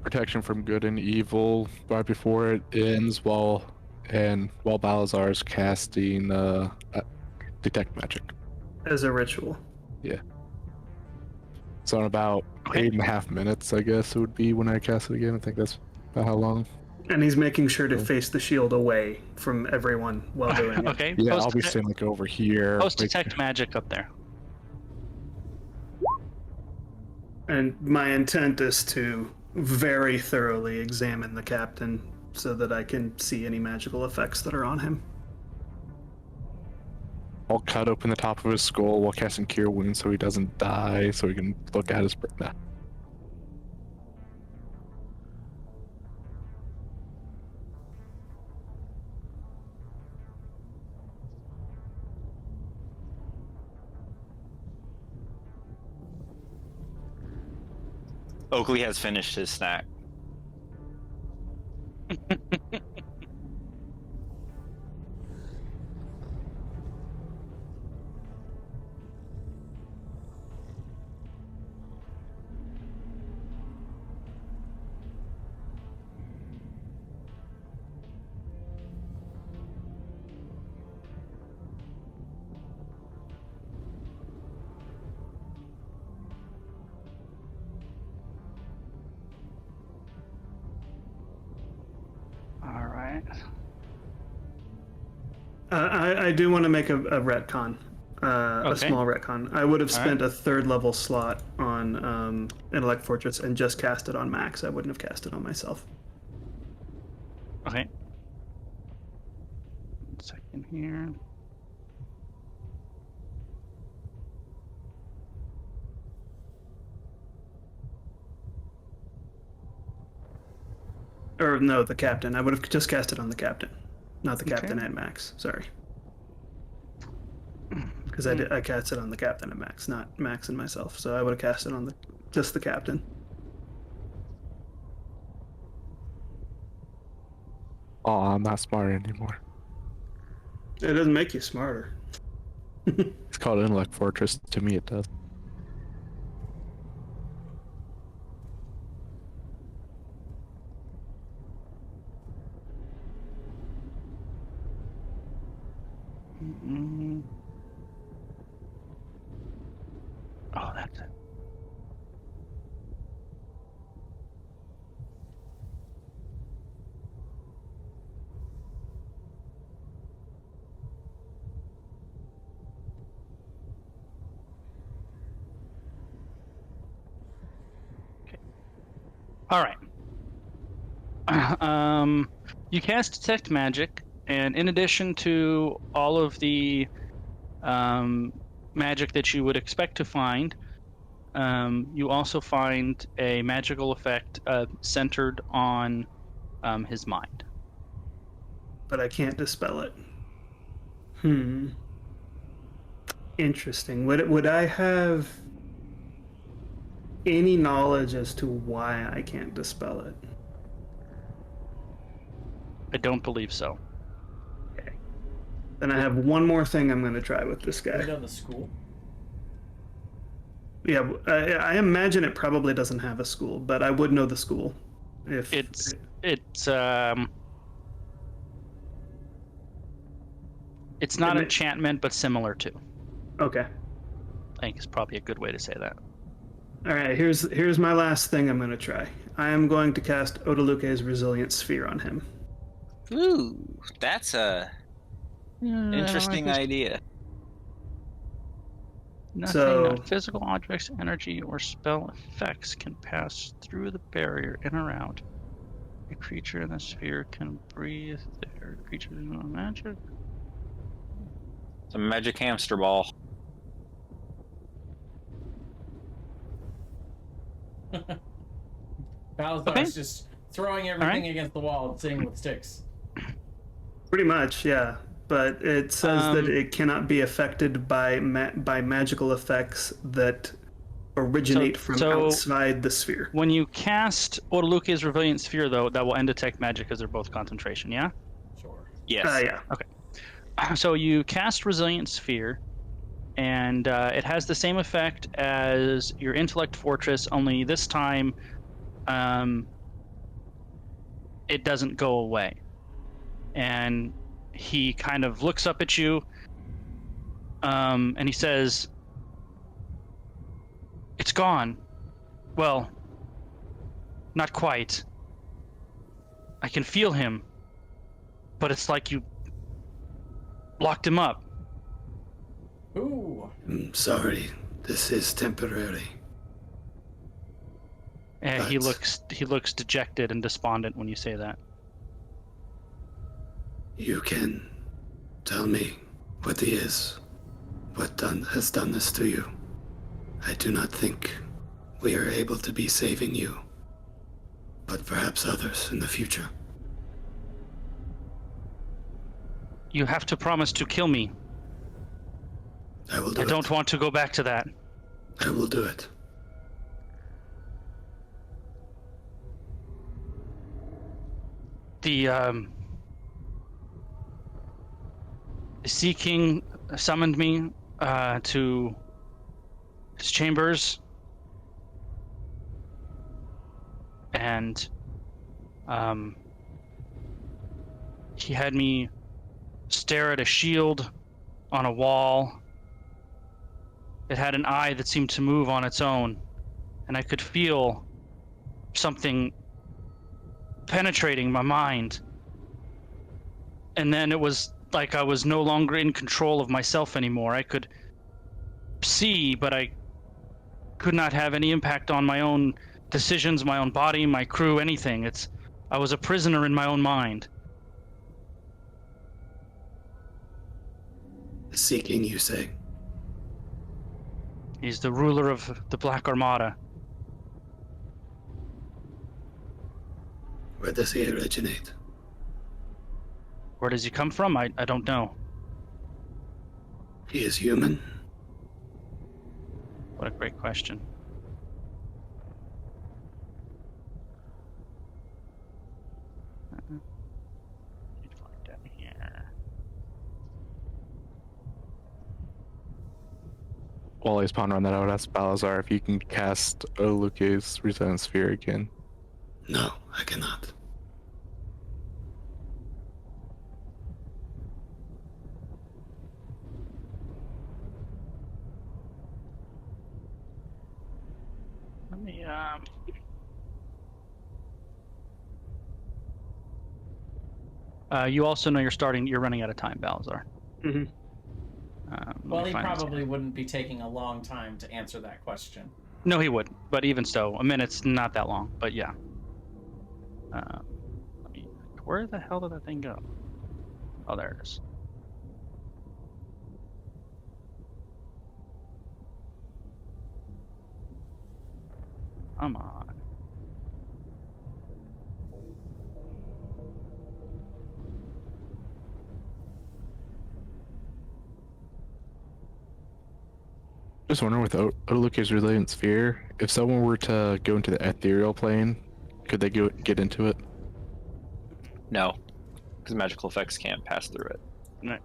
Protection from good and evil right before it ends, while Balazar is casting Detect Magic. as a ritual. Yeah. So in about 8.5 minutes, I guess it would be when I cast it again. I think that's about how long. And he's making sure to face the shield away from everyone while doing it. Okay. Yeah, I'll be staying like over here. Post Detect Magic up there. And my intent is to very thoroughly examine the captain so that I can see any magical effects that are on him. I'll cut open the top of his skull while casting Cure Wounds so he doesn't die, so we can look at his... Nah. Oakley has finished his snack. All right. I do want to make a retcon, a Okay. small retcon. I would have All spent a third level slot on Intellect Fortress and just cast it on Max. I wouldn't have cast it on myself. Okay. 1 second here. Or no, the captain. I would have just cast it on the captain, not the Okay. captain and Max. Sorry, because I cast it on the captain and Max, not Max and myself. So I would have cast it on just the captain. Oh, I'm not smart anymore. It doesn't make you smarter. It's called Intellect Fortress. To me, it does. Mm. Oh, that's it. Okay. All right. You cast Detect Magic, and in addition to all of the magic that you would expect to find, you also find a magical effect centered on his mind. But I can't dispel it. Interesting. Would I have any knowledge as to why I can't dispel it? I don't believe so. Okay. Then I have one more thing I'm going to try with this Do we guy. know the school? Yeah, I imagine it probably doesn't have a school, but I would know the school. If It's not It may- enchantment, but similar to. okay. I think is probably a good way to say that. All right. Here's my last thing I'm going to try. I am going to cast Odaluke's Resilient Sphere on him. Ooh, that's a interesting idea. Nothing, So- not physical objects, energy, or spell effects can pass through the barrier in or out. A creature in the sphere can breathe the air. Creatures in magic. It's a magic hamster ball. Balthazar's Okay. just throwing everything against the wall and sitting with sticks. Pretty much, yeah. But it says that Um, it cannot be affected by magical effects that originate from so- outside the sphere. When you cast Odaluke's Resilient Sphere, though, that will end Detect Magic because they're both concentration, yeah? Sure. Yes. Yeah. So you cast Resilient Sphere, and it has the same effect as your Intellect Fortress, only this time it doesn't go away. And he kind of looks up at you, and he says, "It's gone. Well, not quite. I can feel him, but it's like you locked him up." Ooh. I'm sorry, this is temporary. And he But- looks dejected and despondent when you say that. You can tell me what he is, has done this to you. I do not think we are able to be saving you, but perhaps others in the future. You have to promise to kill me. I will do I don't it. want to go back to that. I will do it. the Sea King summoned me to his chambers, and he had me stare at a shield on a wall. It had an eye that seemed to move on its own, and I could feel something penetrating my mind. And then it was like I was no longer in control of myself anymore. I could see, but I could not have any impact on my own decisions, my own body, my crew, anything. I was a prisoner in my own mind. Seeking, you say? He's the ruler of the Black Armada. Where does he originate? Where does he come from? I don't know. He is human. What a great question. Need to find down here. While he's pondering that, I would ask Balazar if you can cast Oluke's Resonance Sphere again. No, I cannot. Let me you also know you're running out of time, Balazar. Mhm. Well, he probably wouldn't be taking a long time to answer that question. No, he would. But even so, a minute's not that long. But yeah. Where the hell did that thing go? Oh, there it is. Come on. Just wondering with Oluke's Resonance Sphere, if someone were to go into the ethereal plane, could they get into it? No, because magical effects can't pass through it. Right.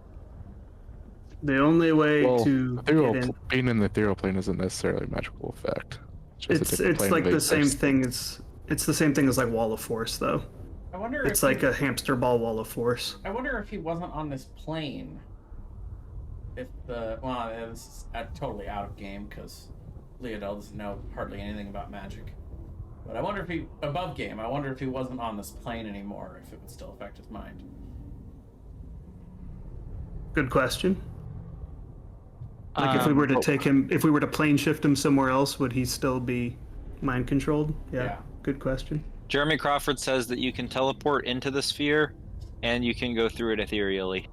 The only way to ethereal, get in, being in the ethereal plane isn't necessarily a magical effect. it's like the same thing as it's the same thing as like Wall of Force though. I wonder It's if like a hamster ball Wall of Force. I wonder if he wasn't on this plane. If it's totally out of game because Leodell doesn't know hardly anything about magic. But I wonder if he above game. I wonder if he wasn't on this plane anymore, if it would still affect his mind. Good question. Like if we were to take him, if we were to plane shift him somewhere else, would he still be mind controlled? Yeah. Good question. Jeremy Crawford says that you can teleport into the sphere, and you can go through it ethereally.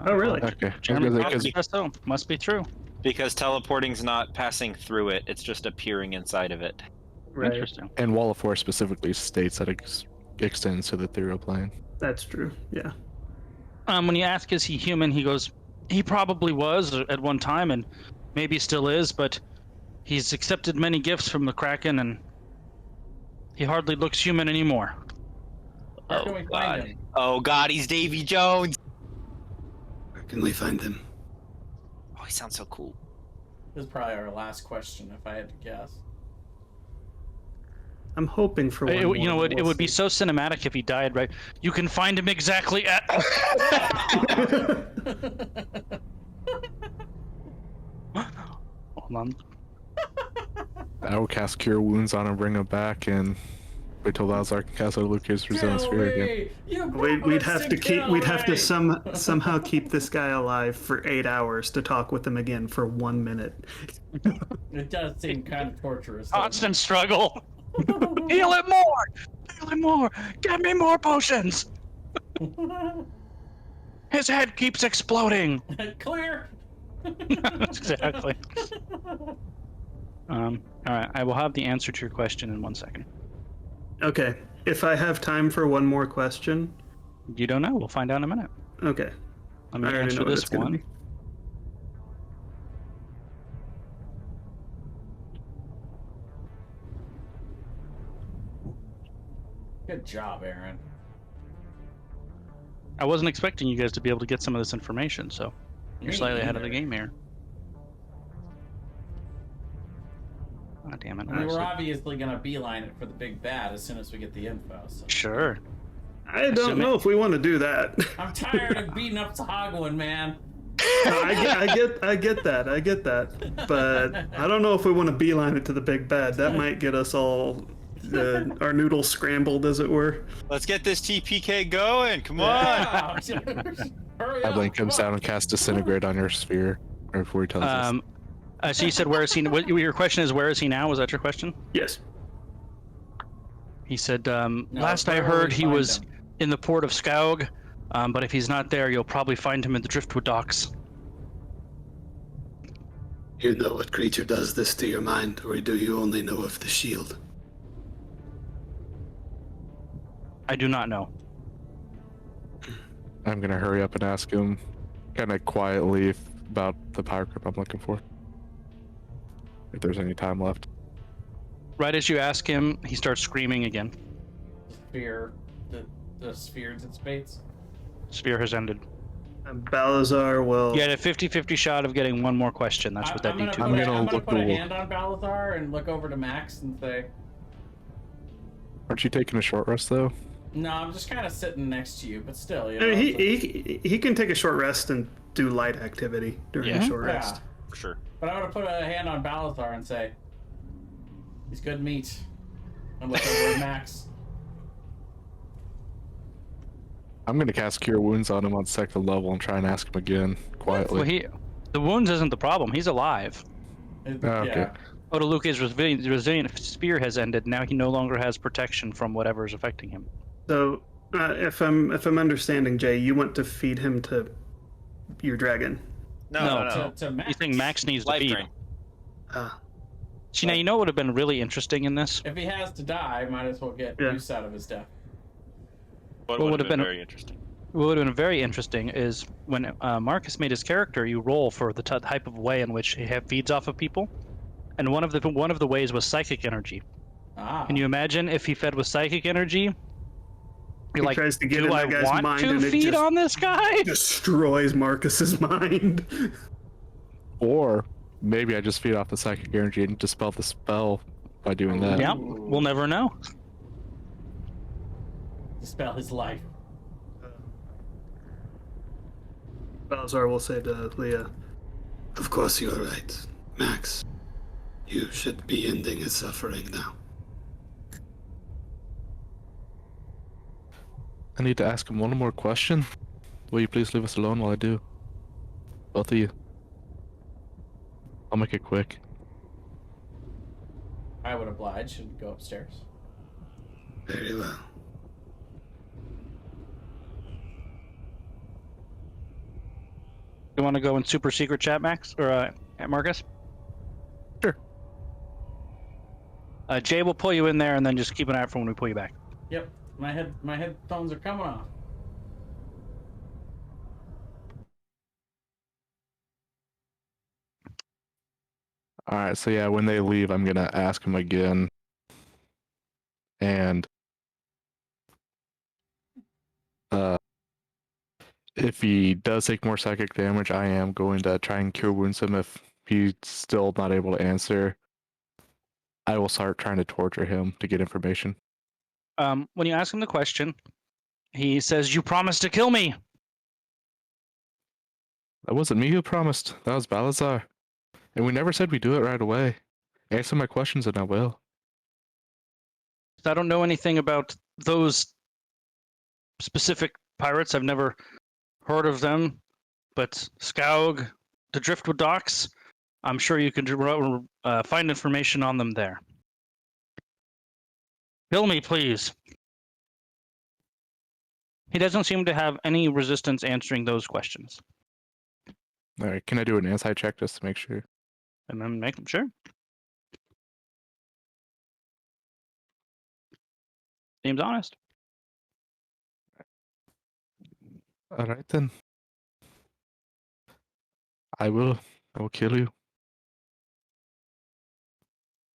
Oh, really? Okay. Jeremy Because- Crawford says so. Must be true. Because teleporting's not passing through it; it's just appearing inside of it. Right. Interesting. And Wall of Force specifically states that it extends to the ethereal plane. That's true. Yeah. When you ask is he human, he goes, he probably was at one time and maybe still is, but he's accepted many gifts from the Kraken and he hardly looks human anymore. Where can we find him? Oh God, he's Davy Jones. Where can we find him? Oh, he sounds so cool. This is probably our last question, if I had to guess. I'm hoping for one more, You know, but it we'll would be see. so cinematic if he died, right? You can find him exactly at. Hold on. I will cast Cure Wounds on him, bring him back, and wait till Balazar can cast Oluke's Resonance Sphere again. We'd have to keep. We'd have to somehow keep this guy alive for 8 hours to talk with him again for 1 minute. It does seem kind of torturous. doesn't Constant struggle. Heal it more. Heal it more. Get me more potions. it? His head keeps exploding. Clear. Exactly. All right. I will have the answer to your question in 1 second. Okay. If I have time for one more question. You don't know. We'll find out in a minute. Okay. Let me I already answer know what this it's gonna one. be. Good job, Aaron. I wasn't expecting you guys to be able to get some of this information, so you're Me slightly ahead of the either. game here. Oh, damn it. I mean, we're obviously gonna beeline it for the big bad as soon as we get the info. So. Sure. I don't Assuming- know if we want to do that. I'm tired of beating up Sahagwin, man. I get that. But I don't know if we want to beeline it to the big bad. That might get us all our noodles scrambled, as it were. Let's get this TPK going. Come on. Yeah. Hurry up, Adeline come comes on. down and casts Disintegrate on your sphere right before he tells us. So you said, where is he? What, your question is, where is he now? Was that your question? Yes. He said, No, last I where will heard, we he find was him? in the port of Skaug, but if he's not there, you'll probably find him in the Driftwood docks. You know what creature does this to your mind, or do you only know of the shield? I do not know. I'm gonna hurry up and ask him, kind of quietly, about the power grip I'm looking for. If there's any time left. Right as you ask him, he starts screaming again. Sphere, the spheres and spades. Spear has ended. And Balazar will. You had a 50-50 shot of getting one more question. That's what that I'm D2 gonna is. gonna put look a the- hand on Balazar and look over to Max and say, Aren't you taking a short rest though? "No, I'm just kind of sitting next to you, but still, you I know." mean, he can take a short rest and do light activity during Yeah. a short Yeah. rest. For sure. But I'm gonna put a hand on Balazar and say, "He's good meat." And look over at Max. I'm gonna cast Cure Wounds on him on second level and try and ask him again quietly. Well, the wounds isn't the problem. He's alive. Okay. Yeah. Odaluke's resilient spear has ended. Now he no longer has protection from whatever is affecting him. So, if I'm understanding, Jay, you want to feed him to your dragon. No. To Max. You think Max needs to Life feed? drain. See, now you know what would have been really interesting in this? If he has to die, might as well get Yeah. use out of his death. What Well, would have been been- very interesting. What would have been very interesting is when Marcus made his character, you roll for the type of way in which he feeds off of people, and one of the ways was psychic energy. Ah. Can you imagine if he fed with psychic energy? You're He like, tries to get do in I that guy's want mind to and it feed just on this guy? destroys Marcus's mind. Or maybe I just feed off the psychic energy and dispel the spell by doing that. Yeah, we'll never know. Dispel his life. Balazar will say to Leah, Of course you are right. Max, you should be ending his suffering now. I need to ask him one more question. Will you please leave us alone while I do? Both of you. I'll make it quick. I would oblige and go upstairs. Very well. You want to go in super secret chat, Max or Marcus? Sure. Jay will pull you in there, and then just keep an eye out for when we pull you back. Yep. My headphones are coming off. Alright, so yeah, when they leave, I'm gonna ask him again. And if he does take more psychic damage, I am going to try and cure wounds him. If he's still not able to answer, I will start trying to torture him to get information. When you ask him the question, he says, "You promised to kill me." That wasn't me who promised. That was Balazar. And we never said we'd do it right away. Answer my questions and I will. I don't know anything about those specific pirates. I've never heard of them, but Skaug, the Driftwood docks, I'm sure you can find information on them there. Kill me, please. He doesn't seem to have any resistance answering those questions. Alright, can I do an insight check just to make sure? And then make them sure. Seems honest. Alright then. I will kill you.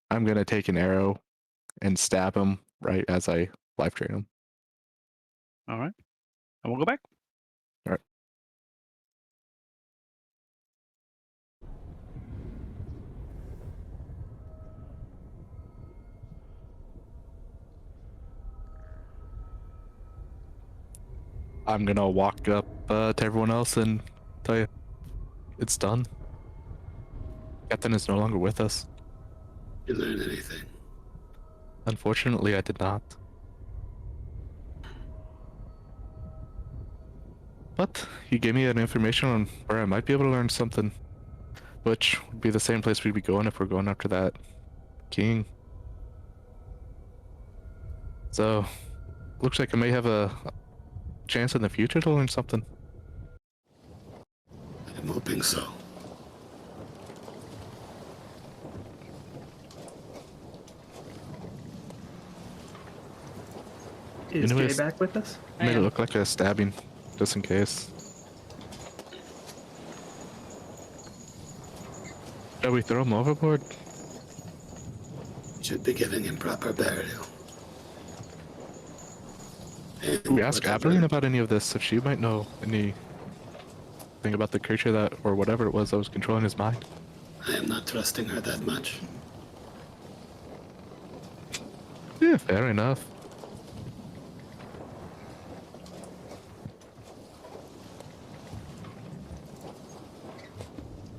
I'm gonna take an arrow and stab him right as I life drain him. All right. And we'll go back. I'm gonna walk up to everyone else and tell you it's done. Captain is no longer with us. You learn anything? Unfortunately, I did not. But you gave me an information on where I might be able to learn something, which would be the same place we'd be going if we're going after that king. So, looks like I may have a chance in the future to learn something. I'm hoping so. Is Jay Anyways, back with us? Made it look like a stabbing, just in case. Shall we throw him overboard? Should be giving him proper burial. And Can we ask whatever- Abilene about any of this, if she might know anything about the creature that, or whatever it was that was controlling his mind? I am not trusting her that much. Yeah, fair enough.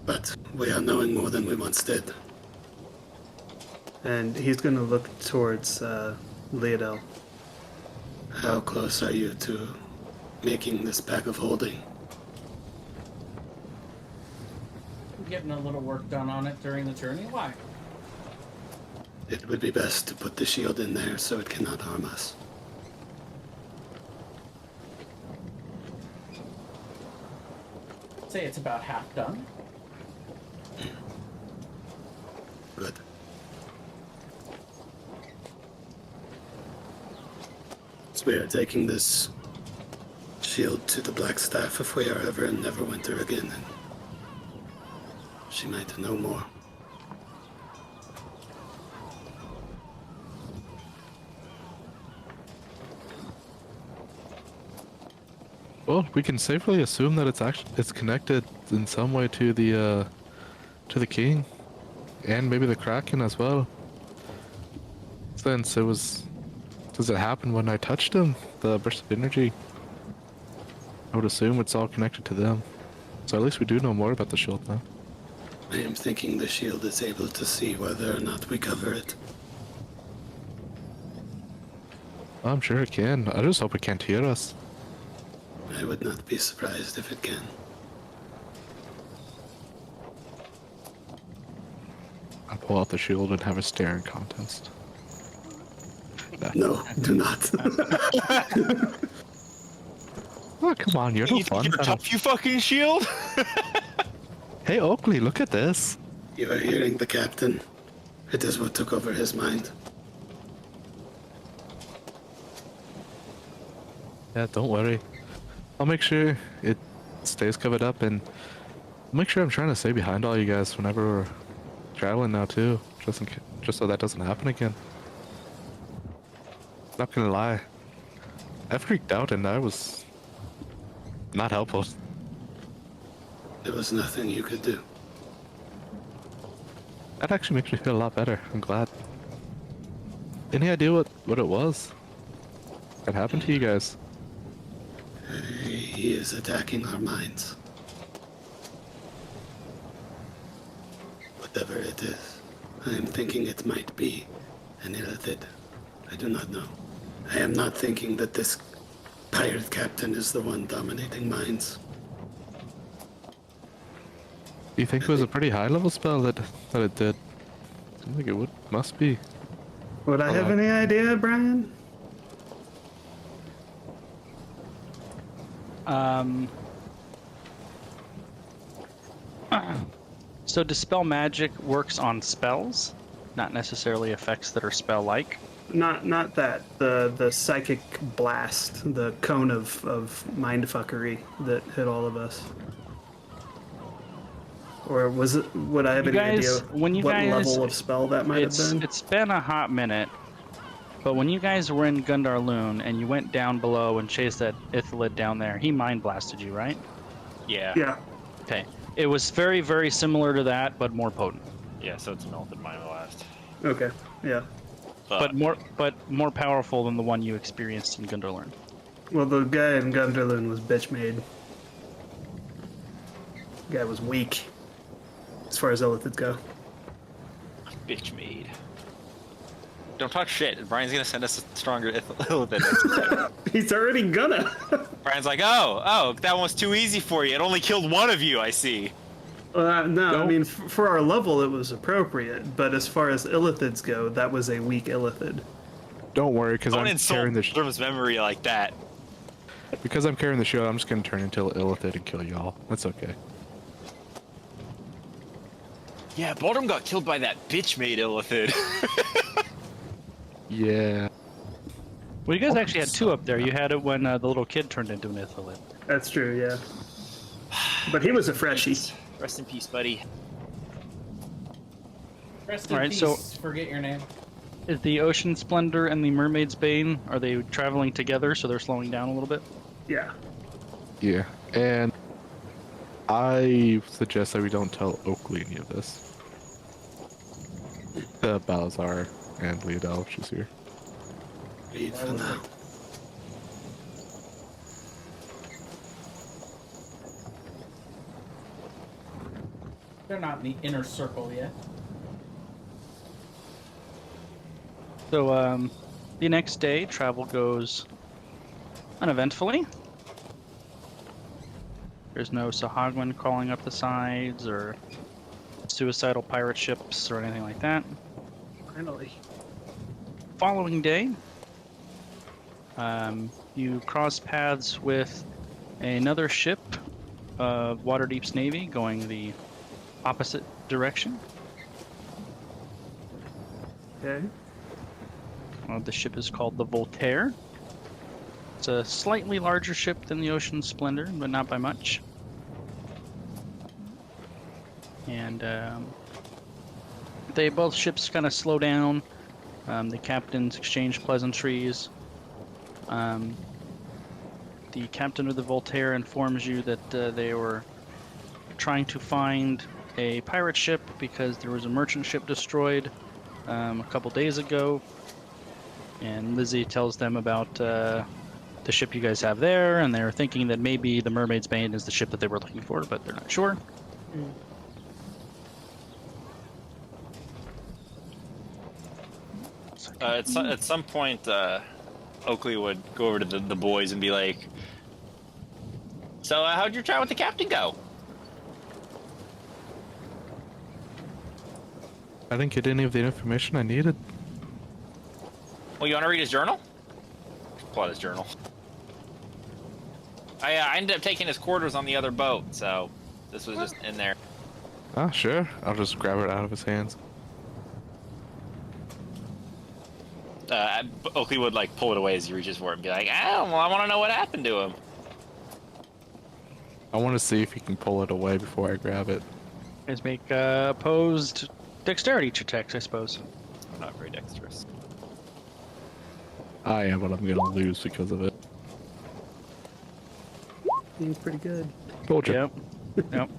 But we are knowing more than we once did. And he's going to look towards Leodel. How close are you to making this bag of holding? Getting a little work done on it during the journey. Why? It would be best to put the shield in there so it cannot harm us. Say it's about half done. Good. So we are taking this shield to the Black Staff if we are ever in Neverwinter again, and she might know more. Well, we can safely assume that it's connected in some way to the king, and maybe the Kraken as well. Since does it happen when I touched him? The burst of energy. I would assume it's all connected to them. So at least we do know more about the shield now. I am thinking the shield is able to see whether or not we cover it. I'm sure it can. I just hope it can't hear us. I would not be surprised if it can. I'll pull out the shield and have a staring contest. No, do not. Oh, come on, you're no You think fun. you're tough, you fucking shield? Hey, Oakley, look at this. You are hearing the captain. It is what took over his mind. Yeah, don't worry. I'll make sure it stays covered up, and make sure I'm trying to stay behind all you guys whenever we're traveling now too, just so that doesn't happen again. Not gonna lie, I freaked out and I was not helpful. There was nothing you could do. That actually makes me feel a lot better. I'm glad. Any idea what it was that happened to you guys? He is attacking our minds. Whatever it is, I am thinking it might be an illithid. I do not know. I am not thinking that this pirate captain is the one dominating minds. Do you think it was a pretty high level spell that it did? Seems like it must be. Would I have any idea, Brian? So Dispel Magic works on spells, not necessarily effects that are spell-like. Not that. The psychic blast, the cone of mindfuckery that hit all of us. Or was it? Would I have You any guys- idea when you what guys- level of spell that might have been? It's been a hot minute, but when you guys were in Gundarloon and you went down below and chased that Ithalid down there, he mind blasted you, right? Yeah. Yeah. Okay. It was very, very similar to that, but more potent. Yeah, so it's melted mind blast. Okay. Yeah. But more powerful than the one you experienced in Gundarloon. Well, the guy in Gunderlin was bitch made. The guy was weak, as far as illithids go. Bitch made. Don't talk shit. Brian's gonna send us a stronger Illithid. He's already gonna. Brian's like, oh, that one was too easy for you. It only killed one of you, I see. No, I Don't- mean, for our level, it was appropriate. But as far as illithids go, that was a weak illithid. Don't worry, because Don't I'm insult carrying the Drum's memory like that. because I'm carrying the shield. I'm just gonna turn into an illithid and kill y'all. That's okay. Yeah, Baldrum got killed by that bitch made Illithid. Yeah. Well, you guys actually had two up there. You had it when the little kid turned into an Ithilid. That's true, yeah. But he was a freshie. Rest in peace, buddy. Rest in Alright, peace. so- Forget your name. Is the Ocean Splendor and the Mermaid's Bane, are they traveling together so they're slowing down a little bit? Yeah. Yeah. And I suggest that we don't tell Oakley any of this. Balazar and Leodel, she's here. Read for now. They're not in the inner circle yet. So, the next day, travel goes uneventfully. There's no Sahagwin crawling up the sides or suicidal pirate ships or anything like that. Finally. Following day, you cross paths with another ship of Waterdeep's Navy going the opposite direction. Okay. The ship is called the Voltaire. It's a slightly larger ship than the Ocean Splendor, but not by much. And they both ships kind of slow down. The captains exchange pleasantries. The captain of the Voltaire informs you that they were trying to find a pirate ship because there was a merchant ship destroyed a couple days ago. And Lizzie tells them about the ship you guys have there, and they're thinking that maybe the Mermaid's Bane is the ship that they were looking for, but they're not sure. At some point, Oakley would go over to the boys and be like, "So, how'd your chat with the captain go?" I didn't get any of the information I needed. Well, you want to read his journal? Pull out his journal. I ended up taking his quarters on the other boat, so this was just in there. Ah, sure. I'll just grab it out of his hands. Oakley would like pull it away as he reaches for it and be like, "Oh, well, I want to know what happened to him." I want to see if he can pull it away before I grab it. Guys make opposed dexterity checks, I suppose. I'm not very dexterous. I am, but I'm gonna lose because of it. Seems pretty good. Told you. Yep. Yep.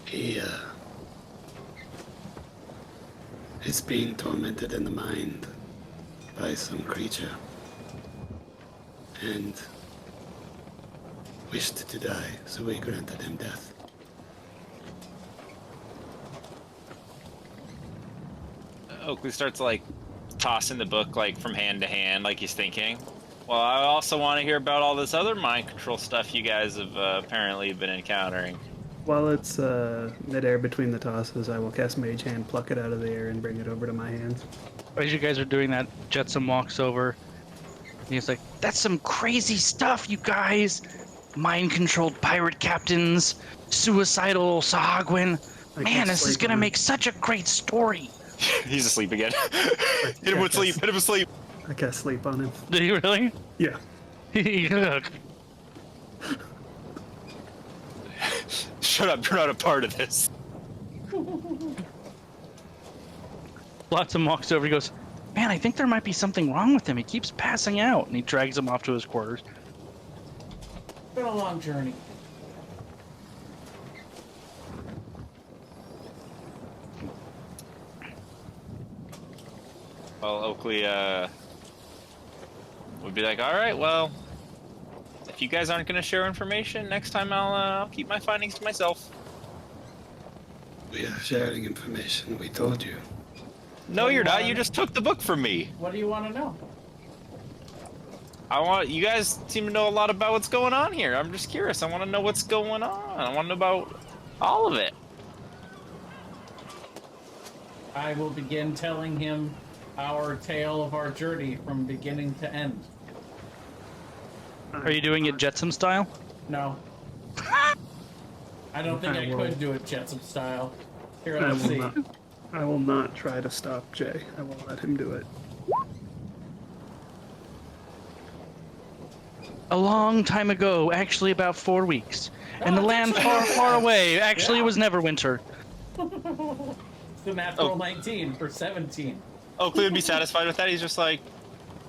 He is being tormented in the mind by some creature and wished to die, so we granted him death. Oakley starts like tossing the book like from hand to hand, like he's thinking, "Well, I also want to hear about all this other mind control stuff you guys have apparently been encountering." While it's midair between the tosses, I will cast Mage Hand, pluck it out of the air, and bring it over to my hands. As you guys are doing that, Jetsam walks over. And he's like, "That's some crazy stuff, you guys! Mind-controlled pirate captains, suicidal Sahagwin. I Man, can't this is sleep gonna on make such a great story." He's asleep again. Hit him with sleep. Hit him with sleep. I cast sleep on him. Did he really? Yeah. Ugh. Shut up. You're not a part of this. Flotsam walks over. He goes, "Man, I think there might be something wrong with him. He keeps passing out." And he drags him off to his quarters. It's been a long journey. Well, Oakley would be like, all right, well, if you guys aren't going to share information, next time I'll keep my findings to myself. We are sharing information. We told you. No, What do you're you not. wanna You know? just took the book from me. What do you want to know? You guys seem to know a lot about what's going on here. I'm just curious. I want to know what's going on. I want to know about all of it. I will begin telling him our tale of our journey from beginning to end. Are you doing it Jetsam style? No. I don't think I could do it Jetsam style. Here, I let's will see. not. I will not try to stop Jay. I will let him do it. A long time ago, actually about 4 weeks, in the land far, far away. Actually, it was Neverwinter. The natural 19 for 17. Oakley would be satisfied with that. He's just like,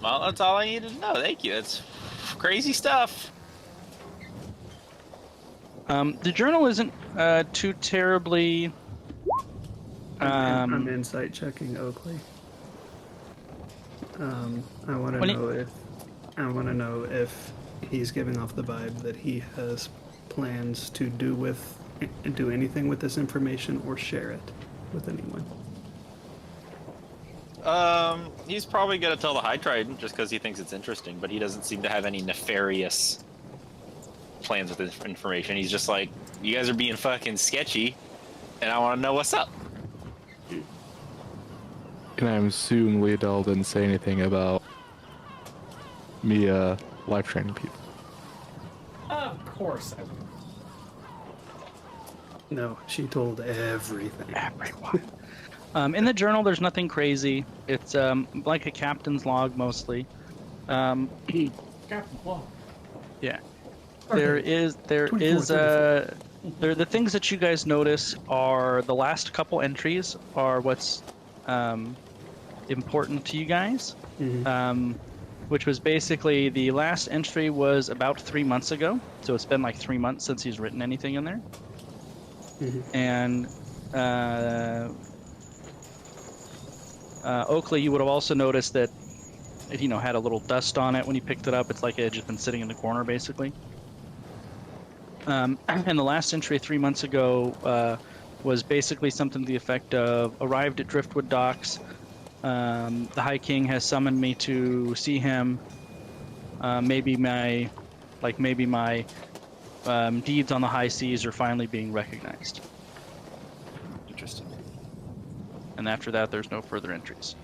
well, that's all I needed to know. Thank you. That's crazy stuff. The journal isn't too terribly. I'm insight checking Oakley. I want to know if he's giving off the vibe that he has plans to do anything with this information or share it with anyone. He's probably gonna tell the High Trident just because he thinks it's interesting, but he doesn't seem to have any nefarious plans with this information. He's just like, you guys are being fucking sketchy, and I want to know what's up. And I assume Leodell didn't say anything about me life training people. Of course I would. No, she told everything. Everyone. In the journal, there's nothing crazy. It's like a captain's log mostly. Captain Claw. Yeah. There is the things that you guys notice are the last couple entries are what's important to you guys. Which was basically the last entry was about 3 months ago, so it's been like 3 months since he's written anything in there. And Oakley, you would have also noticed that it, had a little dust on it when you picked it up. It's like it had just been sitting in the corner, basically. And the last entry 3 months ago was basically something to the effect of arrived at Driftwood Docks. The High King has summoned me to see him. Maybe my deeds on the high seas are finally being recognized. Interesting. And after that, there's no further entries.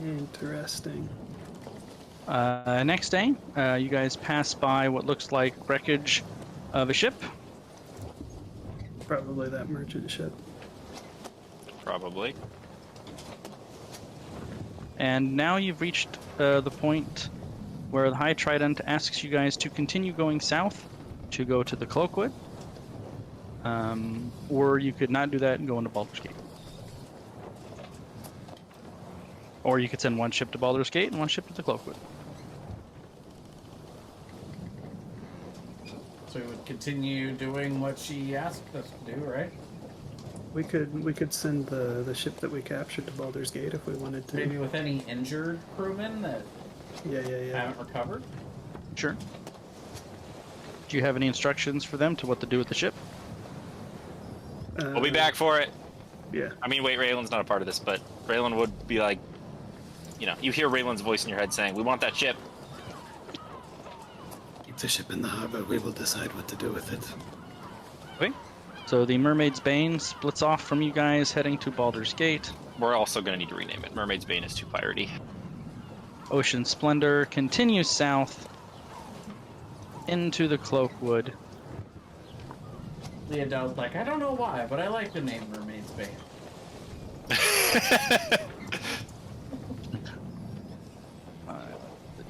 Interesting. Next day, you guys pass by what looks like wreckage of a ship. Probably that merchant ship. Probably. And now you've reached the point where the High Trident asks you guys to continue going south to go to the Cloakwood. Or you could not do that and go into Baldur's Gate. Or you could send one ship to Baldur's Gate and one ship to the Cloakwood. So we would continue doing what she asked us to do, right? We could send the ship that we captured to Baldur's Gate if we wanted to. Maybe with any injured crewmen that Yeah. haven't recovered. Sure. Do you have any instructions for them to what to do with the ship? We'll be back for it. Yeah. I mean, wait, Raylan's not a part of this, but Raylan would be like, you hear Raylan's voice in your head saying, we want that ship. Keep the ship in the harbor. We will decide what to do with it. Okay. So the Mermaid's Bane splits off from you guys heading to Baldur's Gate. We're also going to need to rename it. Mermaid's Bane is too piratey. Ocean Splendor continues south into the Cloakwood. Leodell's like, I don't know why, but I like the name Mermaid's Bane.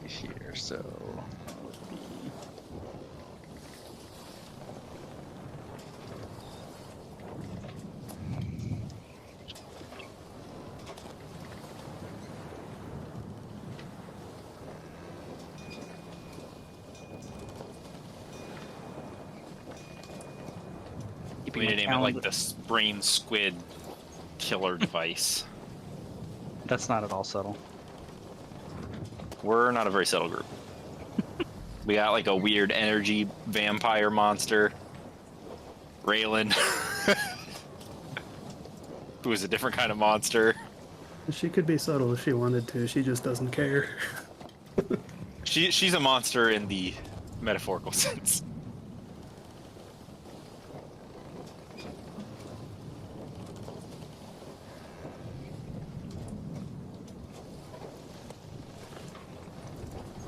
Here, so We need to name it like the Brain Squid Killer Device. That's not at all subtle. We're not a very subtle group. We got like a weird energy vampire monster, Raylan, who is a different kind of monster. She could be subtle if she wanted to. She just doesn't care. She's a monster in the metaphorical sense.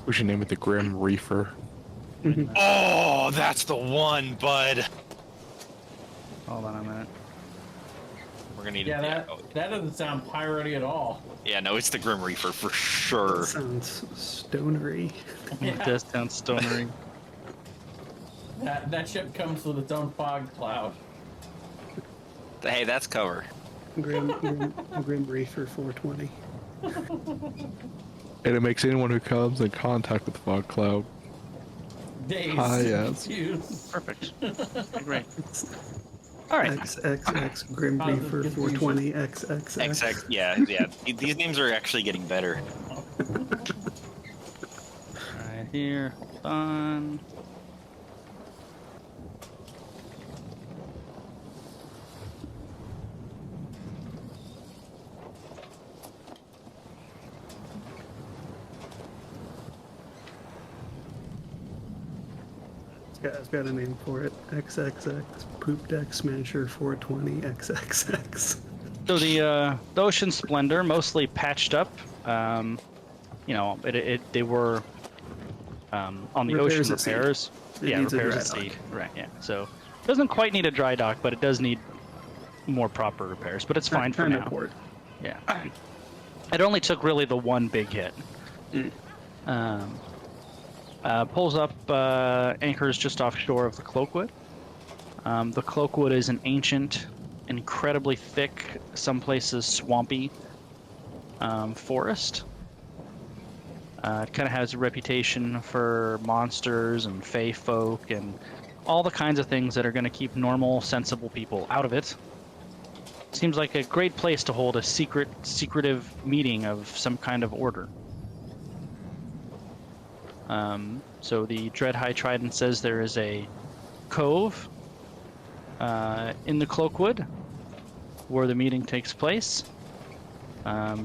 We should name it the Grim Reaper. Oh, that's the one, bud. Hold on a minute. We're gonna need Yeah, that doesn't sound piratey at all. Yeah, no, it's the Grim Reaper for sure. Sounds stonery. It does sound stonery. That ship comes with its own fog cloud. Hey, that's cover. Grim Reaper 420. And it makes anyone who comes in contact with the fog cloud. Days. Yes. confused. Perfect. Great. All right. XXX Grim Positive Reaper confusion. 420 XXX. XX, yeah. These names are actually getting better. Right here. Hold on. Yeah, I've got a name for it. XXX Poop Deck Smasher 420 XXX. So the Ocean Splendor, mostly patched up. You know, they were on the Repairs ocean at sea. repairs. It Yeah, needs a repairs dry at sea. dock. Right. Yeah. So it doesn't quite need a dry dock, but it does need more proper repairs. But it's fine for And a now. port. Yeah. It only took really the one big hit. Pulls up, anchors just offshore of the Cloakwood. The Cloakwood is an ancient, incredibly thick, some places swampy forest. It kind of has a reputation for monsters and fey folk and all the kinds of things that are going to keep normal, sensible people out of it. Seems like a great place to hold a secretive meeting of some kind of order. So the Dread High Trident says there is a cove in the Cloakwood where the meeting takes place.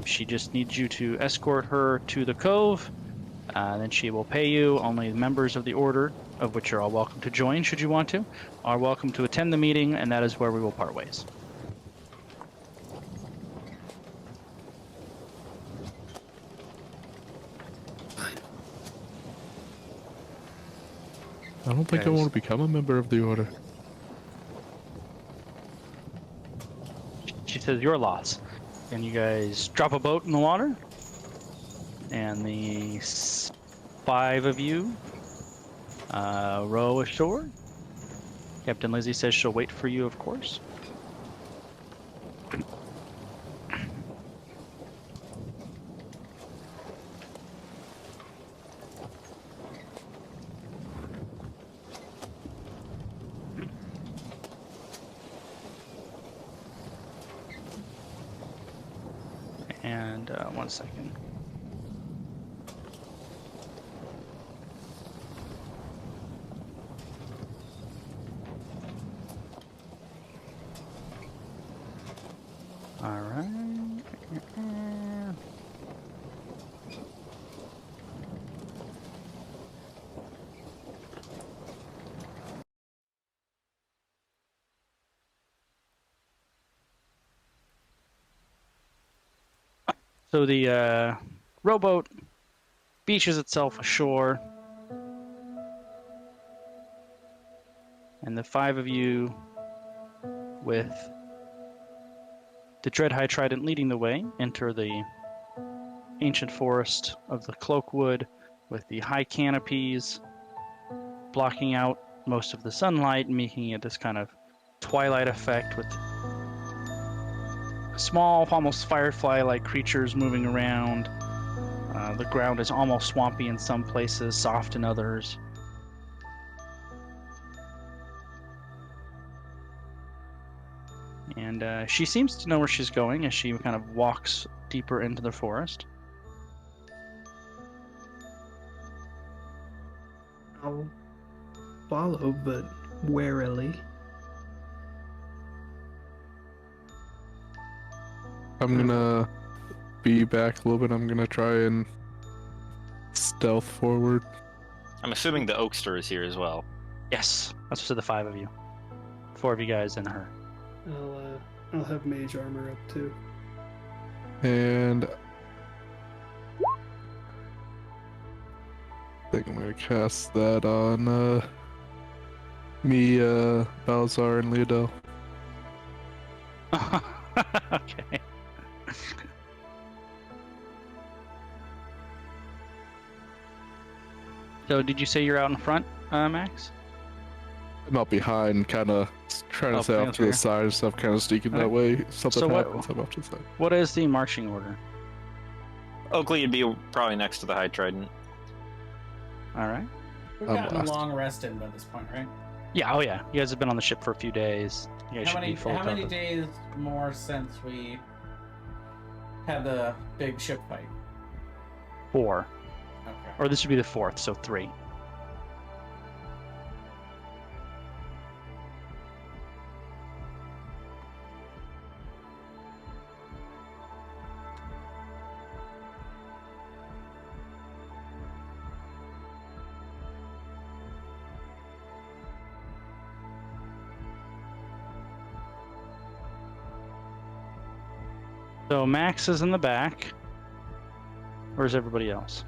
She just needs you to escort her to the cove. Then she will pay you. Only members of the order, of which you're all welcome to join should you want to, are welcome to attend the meeting, and that is where we will part ways. I don't think I Guys. want to become a member of the order. She says, your loss. And you guys drop a boat in the water. And the 5 of you row ashore. Captain Lizzie says she'll wait for you, of course. And 1 second. All right. So the rowboat beaches itself ashore, and the 5 of you, with the Dread High Trident leading the way, enter the ancient forest of the Cloakwood, with the high canopies blocking out most of the sunlight, making it this kind of twilight effect with small, almost firefly-like creatures moving around. The ground is almost swampy in some places, soft in others. And she seems to know where she's going as she kind of walks deeper into the forest. I'll follow, but warily. I'm gonna be back a little bit. I'm gonna try and stealth forward. I'm assuming the Oakster is here as well. Yes, that's to the 5 of you. 4 of you guys and her. I'll have mage armor up too. And I think I'm gonna cast that on me, Balazar, and Leodel. Okay. So, did you say you're out in front, Max? I'm out behind, kind of trying to Oh, stay off to okay. the side and stuff, kind of sneaking that way. If something So what- happens, I'm off to the side. What is the marching order? Oakley would be probably next to the High Trident. All right. We've I'm gotten a lost. long rest in by this point, right? Yeah. Oh, yeah. You guys have been on the ship for a few days. You guys How should many be fully how many covered. days more since we had the big ship fight? 4, Okay. or this would be the 4th, so 3. So Max is in the back. Where's everybody else?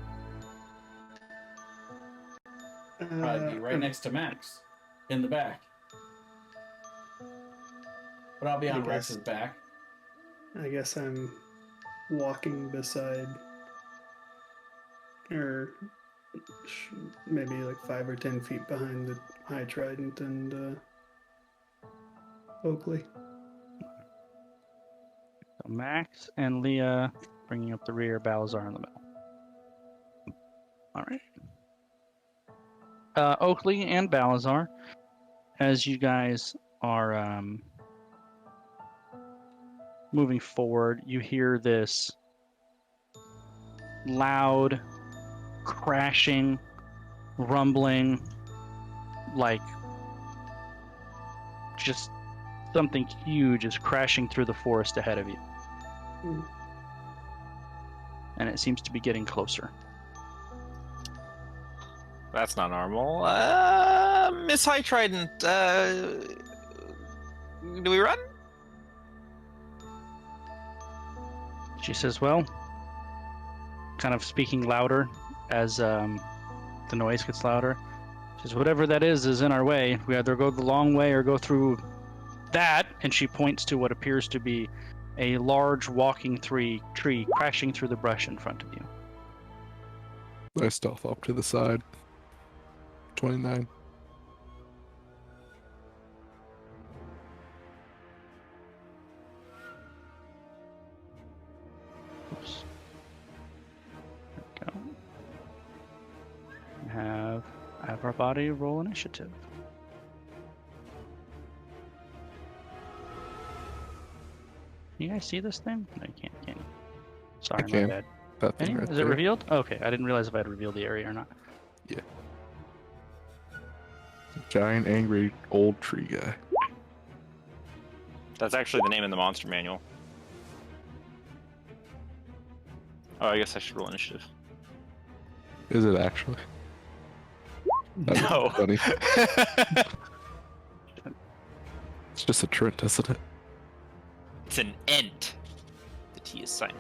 Probably be right next to Max, in the back. But I'll be on I Rex's guess. back. I guess I'm walking beside, or maybe like 5 or 10 feet behind the High Trident and Oakley. So Max and Leah bringing up the rear, Balazar in the middle. All right. Oakley and Balazar, as you guys are moving forward, you hear this loud, crashing, rumbling, like just something huge is crashing through the forest ahead of you. Hmm. And it seems to be getting closer. That's not normal. Miss High Trident, do we run? She says, well, kind of speaking louder as the noise gets louder. She says, whatever that is in our way. We either go the long way or go through that. And she points to what appears to be a large walking tree crashing through the brush in front of you. I stealth up to the side. 29. Oops. There we go. Have our body roll initiative. Can you guys see this thing? No, you can't. Can you? Sorry, I my can. bad. That thing Any? right Is there. it revealed? Okay, I didn't realize if I had revealed the area or not. Giant, angry, old tree guy. That's actually the name in the monster manual. Oh, I guess I should roll initiative. Is it actually? That's No. funny. It's just a Trent, isn't it? It's an ent. The T is silent.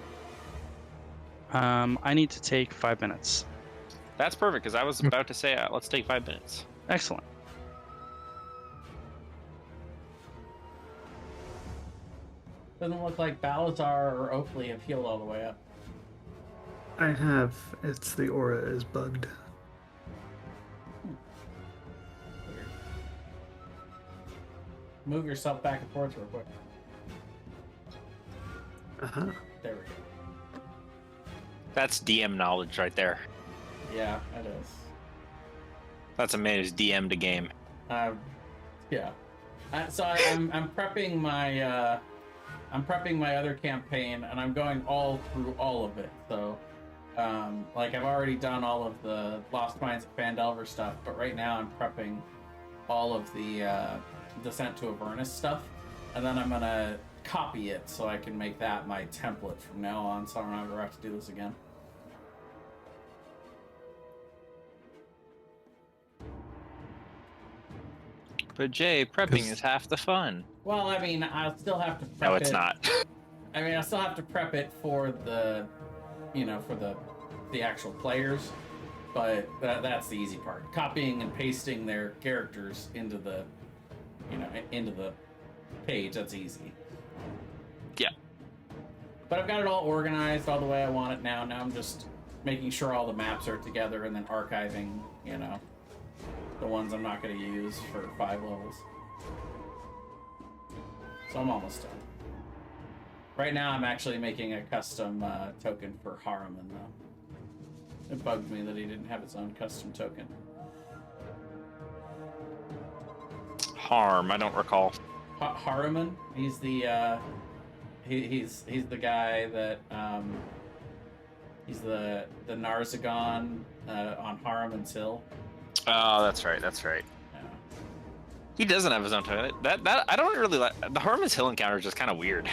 I need to take 5 minutes. That's perfect, because I was about to say, let's take 5 minutes. Excellent. Doesn't look like Balazar or Oakley have healed all the way up. I have. It's the aura is bugged. Weird. Move yourself back and forth real quick. Uh-huh. There we go. That's DM knowledge right there. Yeah, it is. That's a man who's DM'd a game. Yeah. I'm prepping my other campaign, and I'm going all through all of it. So, like I've already done all of the Lost Mines of Phandelver stuff, but right now I'm prepping all of the Descent to Avernus stuff, and then I'm gonna copy it so I can make that my template from now on, so I don't ever have to do this again. But Jay, prepping is half the fun. Well, I mean, I'll still have to prep No, it's it. not. I mean, I still have to prep it for the, for the actual players, but that's the easy part. Copying and pasting their characters into the, into the page, that's easy. Yeah. But I've got it all organized all the way I want it now. Now I'm just making sure all the maps are together and then archiving, the ones I'm not going to use for 5 levels. So I'm almost done. Right now I'm actually making a custom token for Haruman, though. It bugged me that he didn't have his own custom token. Harm, I don't recall. Haruman, he's the he's the guy that he's the Narzagon on Haruman's Hill. Oh, that's right. Yeah. He doesn't have his own token. That I don't really like. The Harmon's Hill encounter is just kind of weird.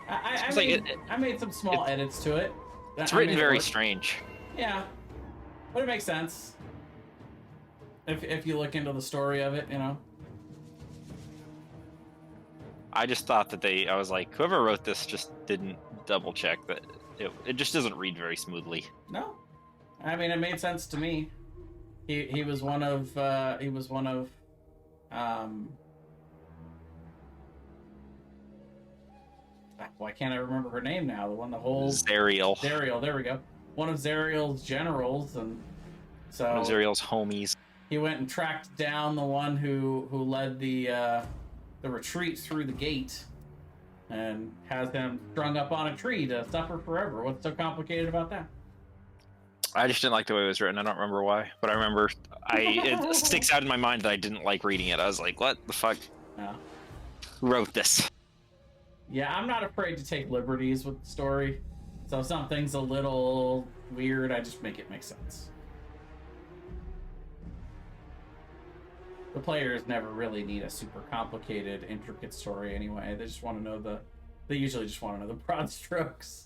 I made some small edits to it. It's written very strange. Yeah, but it makes sense if you look into the story of it, I just thought that I was like, whoever wrote this just didn't double check that it just doesn't read very smoothly. No, I mean it made sense to me. He was one of why can't I remember her name now? The one that holds Zariel. Zariel, there we go. One of Zariel's generals, and so One of Zariel's homies. he went and tracked down the one who led the retreat through the gate, and has them strung up on a tree to suffer forever. What's so complicated about that? I just didn't like the way it was written. I don't remember why, but I remember it sticks out in my mind that I didn't like reading it. I was like, what the fuck? Yeah. Who wrote this? Yeah, I'm not afraid to take liberties with the story. So if something's a little weird, I just make it make sense. The players never really need a super complicated, intricate story anyway. They just want to know they usually just want to know the broad strokes.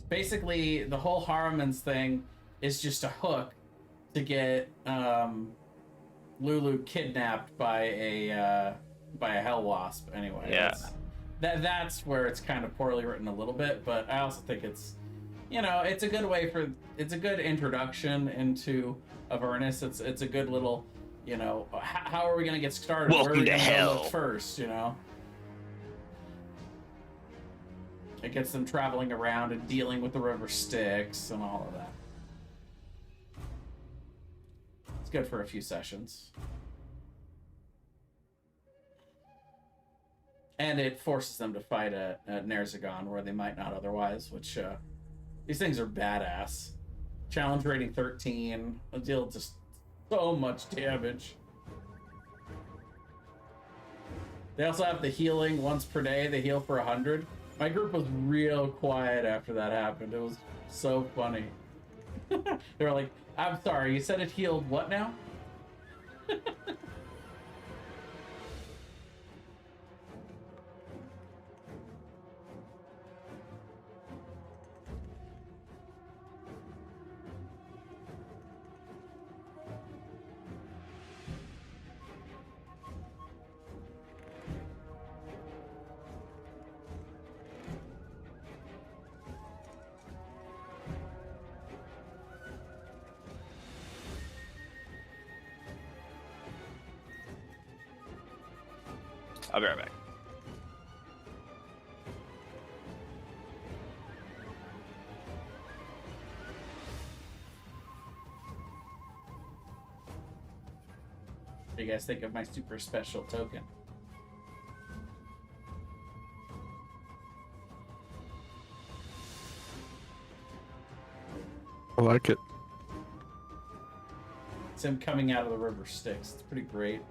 Basically, the whole Haruman's thing is just a hook to get Lulu kidnapped by a hell wasp. Anyway, Yeah. That's where it's kind of poorly written a little bit, but I also think it's it's a good it's a good introduction into Avernus. It's a good little how are we gonna get started? Welcome Where are we to gonna hell. go look first? It gets them traveling around and dealing with the river Styx and all of that. It's good for a few sessions. And it forces them to fight at Nerzagon where they might not otherwise, which these things are badass. Challenge rating 13. They deal just so much damage. They also have the healing once per day. They heal for 100. My group was real quiet after that happened. It was so funny. They were like, I'm sorry, you said it healed what now? I'll be right back. What do you guys think of my super special token? I like it. It's him coming out of the river Styx. It's pretty great.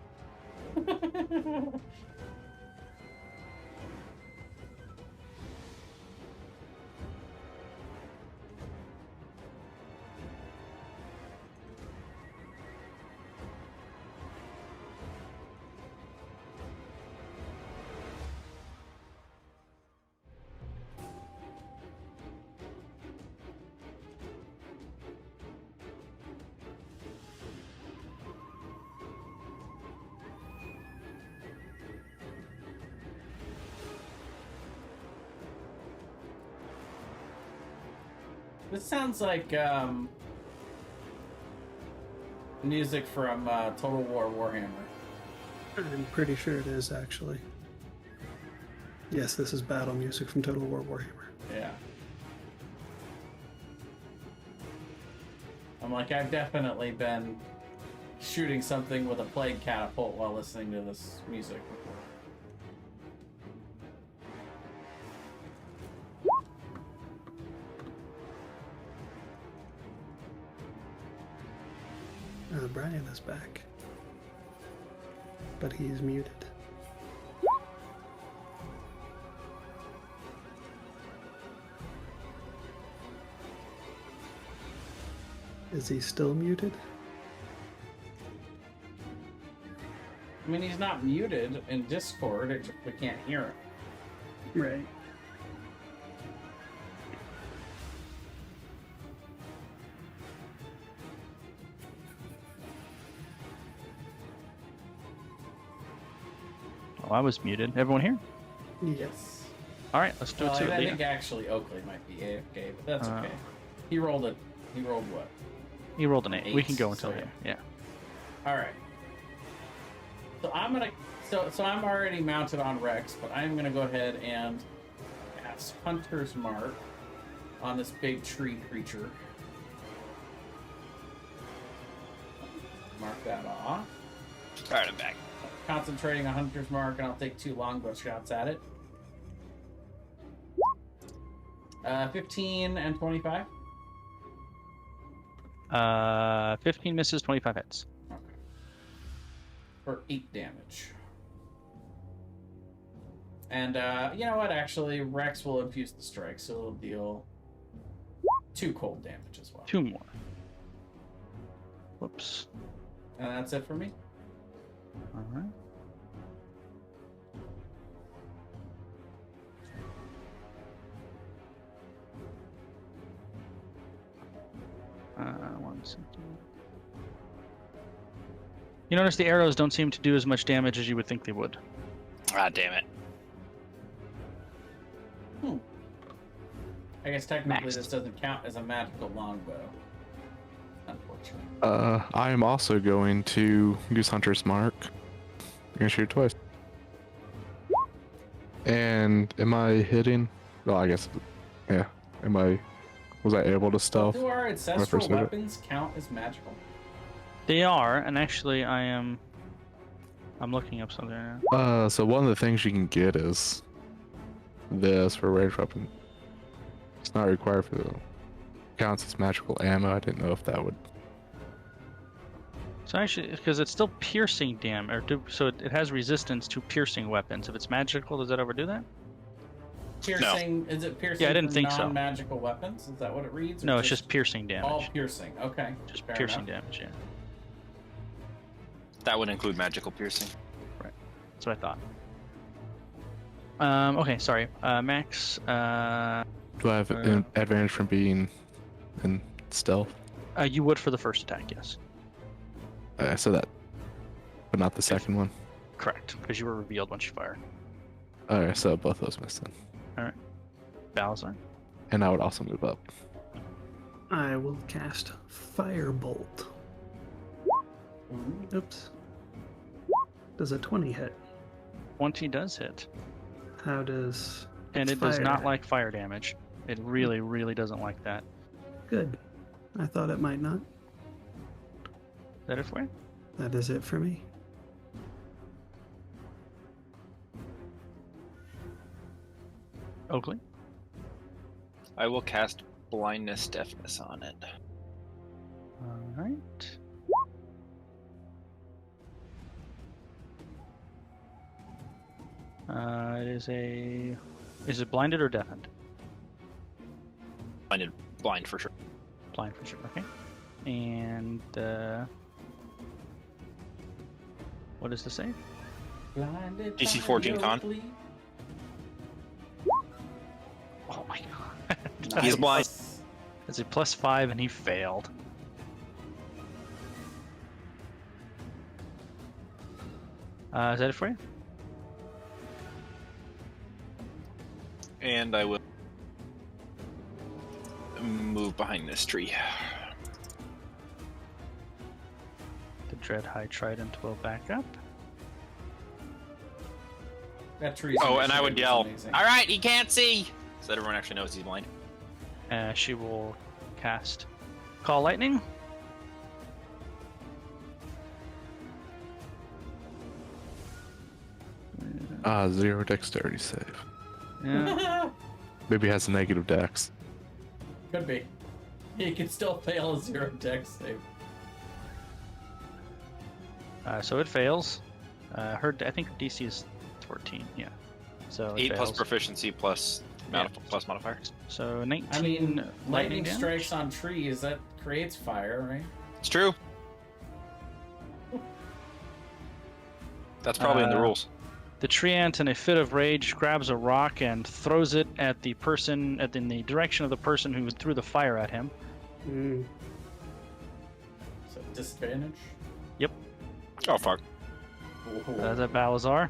This sounds like music from Total War Warhammer. I'm pretty sure it is, actually. Yes, this is battle music from Total War Warhammer. Yeah. I'm like, I've definitely been shooting something with a plague catapult while listening to this music before. Brian is back. But he's muted. Is he still muted? I mean, he's not muted in Discord, it just, we can't hear him. Right. Oh, I was muted. Everyone here? Yes. All right, let's do Well, it too. I Leah. think actually Oakley might be AFK, but that's okay. He rolled it. He rolled what? He rolled an 8. We can go Eight, until so here. Yeah. All right. So I'm gonna. So I'm already mounted on Rex, but I'm gonna go ahead and cast Hunter's Mark on this big tree creature. Mark that off. All right, I'm back. Concentrating on Hunter's Mark, and I'll take 2 longbow shots at it. 15 and 25. 15 misses, 25 hits. Okay. For 8 damage. And you know what? Actually, Rex will infuse the strike, so it'll deal 2 cold damage as well. 2 more. Whoops. And that's it for me. All right. One second. You notice the arrows don't seem to do as much damage as you would think they would. Ah, damn it. I guess technically Next. this doesn't count as a magical longbow. Unfortunately. I am also going to use Hunter's Mark. I'm gonna shoot twice. And am I hitting? Well, I guess, yeah. Was I able to stealth? Do our ancestral first hit it. weapons count as magical? They are, and actually I'm looking up something now. So one of the things you can get is this for ranged weapon. It's not required for the counts as magical ammo. I didn't know if that would. So actually, because it's still piercing damage, so it has resistance to piercing weapons. If it's magical, does that overdo that? Piercing? Is it piercing? Yeah, I didn't for think so. non-magical weapons? Is that what it reads? or No, it's just piercing damage. all piercing. Okay, Just fair piercing enough. damage, yeah. That would include magical piercing. That's what I thought. Okay, sorry. Max, Do I have an advantage from being in stealth? you would for the first attack, yes. I said that, but not the second one. Correct, because you were revealed once you fired. Alright, so both those missed then. Balazar. And I would also move up. I will cast Firebolt. Ooh. Oops. Does a 20 hit? 20 does hit. How does... And its it does not fire- like fire damage. It really, really doesn't like that. Good. I thought it might not. Is that it for you? That is it for me. Oakley? I will cast blindness deafness on it. Alright. It is a. Is it blinded or deafened? Blind for sure. Blind for sure. Okay. And what is the save? Blinded DC by 14 your con. glee. Oh my god. He's blind. It's a +5 and he failed. Is that it for you? And I will move behind this tree. The Dread High Trident will back up. That tree. Oh, and I would yell, "All right, he can't see!" So that everyone actually knows he's blind. She will cast Call Lightning. Zero dexterity save. Yeah. Maybe it has a negative dex. Could be. He can still fail a 0 dex save. So it fails. I think her DC is 14. Yeah. So it 8 plus fails. proficiency plus plus modifier. So 19. I mean, lightning damage? strikes on trees, that creates fire, right? It's true. That's probably in the rules. The tree ant, in a fit of rage, grabs a rock and throws it at the person, in the direction of the person who threw the fire at him. Mm. So disadvantage. Oh fuck. That's at Balazar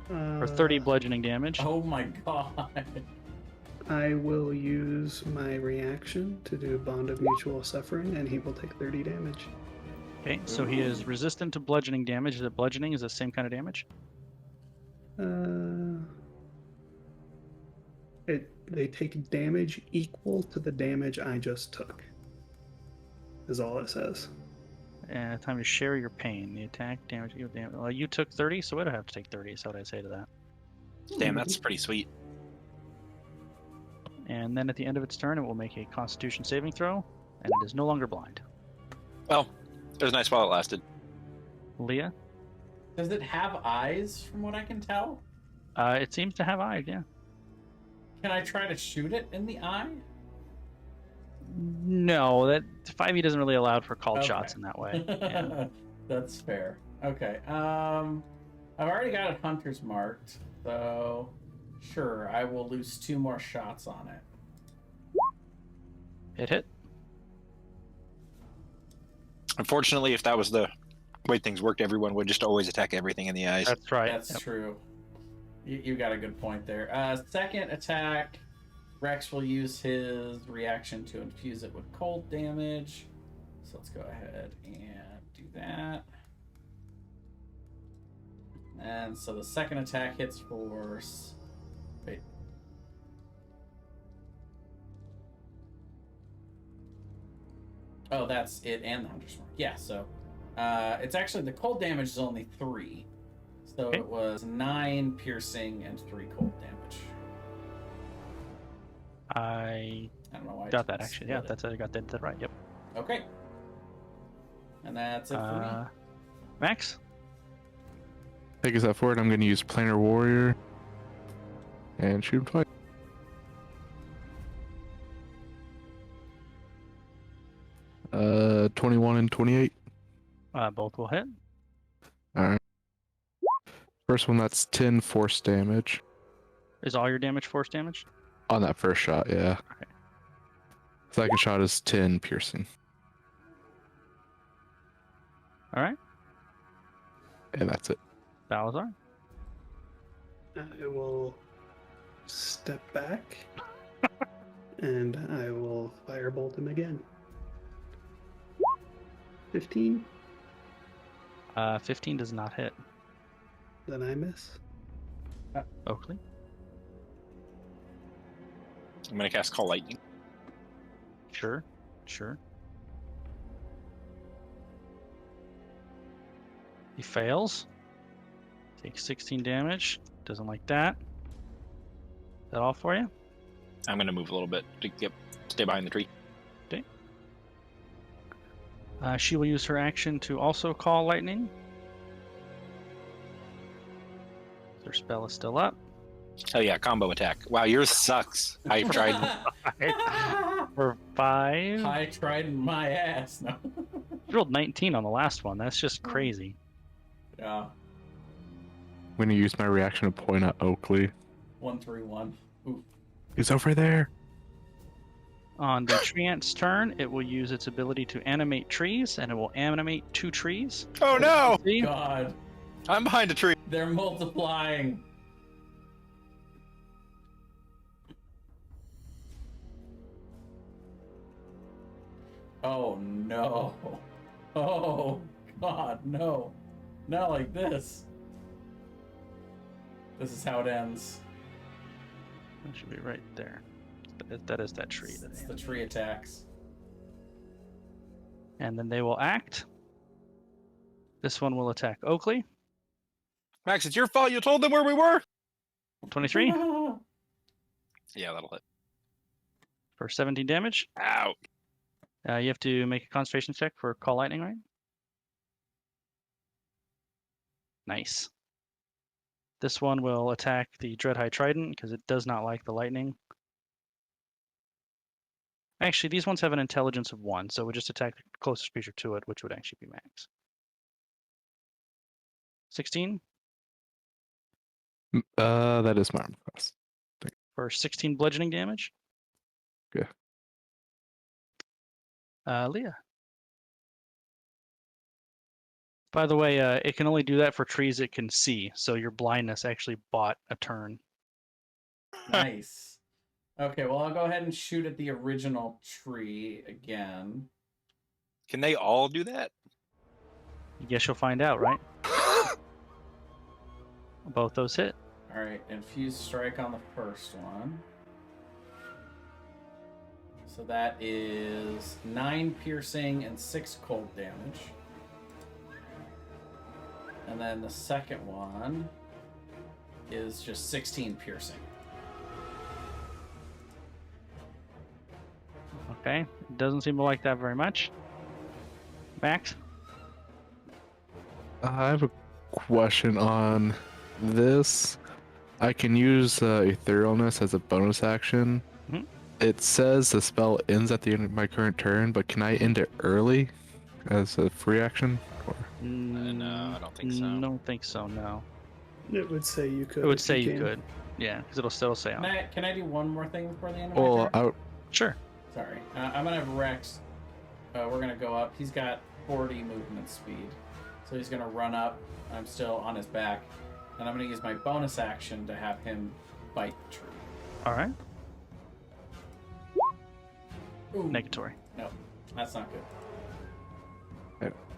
for 30 bludgeoning damage. Oh my god. I will use my reaction to do Bond of Mutual Suffering, and he will take 30 damage. Okay, so he is resistant to bludgeoning damage. Is it bludgeoning? Is the same kind of damage? They take damage equal to the damage I just took. Is all it says. And time to share your pain. The attack damage. Well, you took 30, so I'd have to take 30. So what I'd say to that. Damn, that's pretty sweet. And then at the end of its turn, it will make a Constitution saving throw, and it is no longer blind. Well, it was nice while it lasted. Leah, Does it have eyes, from what I can tell? it seems to have eyes. Yeah. Can I try to shoot it in the eye? No, that 5e doesn't really allow for called Okay. shots in that way. Yeah. That's fair. Okay. I've already got it hunter's marked, so sure, I will lose 2 more shots on it. Hit. Unfortunately, if that was the way things worked, everyone would just always attack everything in the eyes. That's right. That's Yep. true. You got a good point there. Second attack, Rex will use his reaction to infuse it with cold damage. So let's go ahead and do that. And so the second attack hits for... Wait. Oh, that's it and the Hunter's Mark. Yeah, so it's actually, the cold damage is only 3. So Okay. it was 9 piercing and 3 cold damage. I I don't know why. I got that didn't actually. Yeah, split it. I got that right. Yep. Okay. And that's it for me. Max. Take us that forward. I'm going to use Planar Warrior and shoot him twice. Uh, 21 and 28. Both will hit. All right. First one, that's 10 force damage Is all your damage force damage? on that first shot. Yeah. Okay. Second shot is 10 piercing, All right. and that's it. Balazar. I will step back, and I will firebolt him again. 15? 15 does not hit. Then I miss. Oakley. I'm gonna cast Call Lightning. Sure. He fails. Takes 16 damage. Doesn't like that. Is that all for you? I'm gonna move a little bit to stay behind the tree. She will use her action to also call lightning. Their spell is still up. Oh yeah, combo attack. Wow, yours sucks. I tried. For 5. I tried my ass. No. You rolled 19 on the last one. That's just crazy. Yeah. I'm going to use my reaction to point at Oakley. 131. Ooh. He's over there. On the tree ant's turn, it will use its ability to animate trees, and it will animate 2 trees. Oh no! See? God. I'm behind a tree. They're multiplying. Oh no. Oh God, no. Not like this. This is how it ends. That should be right there. That is that tree. It's the tree attacks. And then they will act. This one will attack Oakley. Max, it's your fault. You told them where we were. 23 Yeah, that'll hit. for 17 damage. Ow. You have to make a concentration check for Call Lightning, right? Nice. This one will attack the Dreadhigh Trident because it does not like the lightning. Actually, these ones have an intelligence of 1, so it would just attack the closest creature to it, which would actually be Max. 16 That is my arm class. for 16 bludgeoning damage. Okay. Leah. By the way, it can only do that for trees it can see, so your blindness actually bought a turn. Nice. Okay, well, I'll go ahead and shoot at the original tree again. Can they all do that? I guess you'll find out, right? Both those hit. All right, infused strike on the first one. So that is 9 piercing and 6 cold damage. And then the second one is just 16 piercing. Okay, it doesn't seem to like that very much. Max? I have a question on this. I can use Etherealness as a bonus action. Mhm. It says the spell ends at the end of my current turn, but can I end it early as a free action? Or... No, I don't think so. Don't think so, no. It would say you could. It would if say you can. could. Yeah, because it'll still say on. Can I do one more thing before the end of my Well, turn? Sure. Sorry. I'm going to have Rex. We're going to go up. He's got 40 movement speed. So he's going to run up. I'm still on his back. And I'm going to use my bonus action to have him bite the tree. All right. Ooh. Negatory. No, that's not good.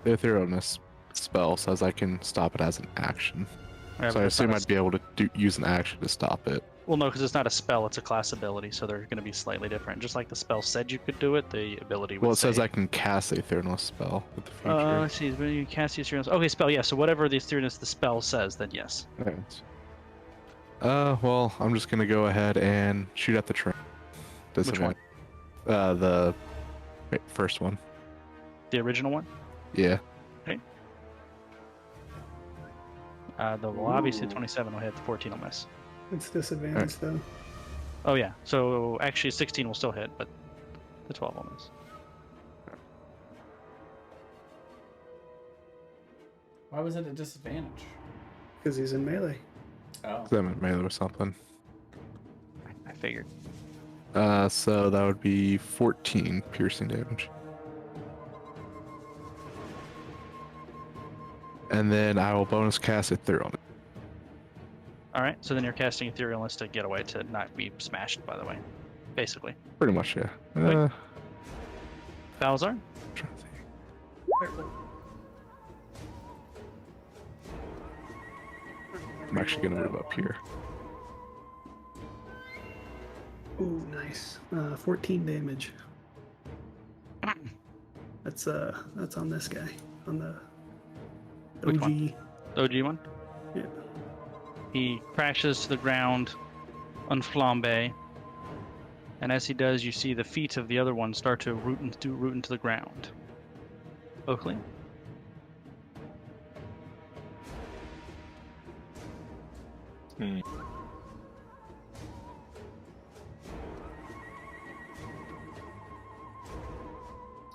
the Etherealness spell says I can stop it as an action. Yeah, So but I it's not assume a I'd be able to use an action to stop it. Well, no, because it's not a spell; it's a class ability, so they're going to be slightly different. Just like the spell said you could do it, the ability would Well, it says say... I can cast the Etherealness spell with the future. let's see. When you cast the Etherealness... Okay, spell, yeah. So whatever the Etherealness the spell says, then yes. Thanks. Well, I'm just gonna go ahead and shoot at the train. Which one? The first one. The original one? Yeah. Well, obviously 27 will hit, the 14 will miss. It's disadvantaged though. Oh, yeah. So actually 16 will still hit, but the 12 will miss. Why was it a disadvantage? Because he's in melee. Oh. I'm in melee or something. I figured. So that would be 14 piercing damage. And then I will bonus cast Ethereal. All right, so then you're casting Etherealness to get away to not be smashed, by the way. Basically. Pretty much, yeah. Wait. Balzar? Trying to think. I'm actually gonna move up here. Ooh, nice. 14 damage. That's on this guy. On the Which OG. one? The OG one? Yeah. He crashes to the ground on Flambe. And as he does, you see the feet of the other one start to root into the ground. Oakley? Hmm.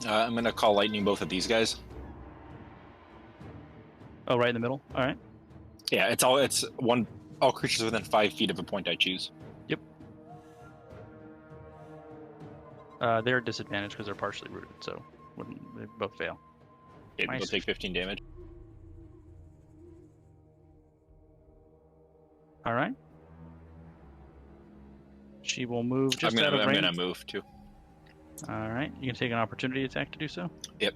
I'm gonna call lightning both of these guys. Oh, right in the middle. All right. Yeah, it's all creatures within 5 feet of a point I choose. They're disadvantaged because they're partially rooted, so they both fail. Okay, Nice. they'll take 15 damage. All right. She will move just I'm out of range. gonna move too. All right. You can take an opportunity attack to do so. Yep.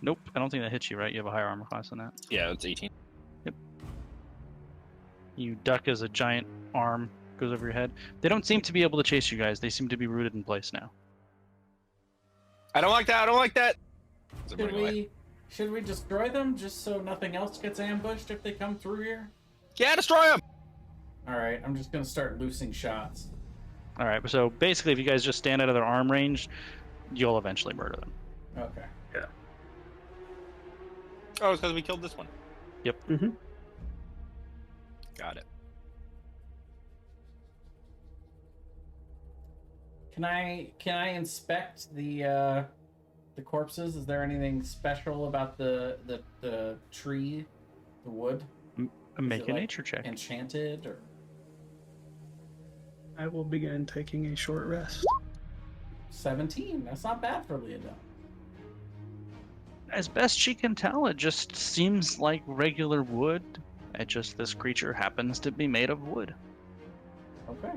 Nope. I don't think that hits you, right? You have a higher armor class than that. Yeah, it's 18. You duck as a giant arm goes over your head. They don't seem to be able to chase you guys. They seem to be rooted in place now. I don't like that. I don't like that. So I'm running away. Should we destroy them just so nothing else gets ambushed if they come through here? Yeah, destroy them. All right, I'm just gonna start loosing shots. All right. So basically, if you guys just stand out of their arm range, you'll eventually murder them. Okay. Oh, it's because we killed this one. Yep. Mm-hmm. Got it. Can I inspect the corpses? Is there anything special about the tree, the wood? Make it a like nature check. Enchanted or I will begin taking a short rest. 17? That's not bad for Leodell. As best she can tell, it just seems like regular wood. This creature happens to be made of wood. Okay.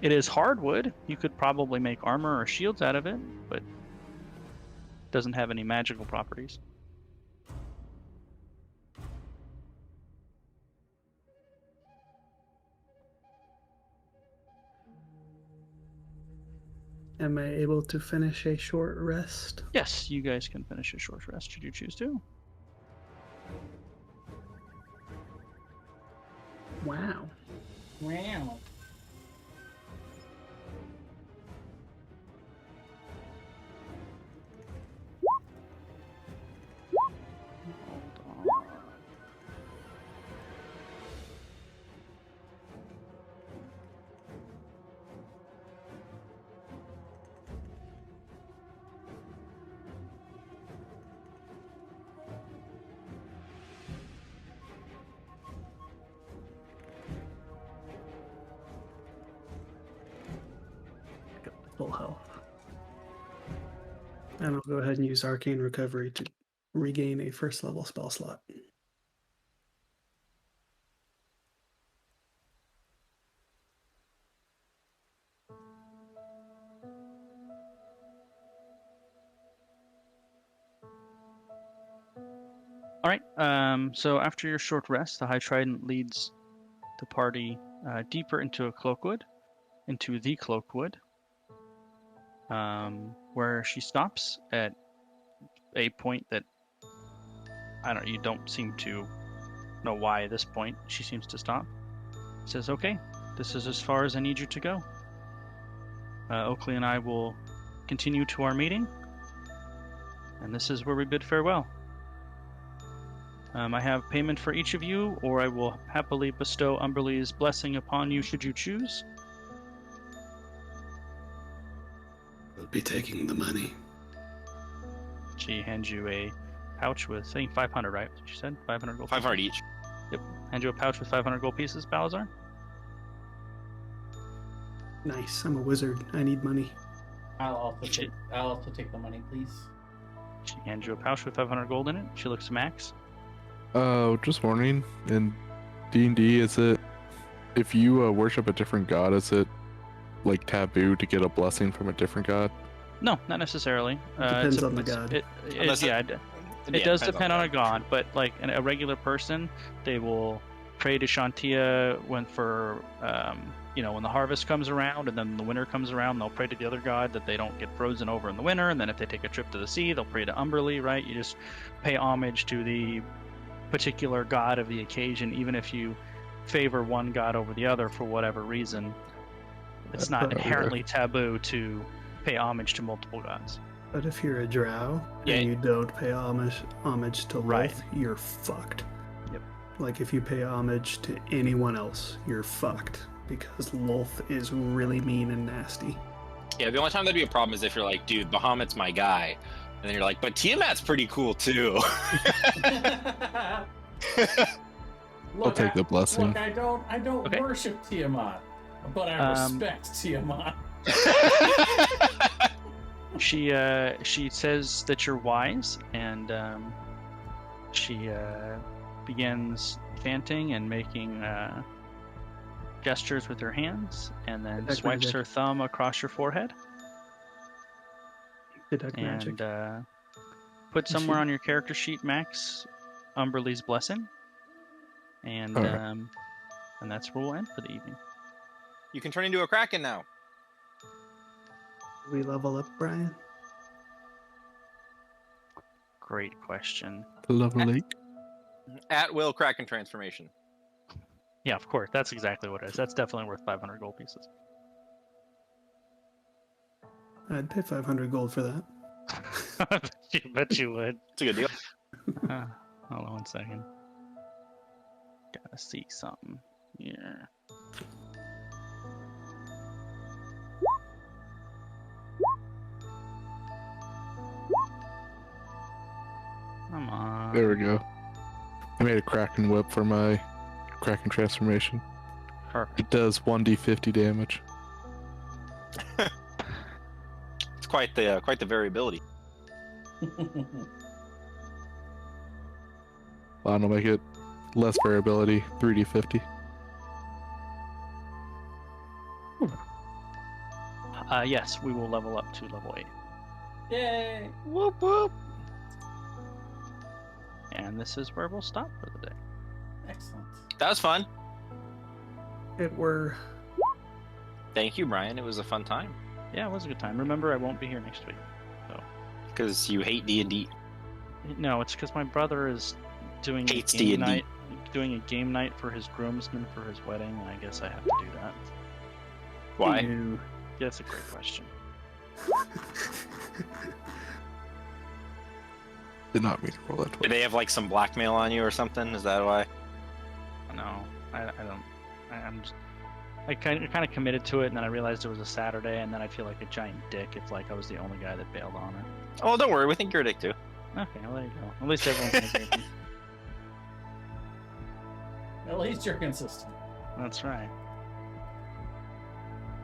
It is hardwood. You could probably make armor or shields out of it, but it doesn't have any magical properties. Am I able to finish a short rest? Yes, you guys can finish a short rest should you choose to. Wow. Wow. Hold on. Full health. And I'll go ahead and use Arcane Recovery to regain a first level spell slot. All right. So after your short rest, the High Trident leads the party deeper into the Cloakwood, where she stops at a point that you don't seem to know why at this point she seems to stop. Says, "Okay, this is as far as I need you to go. Oakley and I will continue to our meeting, and this is where we bid farewell. I have payment for each of you, or I will happily bestow Umberlee's blessing upon you should you choose." We'll be taking the money. She hands you a pouch with, I think, 500, right? She said 500 gold. 500 each. Yep. Hand you a pouch with 500 gold pieces, Balazar. Nice. I'm a wizard. I need money. I'll also take the money, please. She hands you a pouch with 500 gold in it. She looks to Max. Just warning, in D&D, is it, if you worship a different god, is it like taboo to get a blessing from a different god? No, not necessarily. Depends on the god. It It does depend on a god, but like a regular person, they will pray to Shantia when the harvest comes around, and then the winter comes around, they'll pray to the other god that they don't get frozen over in the winter, and then if they take a trip to the sea, they'll pray to Umberlee, right? You just pay homage to the particular god of the occasion, even if you favor one god over the other for whatever reason. It's not inherently taboo to pay homage to multiple gods. But if you're a drow Yeah. and you don't pay homage to Lolth, Right. you're fucked. Yep. Like if you pay homage to anyone else, you're fucked because Lolth is really mean and nasty. Yeah, the only time that'd be a problem is if you're like, dude, Bahamut's my guy. And then you're like, but Tiamat's pretty cool too. I'll take the blessing. Look, I don't Okay. worship Tiamat, but I respect Tiamat. She says that you're wise, and she begins chanting and making gestures with her hands, and then Detect swipes magic. her thumb across your forehead, Detect magic. and put somewhere on your character sheet, Max, Umberly's blessing, and Alright. and that's where we'll end for the evening. You can turn into a Kraken now. We level up, Brian. Great question. Level 8. At will Kraken transformation. Yeah, of course. That's exactly what it is. That's definitely worth 500 gold pieces. I'd pay 500 gold for that. Bet you would. It's a good deal. Hold on one second. Gotta see something here. Come on. There we go. I made a Kraken whip for my Kraken transformation. Perfect. It does 1d50 damage. It's quite the variability. Well, I'll make it less variability, 3d50. Yes, we will level up to level 8. Yay! Whoop whoop. And this is where we'll stop for the day. Excellent. That was fun. It were. Thank you, Brian. It was a fun time. Yeah, it was a good time. Remember, I won't be here next week. Because you hate D&D. No, it's because my brother is doing Hates a game D&D. night. Doing a game night for his groomsmen for his wedding, and I guess I have to do that. Why? You. Yeah, that's a great question. Did not mean to roll that Did twice. they have like some blackmail on you or something? Is that why? No, I don't. I'm just. I kind of committed to it, and then I realized it was a Saturday, and then I feel like a giant dick if like I was the only guy that bailed on it. Oh, don't worry. We think you're a dick too. Okay, well there you go. At least everyone's in agreement. At least you're consistent. That's right.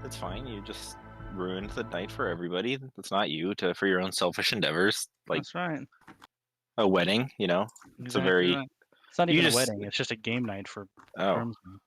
It's fine. You just ruined the night for everybody. It's not you for your own selfish endeavors, like That's right. a wedding. You know, it's a Exactly very right. It's not you even just- a wedding. It's just a game night for oh. groomsmen.